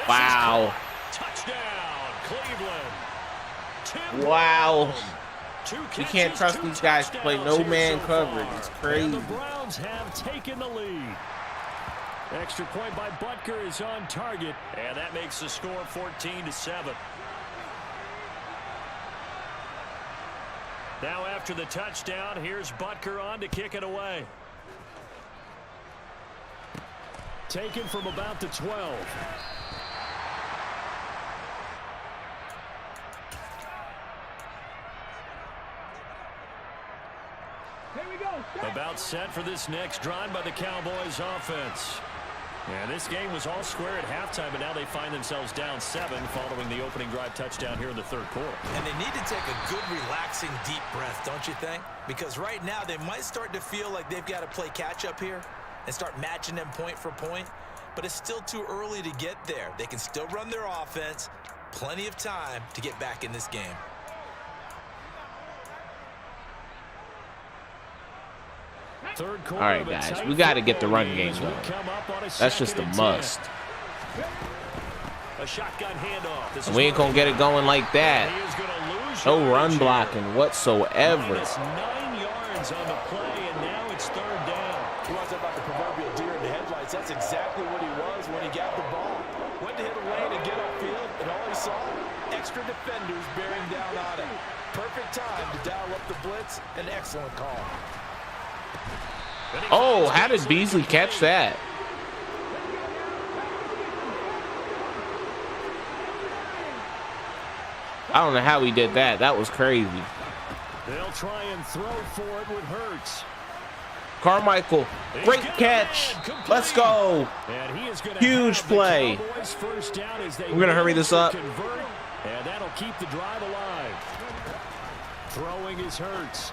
Wow. Touchdown, Cleveland. Tim Wow. Brown. You can't trust these guys to play no man coverage. It's crazy. And the Browns have taken the lead. Extra point by Butker is on target. And that makes the score 14-7. Now after the touchdown, here's Butker on to kick it away. Taken from about the 12. About set for this next drive by the Cowboys offense. Yeah, this game was all square at halftime, but now they find themselves down 7 following the opening drive touchdown here in the third quarter. And they need to take a good, relaxing, deep breath, don't you think? Because right now they might start to feel like they've got to play catch-up here and start matching them point for point. But it's still too early to get there. They can still run their offense. Plenty of time to get back in this game. Third All quarter. right, guys, we got to get the run game going. That's just a must. A shotgun handoff. And we ain't gonna get it going like that. No run blocking whatsoever. Minus 9 yards on the play, and now it's third down. You want to talk about the proverbial deer in the headlights? That's exactly what he was when he got the ball. Went to hit a lane and get upfield, and all he saw, extra defenders bearing down on him. Perfect time to dial up the blitz. An excellent call. Oh, how did Beasley catch that? I don't know how he did that. That was crazy. They'll try and throw for it with Hurts. Carmichael, great catch. Let's go. Huge play. We're going to hurry this up. And that'll keep the drive alive. Throwing is Hurts.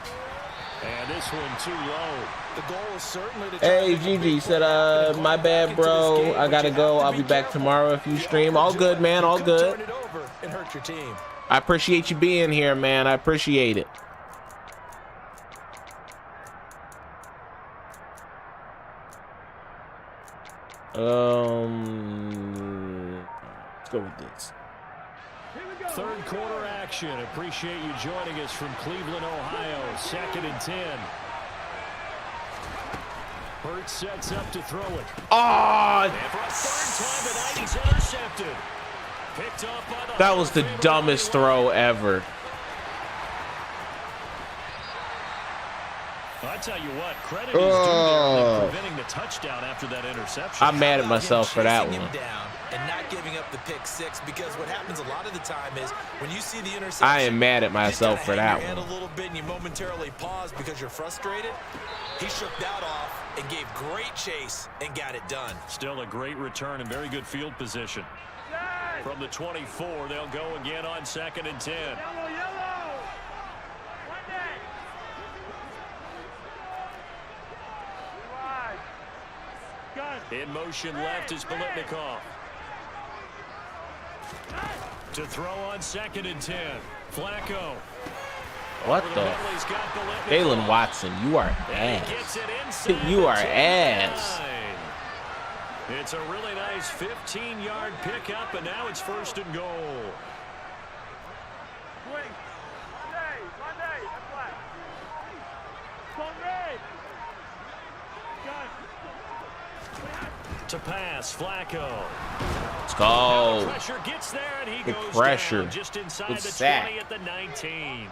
And this one too low. The goal is certainly to Hey, Gigi said, my bad, bro. I gotta go. I'll be back tomorrow if you stream. All good, man. All good. Turn it over and hurt your team. I appreciate you being here, man. I appreciate it. Let's go with this. Third quarter action. Appreciate you joining us from Cleveland, Ohio. 2nd and 10. Hurts sets up to throw it. Oh, And for a third time tonight, he's intercepted. Picked off by the that was the dumbest throw ever. I tell you what, credit is due there in preventing the touchdown after that interception. I'm mad at myself for that one. And not giving up the pick six, because what happens a lot of the time is when you see the interception, I am mad at myself for that one. a little bit and you momentarily pause because you're frustrated. He shook that off and gave great chase and got it done. Still a great return and very good field position. From the 24, they'll go again on 2nd and 10. Yellow. Monday. In motion left is Biletnikoff. To throw on 2nd and 10. Flacco. What the? Jalen Watson, you are ass. You are ass. It's a really nice 15-yard pickup, and now it's 1st and goal. To pass, Flacco. Let's go. Pressure gets there, and he Good goes pressure. down just inside Good the sack. 20 at the 19.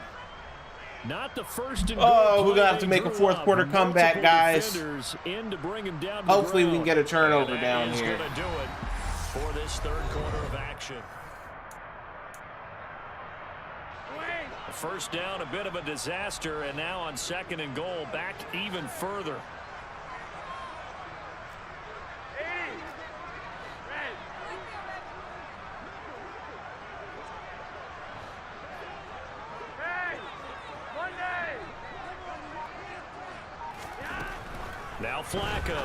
Not the first and Oh, goal we're gonna have play to make a they fourth drew quarter up. comeback, Multiple guys. defenders in to bring him down to Hopefully we ground. can get a turnover And down that is here. gonna do it for this 3rd quarter of action. A first down, a bit of a disaster, and now on 2nd and goal, back even further. Now Flacco.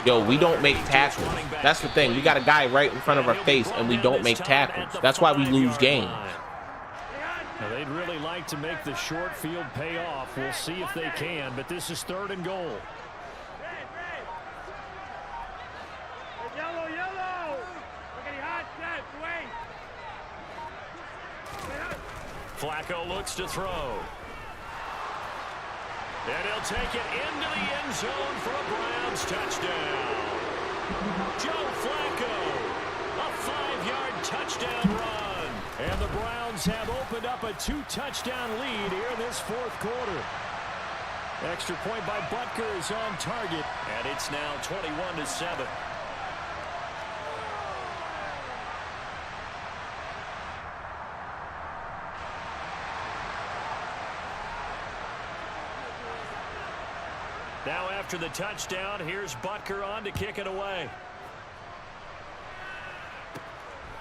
Yo, we don't make tackles. That's the thing. We got a guy right in front of our face, and we don't make tackles. That's why we lose games. Now, they'd really like to make the short field pay off. We'll see if they can, but this is 3rd and goal. Yellow. Look hot set. Wait. Flacco looks to throw. And he'll take it into the end zone for a Browns touchdown. Joe Flacco, a 5-yard touchdown run. And the Browns have opened up a 2-touchdown lead here in this 4th quarter. Extra point by Butker is on target. And it's now 21-7. Now after the touchdown, here's Butker on to kick it away.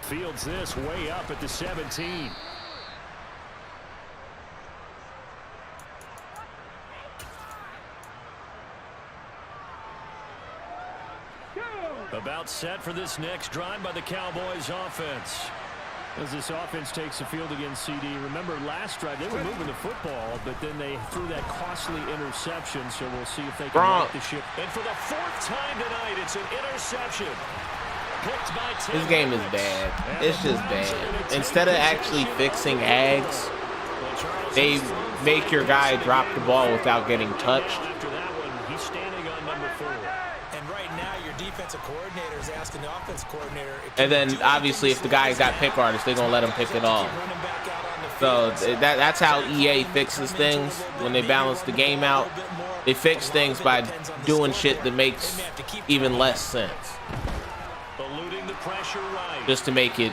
Fields this way up at the 17. About set for this next drive by the Cowboys offense. As this offense takes the field against CD. Remember last drive, they were moving the football, but then they threw that costly interception, so we'll see if they can right the ship. And for the 4th time tonight, it's an interception. Picked by Tim. This game is bad. It's just bad. Instead of actually fixing Ags, they make your guy drop the ball without getting touched. After that one, he's standing on number 4. And right now, your defensive coordinator is asking the offensive coordinator. And then, obviously, if the guy got pick artists, they're going to let him pick it off. So that's how EA fixes things when they balance the game out. They fix things by doing shit that makes even less sense. Just to make it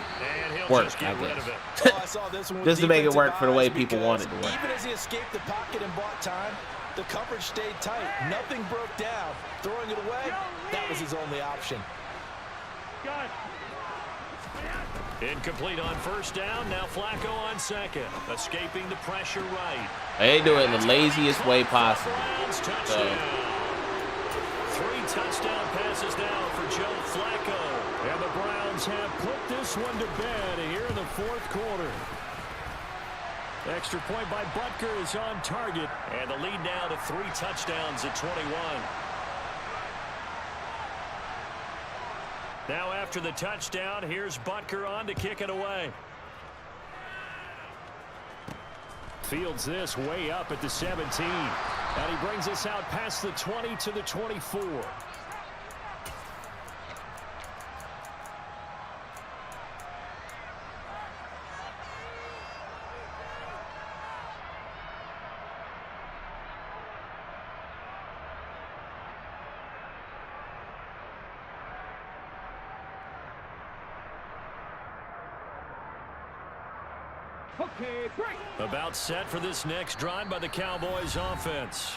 work, I guess. Just to make it work for the way people want it to work. Even as he escaped the pocket and bought time, the coverage stayed tight. Nothing broke down. Throwing it away, that was his only option. Incomplete on first down. Now Flacco on second. Escaping the pressure right. They do it in the laziest way possible. Touchdown. 3 touchdown passes now for Joe Flacco. And the Browns have put this one to bed here in the fourth quarter. Extra point by Butker is on target. And the lead now to 3 touchdowns at 21. Now after the touchdown, here's Butker on to kick it away. Fields this way up at the 17. And he brings us out past the 20 to the 24. Okay, break. About set for this next drive by the Cowboys offense.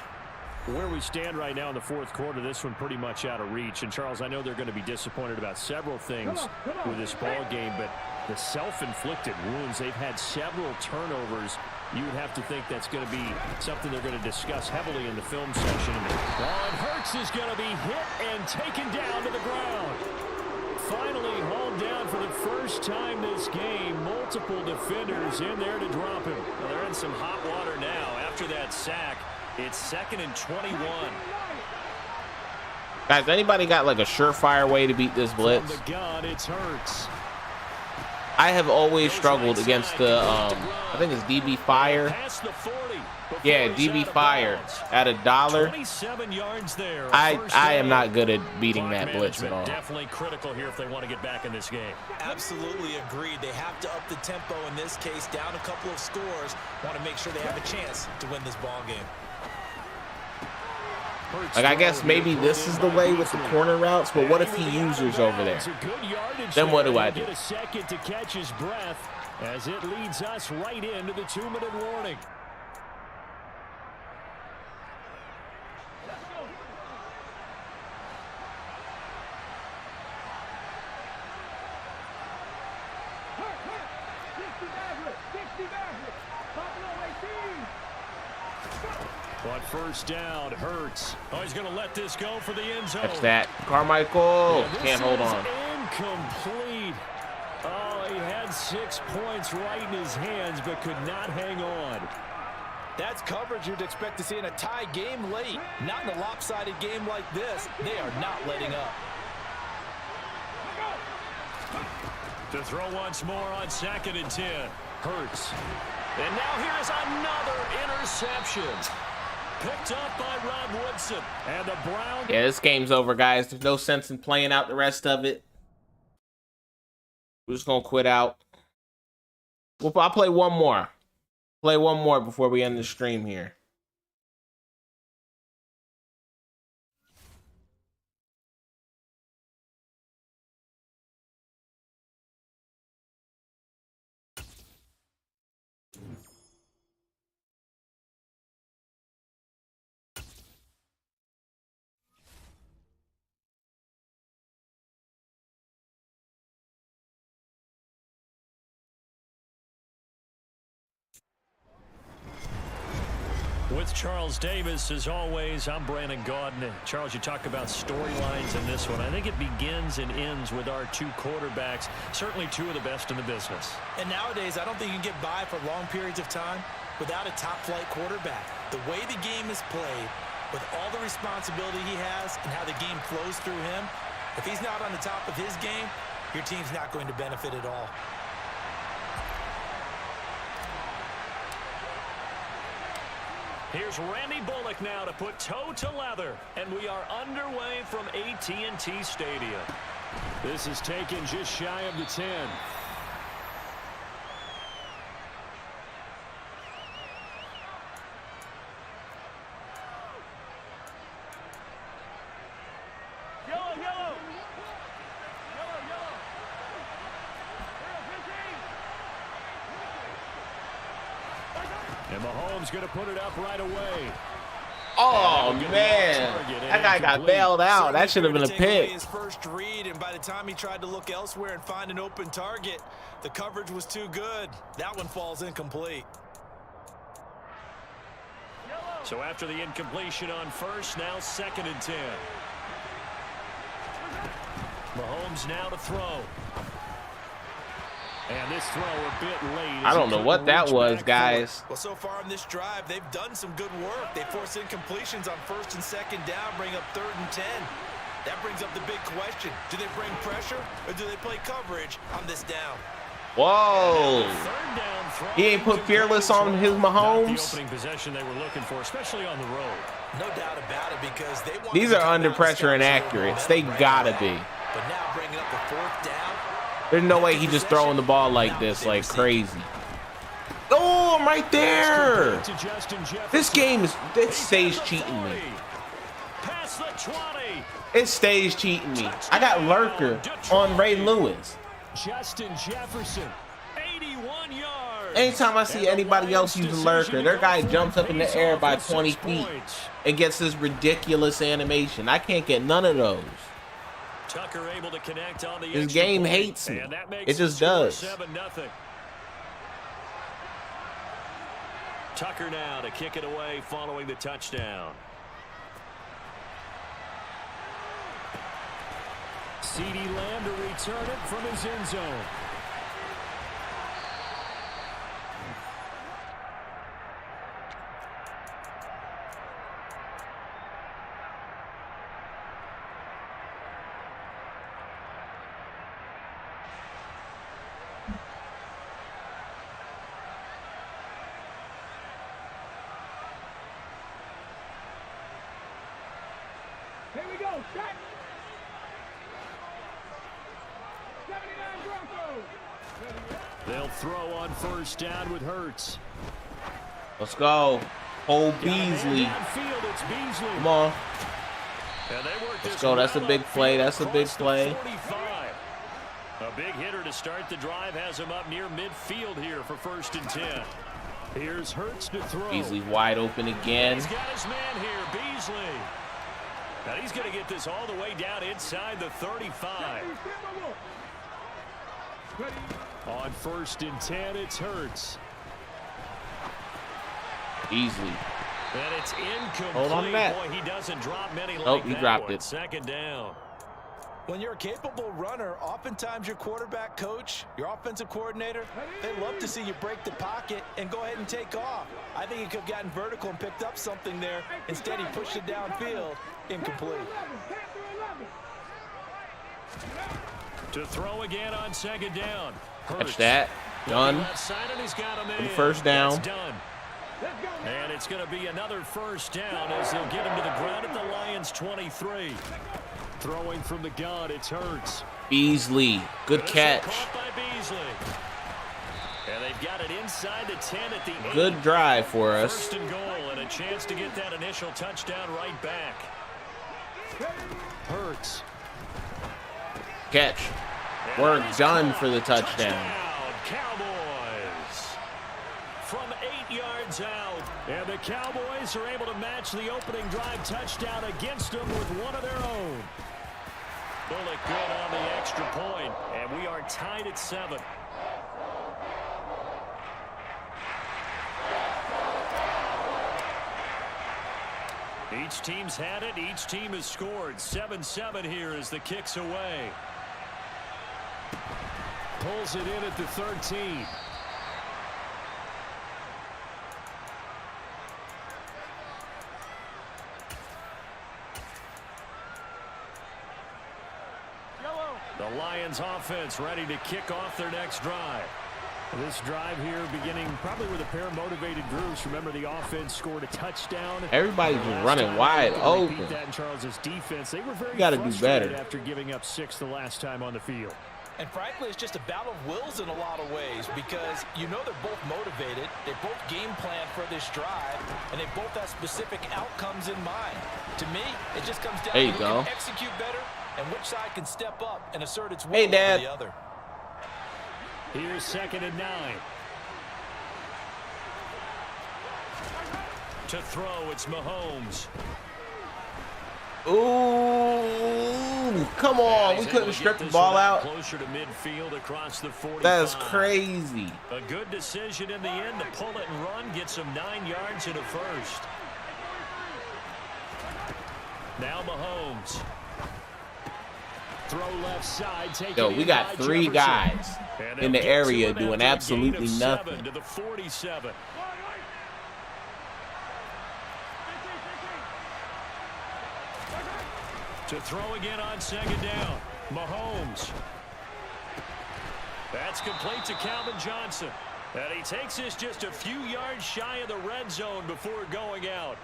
Where we stand right now in the fourth quarter, this one pretty much out of reach. And Charles, I know they're going to be disappointed about several things with this ball game, but the self-inflicted wounds, they've had several turnovers. You would have to think that's going to be something they're going to discuss heavily in the film session. And Hurts is going to be hit and taken down to the ground. Finally hauled down for the first time this game. Multiple defenders in there to drop him. Well, they're in some hot water now after that sack. It's 2nd and 21. Guys, anybody got like a surefire way to beat this blitz? From the gun, it's Hurts. I have always struggled against the, I think it's DB Fire. Yeah, DB Fire at $1. 27 yards there. I am not good at beating that blitz at all. Definitely critical here if they want to get back in this game. Absolutely agreed. They have to up the tempo in this case, down a couple of scores. Want to make sure they have a chance to win this ball game. Like, I guess maybe this is the way with the corner routes, but what if he uses over there? Then what do I do? Get a second to catch his breath as it leads us right into the 2-minute warning. On first down, Hurts. Oh, he's going to let this go for the end zone. Catch that. Carmichael can't hold on. Incomplete. Oh, he had 6 points right in his hands, but could not hang on. That's coverage you'd expect to see in a tie game late. Not in a lopsided game like this. They are not letting up. To throw once more on 2nd and 10. Hurts. And now here's another interception. Picked up by Rob Woodson. And the Browns. Yeah, this game's over, guys. There's no sense in playing out the rest of it. We're just going to quit out. Well, I'll play one more. Play one more before we end the stream here. With Charles Davis, as always, I'm Brandon Gaudin. Charles, you talk about storylines in this one. I think it begins and ends with our 2 quarterbacks, certainly 2 of the best in the business. And nowadays, I don't think you can get by for long periods of time without a top-flight quarterback. The way the game is played, with all the responsibility he has and how the game flows through him, if he's not on the top of his game, your team's not going to benefit at all. Here's Randy Bullock now to put toe to leather, and we are underway from AT&T Stadium. This is taken just shy of the 10. And Mahomes going to put it up right away. Oh man, that guy got bailed out. That should have been a pick. His first read, and by the time he tried to look elsewhere and find an open target, the coverage was too good. That one falls incomplete. So after the incompletion on first, now 2nd and 10. Mahomes now to throw. And this throw a bit late. I don't know what that was, guys. Well, so far on this drive, they've done some good work. They force incompletions on 1st and 2nd down, bring up 3rd and 10. That brings up the big question. Do they bring pressure or do they play coverage on this down? Whoa. He ain't put fearless on his Mahomes. The opening possession they were looking for, especially on the road. No doubt about it, because they want. These are under pressure and accurate. They gotta be. But now bringing up the 4th down. There's no way he just throwing the ball like this, like crazy. Oh, I'm right there. This game is, it stays cheating me. It stays cheating me. I got Lurker on Ray Lewis. Justin Jefferson, 81 yards. Anytime I see anybody else use a Lurker, their guy jumps up in the air by 20 feet and gets this ridiculous animation. I can't get none of those. Tucker able to connect on the this game hates me. It just does. 7-0. Tucker now to kick it away following the touchdown. CeeDee Lamb to return it from his end zone. Here we go, shot. 79 Broncos. They'll throw on 1st down with Hurts. Let's go. Cole Beasley. Come on. Let's go. That's a big play. That's a big play. A big hitter to start the drive has him up near midfield here for 1st and 10. Here's Hurts to throw. Beasley wide open again. He's got his man here, Beasley. Now he's going to get this all the way down inside the 35. On 1st and 10, it's Hurts. Beasley. And it's incomplete. Hold on to that. Boy, he doesn't drop many like Nope, he that dropped one. it. 2nd down. When you're a capable runner, oftentimes your quarterback coach, your offensive coordinator, they love to see you break the pocket and go ahead and take off. I think he could have gotten vertical and picked up something there. Instead, he pushed it downfield. Incomplete. To throw again on 2nd down. Catch that. Done. For the 1st down. Done. And it's going to be another 1st down as they'll get him to the ground at the Lions 23. Throwing from the gun, it's Hurts. Beasley. Good catch. Caught by Beasley. And they've got it inside the 10 at the 8. Good drive for us. 1st and goal and a chance to get that initial touchdown right back. Hurts. Catch. Work done for the touchdown. Cowboys from 8 yards out. And the Cowboys are able to match the opening drive touchdown against them with one of their own. Bullock good on the extra point, and we are tied at 7. Each team's had it. Each team has scored. 7-7 here as the kick's away. Pulls it in at the 13. The Lions offense ready to kick off their next drive. This drive here beginning probably with a pair of motivated groups. Remember, the offense scored a touchdown. Everybody's just running wide open. That in Charles's defense, they were very gotta do better after giving up 6 the last time on the field. And frankly, it's just a battle of wills in a lot of ways, because you know they're both motivated, they both game plan for this drive, and they both have specific outcomes in mind. To me, it just comes down to who can execute better and which side can step up and assert its will over the other. Here's 2nd and 9. To throw, it's Mahomes. Ooh, come on. We couldn't strip the ball out. Closer to midfield across the 45. That is crazy. A good decision in the end to pull it and run, get some 9 yards in a first. Now Mahomes. Throw left side. Yo, we got 3 guys in the area doing absolutely nothing. To the 47. To throw again on second down. Mahomes. That's complete to Calvin Johnson. And he takes this just a few yards shy of the red zone before going out.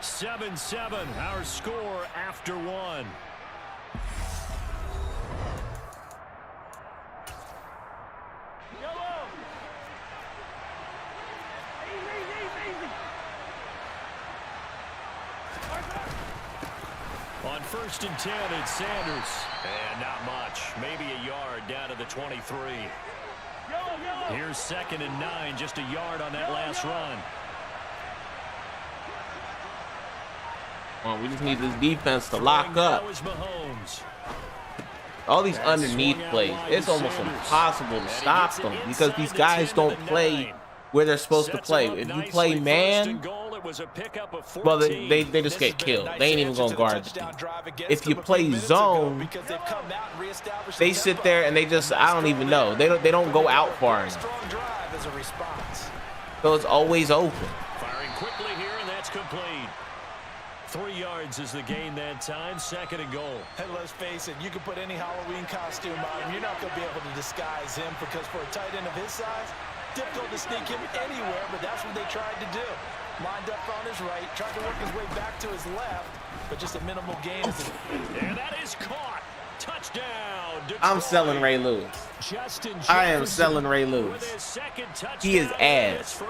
7-7, our score after 1. On 1st and 10, it's Sanders. And not much. Maybe a yard down to the 23. Here's 2nd and 9, just a yard on that last run. Well, we just need this defense to lock up. All these underneath plays, it's almost impossible to stop them because these guys don't play where they're supposed to play. If you play man, well, they just get killed. They ain't even gonna guard the D. If you play zone, they sit there and they just, I don't even know. They don't go out far enough. So it's always open. Firing quickly here, and that's complete. 3 yards is the gain that time. 2nd and goal. And let's face it, you can put any Halloween costume on him. You're not going to be able to disguise him because for a tight end of his size, difficult to sneak him anywhere, but that's what they tried to do. Lined up on his right, tried to work his way back to his left, but just a minimal gain. And that is caught. Touchdown. Detroit. I'm selling Ray Lewis. I am selling Ray Lewis. He is ass.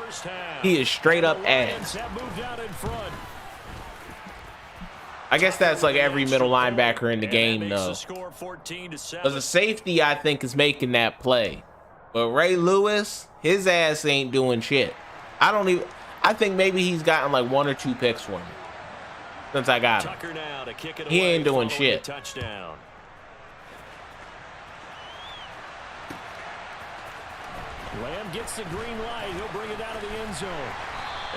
He is straight up ass. I guess that's like every middle linebacker in the game, though. Because a safety, I think, is making that play. But Ray Lewis, his ass ain't doing shit. I think maybe he's gotten like 1 or 2 picks for me since I got him. He ain't doing shit. Touchdown. Lamb gets the green light. He'll bring it out of the end zone.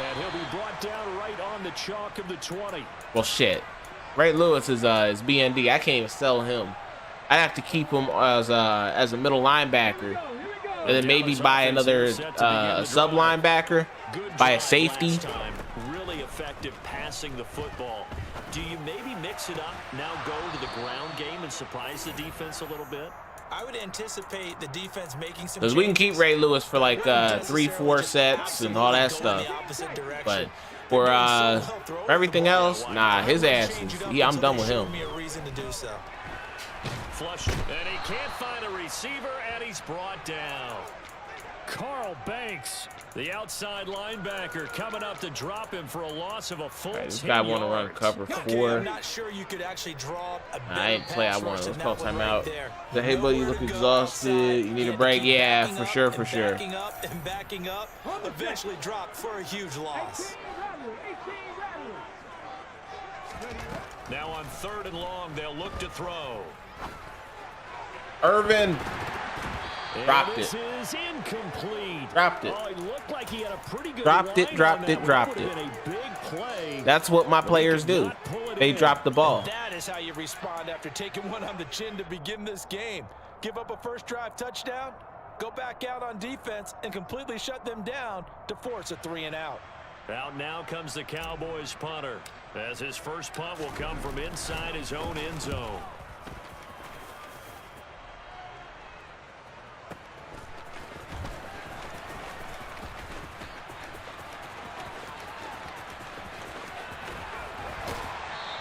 And he'll be brought down right on the chalk of the 20. Well, shit. Ray Lewis is BND. I can't even sell him. I have to keep him as a middle linebacker, and then maybe buy another sub linebacker, buy a safety. Really effective passing the football. Do you maybe mix it up now, go to the ground game and surprise the defense a little bit? I would anticipate the defense making some. Because we can keep Ray Lewis for like 3-4 sets and all that stuff, but for everything else, nah, his ass is, I'm done with him. Flushed, and he can't find a receiver, and he's brought down. Carl Banks, the outside linebacker, coming up to drop him for a loss of a full 10 This guy want to run cover 4. I'm not sure you could actually draw I ain't play. I want to. Let's call timeout. Say, hey, buddy, you look exhausted. You need a break? Yeah, for sure, for sure. Backing up, eventually dropped for a huge loss. Now on 3rd and long, they'll look to throw. Irvin. Dropped it. Is incomplete. Dropped it. Oh, it looked like he had a pretty good Dropped it. That's what my players do. They drop the ball. That is how you respond after taking one on the chin to begin this game. Give up a first drive touchdown, go back out on defense, and completely shut them down to force a 3-and-out. Out now comes the Cowboys punter, as his first punt will come from inside his own end zone.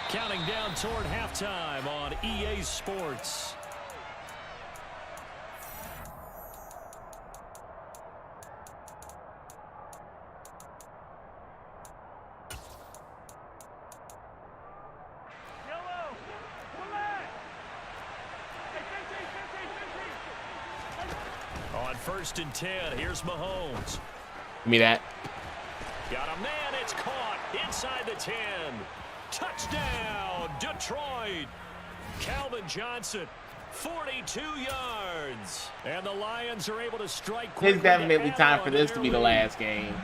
Counting down toward halftime on EA Sports. On 1st and 10, here's Mahomes. Give me that. Got a man, it's caught inside the 10. Touchdown, Detroit. Calvin Johnson, 42 yards. And the Lions are able to strike quickly. It's definitely time for this to be the last game.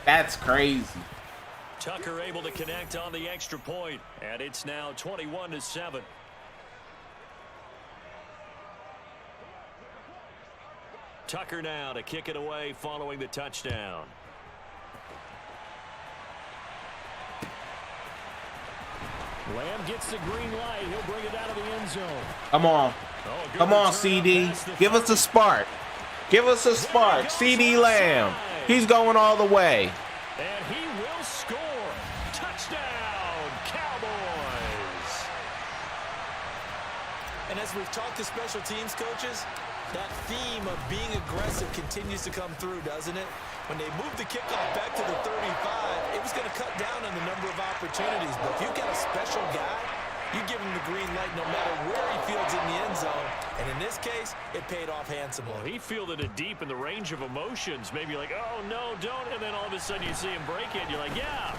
That's crazy. Tucker able to connect on the extra point, and it's now 21-7. Tucker now to kick it away following the touchdown. Lamb gets the green light. He'll bring it out of the end zone. Come on. Come on, CD. Give us a spark. Give us a spark. CD Lamb. He's going all the way. And he will score. Touchdown, Cowboys. And as we've talked to special teams coaches, that theme of being aggressive continues to come through, doesn't it? When they moved the kickoff back to the 35, it was going to cut down on the number of opportunities. But if you've got a special guy, you give him the green light no matter where he fields in the end zone. And in this case, it paid off handsomely. Well, he fielded it deep in the range of emotions. Maybe like, oh, no, don't. And then all of a sudden you see him break it. And you're like, yeah,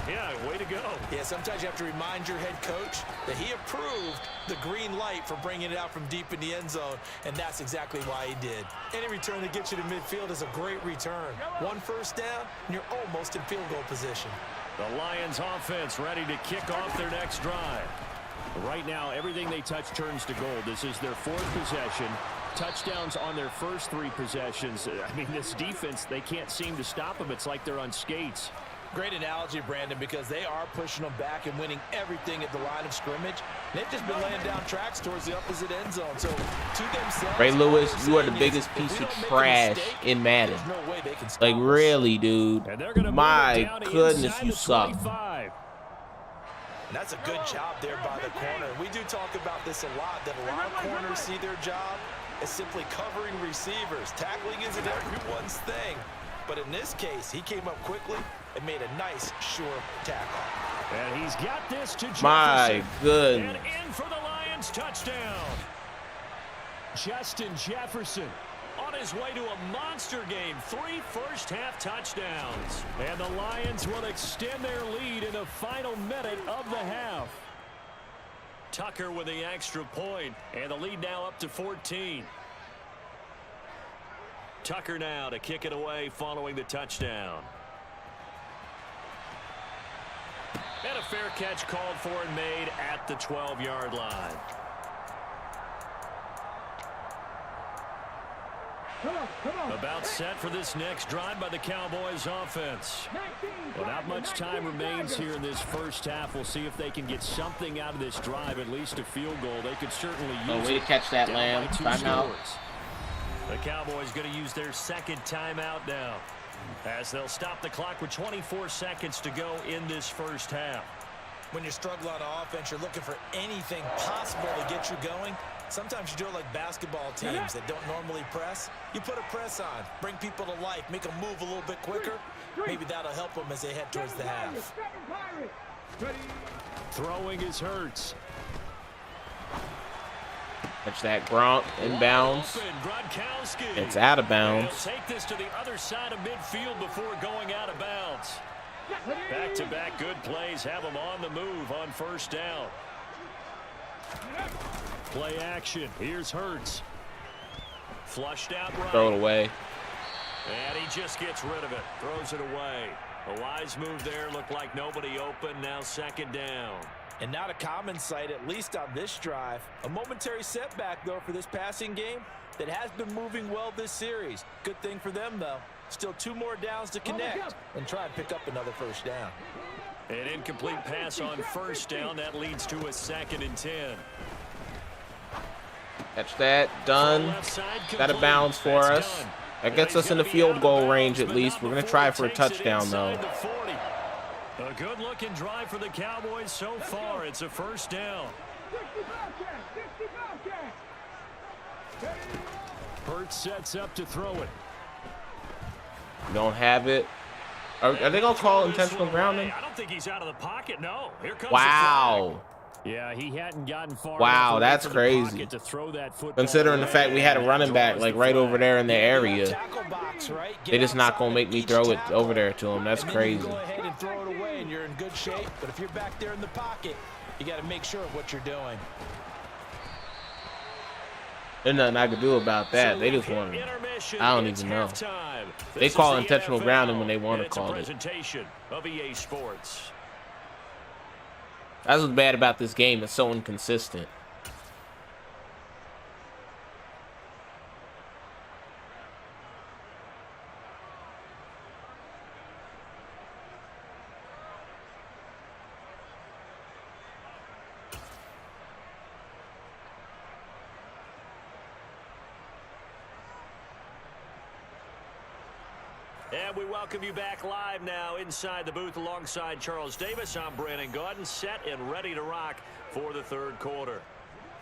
way to go. Yeah, sometimes you have to remind your head coach that he approved the green light for bringing it out from deep in the end zone. And that's exactly why he did. Any return that gets you to midfield is a great return. 1 first down, and you're almost in field goal position. The Lions offense ready to kick off their next drive. Right now, everything they touch turns to gold. This is their 4th possession. Touchdowns on their first 3 possessions. I mean, this defense, they can't seem to stop them. It's like they're on skates. Great analogy, Brandon, because they are pushing them back and winning everything at the line of scrimmage. They've just been laying down tracks towards the opposite end zone. So to themselves, Ray Lewis, you are the biggest piece of trash in Madden. Like, really, dude. My goodness, you suck. And that's a good job there by the corner. We do talk about this a lot, that a lot of corners see their job as simply covering receivers. Tackling isn't everyone's thing. But in this case, he came up quickly and made a nice, sure tackle. And he's got this to Jefferson. My goodness. And in for the Lions touchdown. Justin Jefferson on his way to a monster game. 3 first-half touchdowns. And the Lions will extend their lead in the final minute of the half. Tucker with the extra point, and the lead now up to 14. Tucker now to kick it away following the touchdown. And a fair catch called for and made at the 12-yard line. About set for this next drive by the Cowboys offense. Well, not much time remains here in this first half. We'll see if they can get something out of this drive, at least a field goal. They could certainly use way to catch that, Lamb. Timeout. The Cowboys going to use their 2nd timeout now, as they'll stop the clock with 24 seconds to go in this first half. When you struggle on offense, you're looking for anything possible to get you going. Sometimes you do it like basketball teams that don't normally press. You put a press on, bring people to life, make them move a little bit quicker. Maybe that'll help them as they head towards the half. Throwing is Hurts. Catch that, Gronk, inbounds. It's out of bounds. He'll take this to the other side of midfield before going out of bounds. Back-to-back good plays have them on the move on first down. Play action. Here's Hurts. Flushed out right. Throw it away. And he just gets rid of it. Throws it away. A wise move there. Looked like nobody open. Now 2nd down. And not a common sight, at least on this drive. A momentary setback, though, for this passing game that has been moving well this series. Good thing for them, though. Still 2 more downs to connect and try and pick up another first down. An incomplete pass on first down. That leads to a 2nd and 10. Catch that. Done. Got a bounce for us. That gets us in the field goal range at least. We're going to try for a touchdown, though. A good-looking drive for the Cowboys so far. It's a first down. Hurts sets up to throw it. We don't have it. Are they going to call intentional grounding? I don't think he's out of the pocket, no. Here comes wow. Yeah, he hadn't gotten far. Wow, that's crazy. To throw that considering the fact we had a running back like right over there in the area. They just not gonna make me throw it over there to him. That's crazy. Go ahead and throw it away, and you're in good shape. But if you're back there in the pocket, you got to make sure of what you're doing. There's nothing I could do about that. They just want to. I don't even know. They call intentional grounding when they want to call it. That's what's bad about this game. It's so inconsistent. And we welcome you back live now inside the booth alongside Charles Davis. I'm Brandon Gordon, set and ready to rock for the third quarter.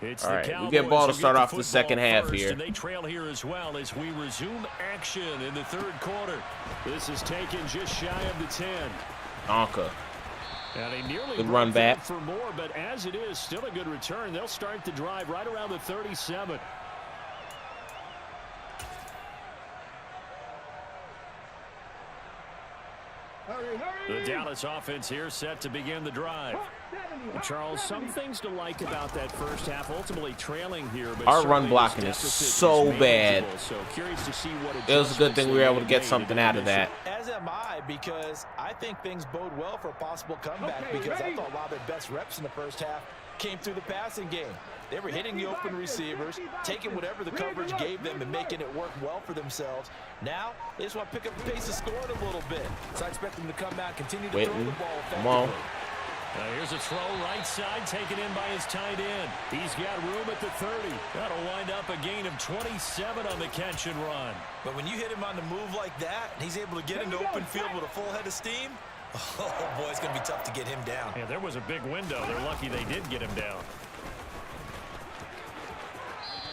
It's all right, we get ball to start off the second half here. And they trail here as well as we resume action in the third quarter. This is taken just shy of the 10. Donka. Good run back. For more, but as it is, still a good return. They'll start the drive right around the 37. The Dallas offense here set to begin the drive. Charles, some things to like about that first half, ultimately trailing here. But our run blocking is so bad. So curious to see what it was a good thing we were able to get something out of that. As am I, because I think things bode well for a possible comeback, because I thought a lot of their best reps in the first half came through the passing game. They were hitting the open receivers, taking whatever the coverage gave them and making it work well for themselves. Now, they just want to pick up the pace of scoring a little bit. So I expect them to come back, continue to throw the ball effectively. Come on. Here's a throw right side taken in by his tight end. He's got room at the 30. That'll wind up a gain of 27 on the catch and run. But when you hit him on the move like that, and he's able to get into open field with a full head of steam, oh boy, it's going to be tough to get him down. Yeah, there was a big window. They're lucky they did get him down.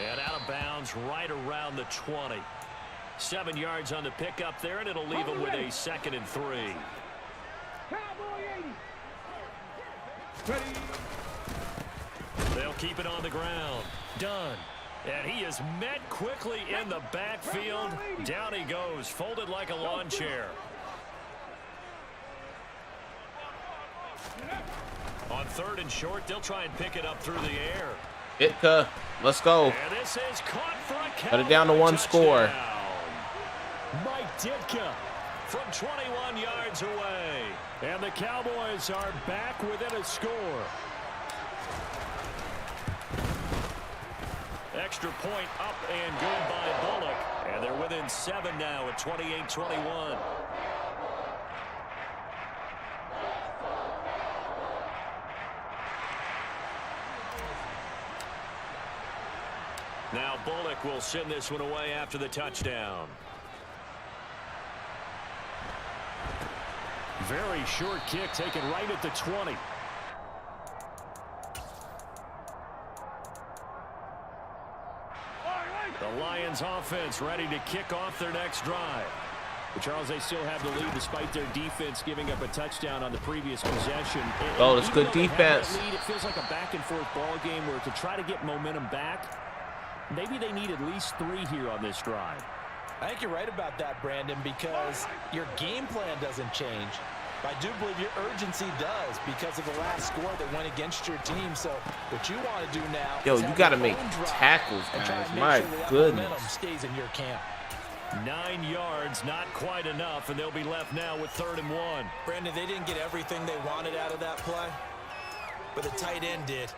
And out of bounds right around the 20. 7 yards on the pickup there, and it'll leave him with a 2nd and 3. They'll keep it on the ground. Done. And he is met quickly in the backfield. Down he goes, folded like a lawn chair. On 3rd and short, they'll try and pick it up through the air. Itka, let's go. And this is caught for a Cut it down to 1 score. Mike Ditka from 21 yards away. And the Cowboys are back within a score. Extra point up and good by Bullock. And they're within 7 now at 28-21. Now Bullock will send this one away after the touchdown. Very short kick taken right at the 20. The Lions offense ready to kick off their next drive. But Charles, they still have the lead despite their defense giving up a touchdown on the previous possession. Oh, it's good defense. Lead, it feels like a back-and-forth ball game where to try to get momentum back, maybe they need at least 3 here on this drive. I think you're right about that, Brandon, because your game plan doesn't change. I do believe your urgency does because of the last score that went against your team. So what you want to do now, yo, you got to make tackles, guys. My goodness. Stays in your camp. 9 yards, not quite enough, and they'll be left now with 3rd and 1. Brandon, they didn't get everything they wanted out of that play, but the tight end did.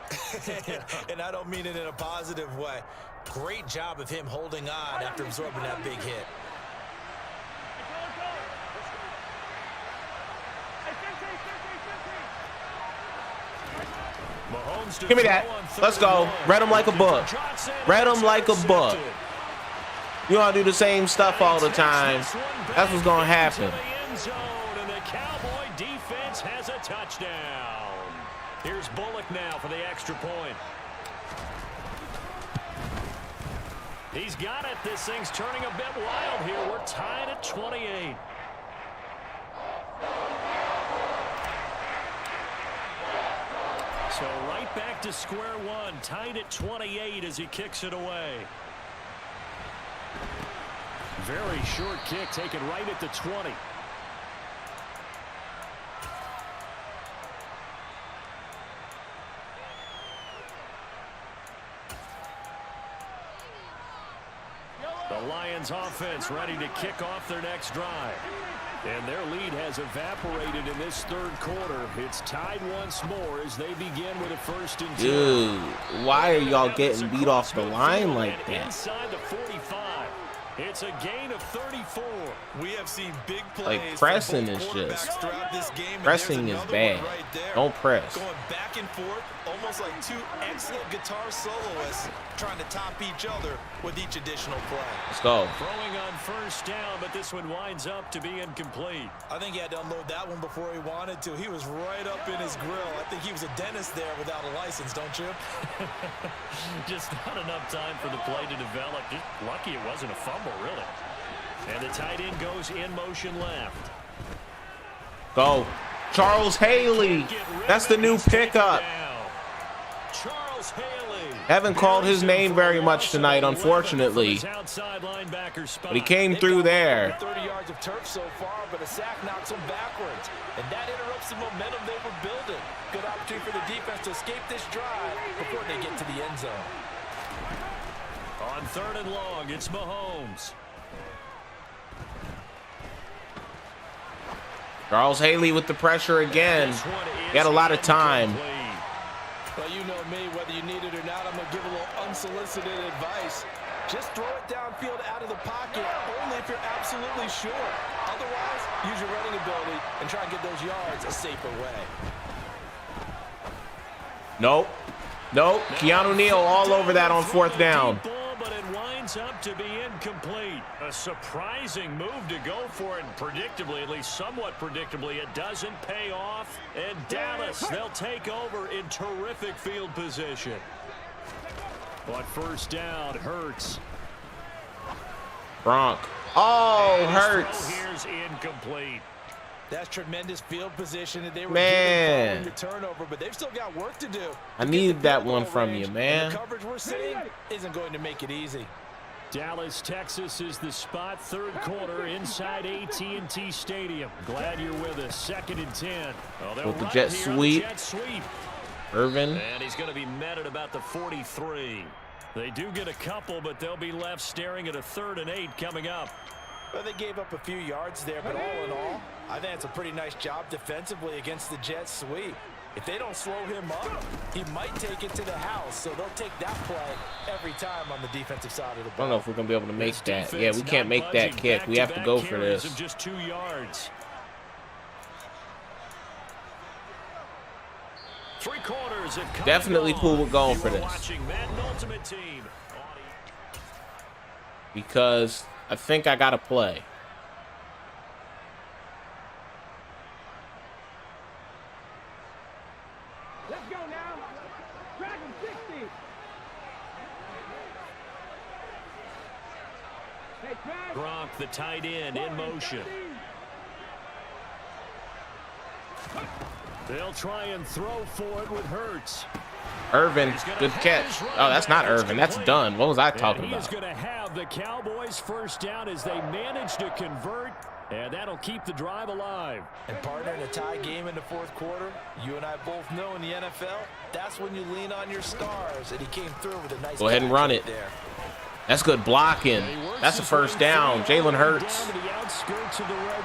And I don't mean it in a positive way. Great job of him holding on after absorbing that big hit. Give me that. Let's go. Read them like a book. Read them like a book. You want to do the same stuff all the time. That's what's going to happen. And the Cowboy defense has a touchdown. Here's Bullock now for the extra point. He's got it. This thing's turning a bit wild here. We're tied at 28. So right back to square one, tied at 28 as he kicks it away. Very short kick taken right at the 20. The Lions offense ready to kick off their next drive. And their lead has evaporated in this third quarter. It's tied once more as they begin with a 1st and 10. Dude, why are y'all getting beat off the line like that? Inside the 45. It's a gain of 34. We have seen big plays. Like, pressing is just, pressing is bad. Don't press. Going back and forth, almost like two excellent guitar soloists trying to top each other with each additional play. Let's go. Throwing on 1st down, but this one winds up to be incomplete. I think he had to unload that one before he wanted to. He was right up in his grill. I think he was a dentist there without a license, don't you? Just not enough time for the play to develop. Just lucky it wasn't a fumble, really. And the tight end goes in motion left. Go. Charles Haley. That's the new pickup. Charles Haley. Haven't called his name very much tonight, unfortunately. But he came through there. 30 yards of turf so far, but a sack knocks him backwards. And that interrupts the momentum they were building. Good opportunity for the defense to escape this drive before they get to the end zone. On 3rd and long, it's Mahomes. Charles Haley with the pressure again. He had a lot of time. Well, you know me, whether you need it or not, I'm going to give a little unsolicited advice. Just throw it downfield out of the pocket, only if you're absolutely sure. Otherwise, use your running ability and try and get those yards a safer way. Nope. Nope. Keanu Neal all over that on 4th down. But it winds up to be incomplete. A surprising move to go for it, and predictably, at least somewhat predictably, it doesn't pay off. And Dallas, they'll take over in terrific field position. But 1st down, Hurts. Gronk. Oh, Hurts. Here's incomplete. That's tremendous field position, and they were man. the turnover, but they've still got work to do. I needed that one from you, man. The coverage we're seeing isn't going to make it easy. Dallas, Texas is the spot, 3rd quarter inside AT&T Stadium. Glad you're with us. 2nd and 10. Oh, with the jet sweep. Irvin. And he's going to be met at about the 43. They do get a couple, but they'll be left staring at a 3rd and 8 coming up. Well, they gave up a few yards there, but all in all, I think it's a pretty nice job defensively against the jet sweep. If they don't slow him up, he might take it to the house. So they'll take that play every time on the defensive side of the ball. I don't know if we're going to be able to make that. Yeah, we can't make that kick. We have to go for this. Just 2 yards. 3 quarters. Definitely cool with going for this. Because I think I got to play. Let's go now. Dragon 60. Hey, Gronk, the tight end, in motion. They'll try and throw for it with Hurts. Irvin, good catch. Oh, that's not Irvin. That's done. What was I talking about? He's going to have the Cowboys 1st down as they manage to convert, and that'll keep the drive alive. And partner, in a tie game in the 4th quarter, you and I both know in the NFL, that's when you lean on your stars, and he came through with a nice. Go ahead and run it. There. That's good blocking. That's a 1st down. Jalen Hurts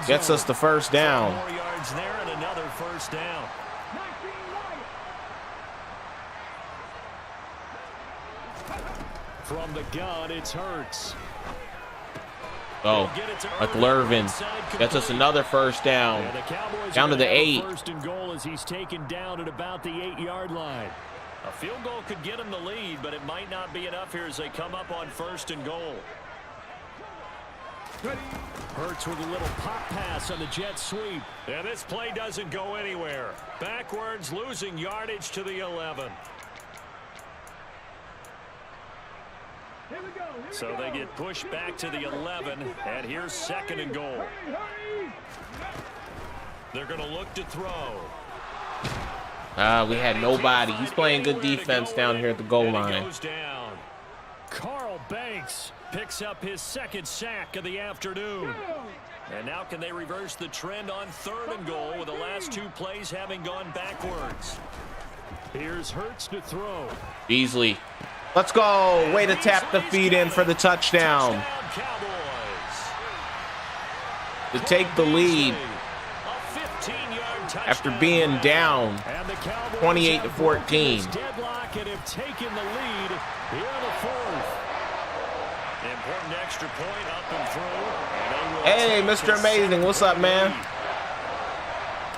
gets us the 1st down. 4 yards there and another 1st down. From the gun, it's Hurts. Oh, McLervin gets us another 1st down. Down to the 8. 1st and goal as he's taken down at about the 8-yard line. A field goal could get him the lead, but it might not be enough here as they come up on 1st and goal. Hurts with a little pop pass on the jet sweep. And this play doesn't go anywhere. Backwards, losing yardage to the 11. So they get pushed back to the 11, and here's 2nd and goal. They're going to look to throw. We had nobody. He's playing good defense down here at the goal line. Carl Banks picks up his second sack of the afternoon. And now can they reverse the trend on 3rd and goal with the last 2 plays having gone backwards? Here's Hurts to throw. Beasley. Let's go. Way to tap the feet in for the touchdown. To take the lead after being down 28-14. Deadlock and have taken the lead here in the 4th. Important extra point up and through. Hey, Mr. Amazing. What's up, man?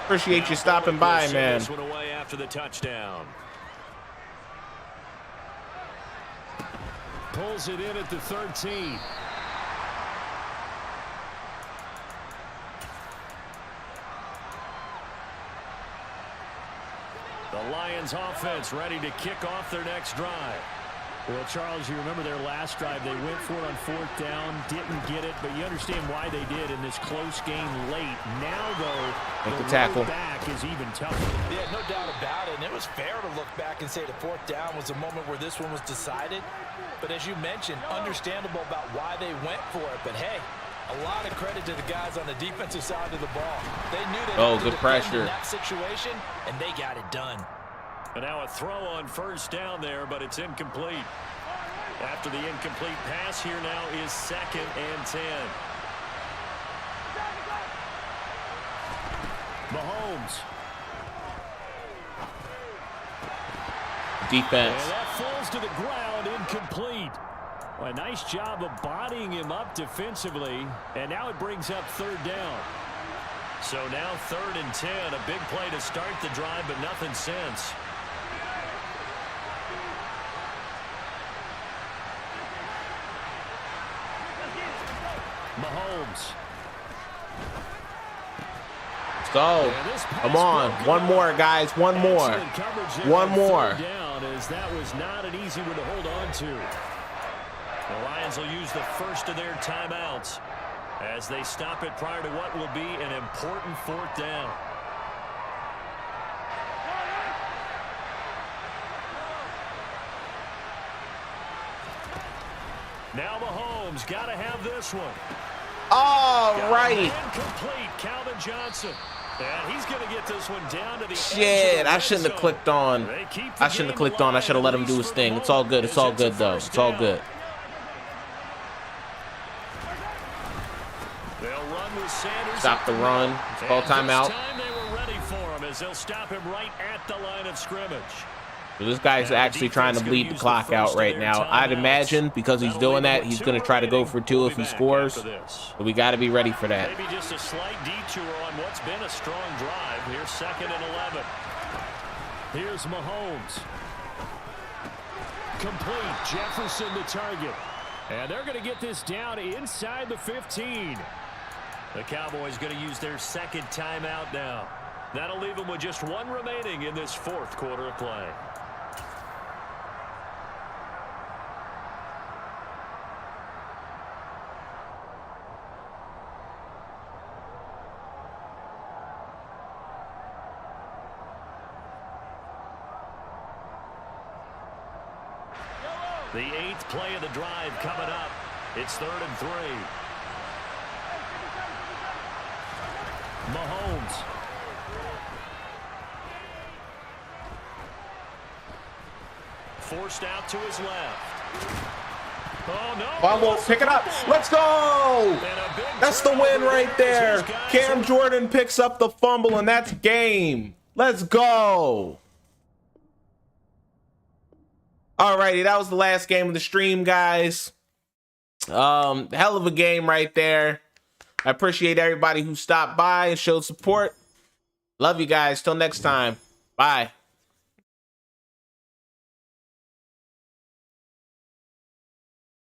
Appreciate you stopping by, man. This one away after the touchdown. Pulls it in at the 13. The Lions offense ready to kick off their next drive. Well, Charles, you remember their last drive. They went for it on 4th down, didn't get it, but you understand why they did in this close game late. Now, though, the tackle back is even tougher. Yeah, no doubt about it. And it was fair to look back and say the 4th down was a moment where this one was decided. But as you mentioned, understandable about why they went for it. But, hey, a lot of credit to the guys on the defensive side of the ball. They knew they had to good pressure in that situation, and they got it done. And now a throw on 1st down there, but it's incomplete. After the incomplete pass, here now is 2nd and 10. Mahomes. Defense. And that falls to the ground, incomplete. Well, a nice job of bodying him up defensively, and now it brings up 3rd down. So now 3rd and 10, a big play to start the drive, but nothing since. Mahomes. Let's go. Come on. One more, guys. One more. One more. Down, as that was not an easy one to hold on to. The Lions will use the first of their timeouts as they stop it prior to what will be an important 4th down. Now Mahomes got to have this one. All right. Incomplete, Calvin Johnson. And he's going to get this one down to the shit. I shouldn't have clicked on. I shouldn't have clicked on. I should have let him do his thing. It's all good. It's all good, though. It's all good. Stop the run. It's called timeout. They were ready for him as they'll stop him right at the line of scrimmage. So this guy's actually trying to bleed the clock out right now. I'd imagine because he's doing that, he's going to try to go for 2 if he scores. But we got to be ready for that. Maybe just a slight detour on what's been a strong drive. Here's 2nd and 11. Here's Mahomes. Complete. Jefferson the target. And they're going to get this down inside the 15. The Cowboys going to use their 2nd timeout now. That'll leave them with just 1 remaining in this 4th quarter of play. The 8th play of the drive coming up. It's 3rd and 3. Mahomes. Forced out to his left. Oh, no. Almost pick it up. Let's go. That's the win right there. Cam Jordan picks up the fumble, and that's game. Let's go. Alrighty, that was the last game of the stream, guys. Hell of a game right there. I appreciate everybody who stopped by and showed support. Love you guys. Till next time. Bye.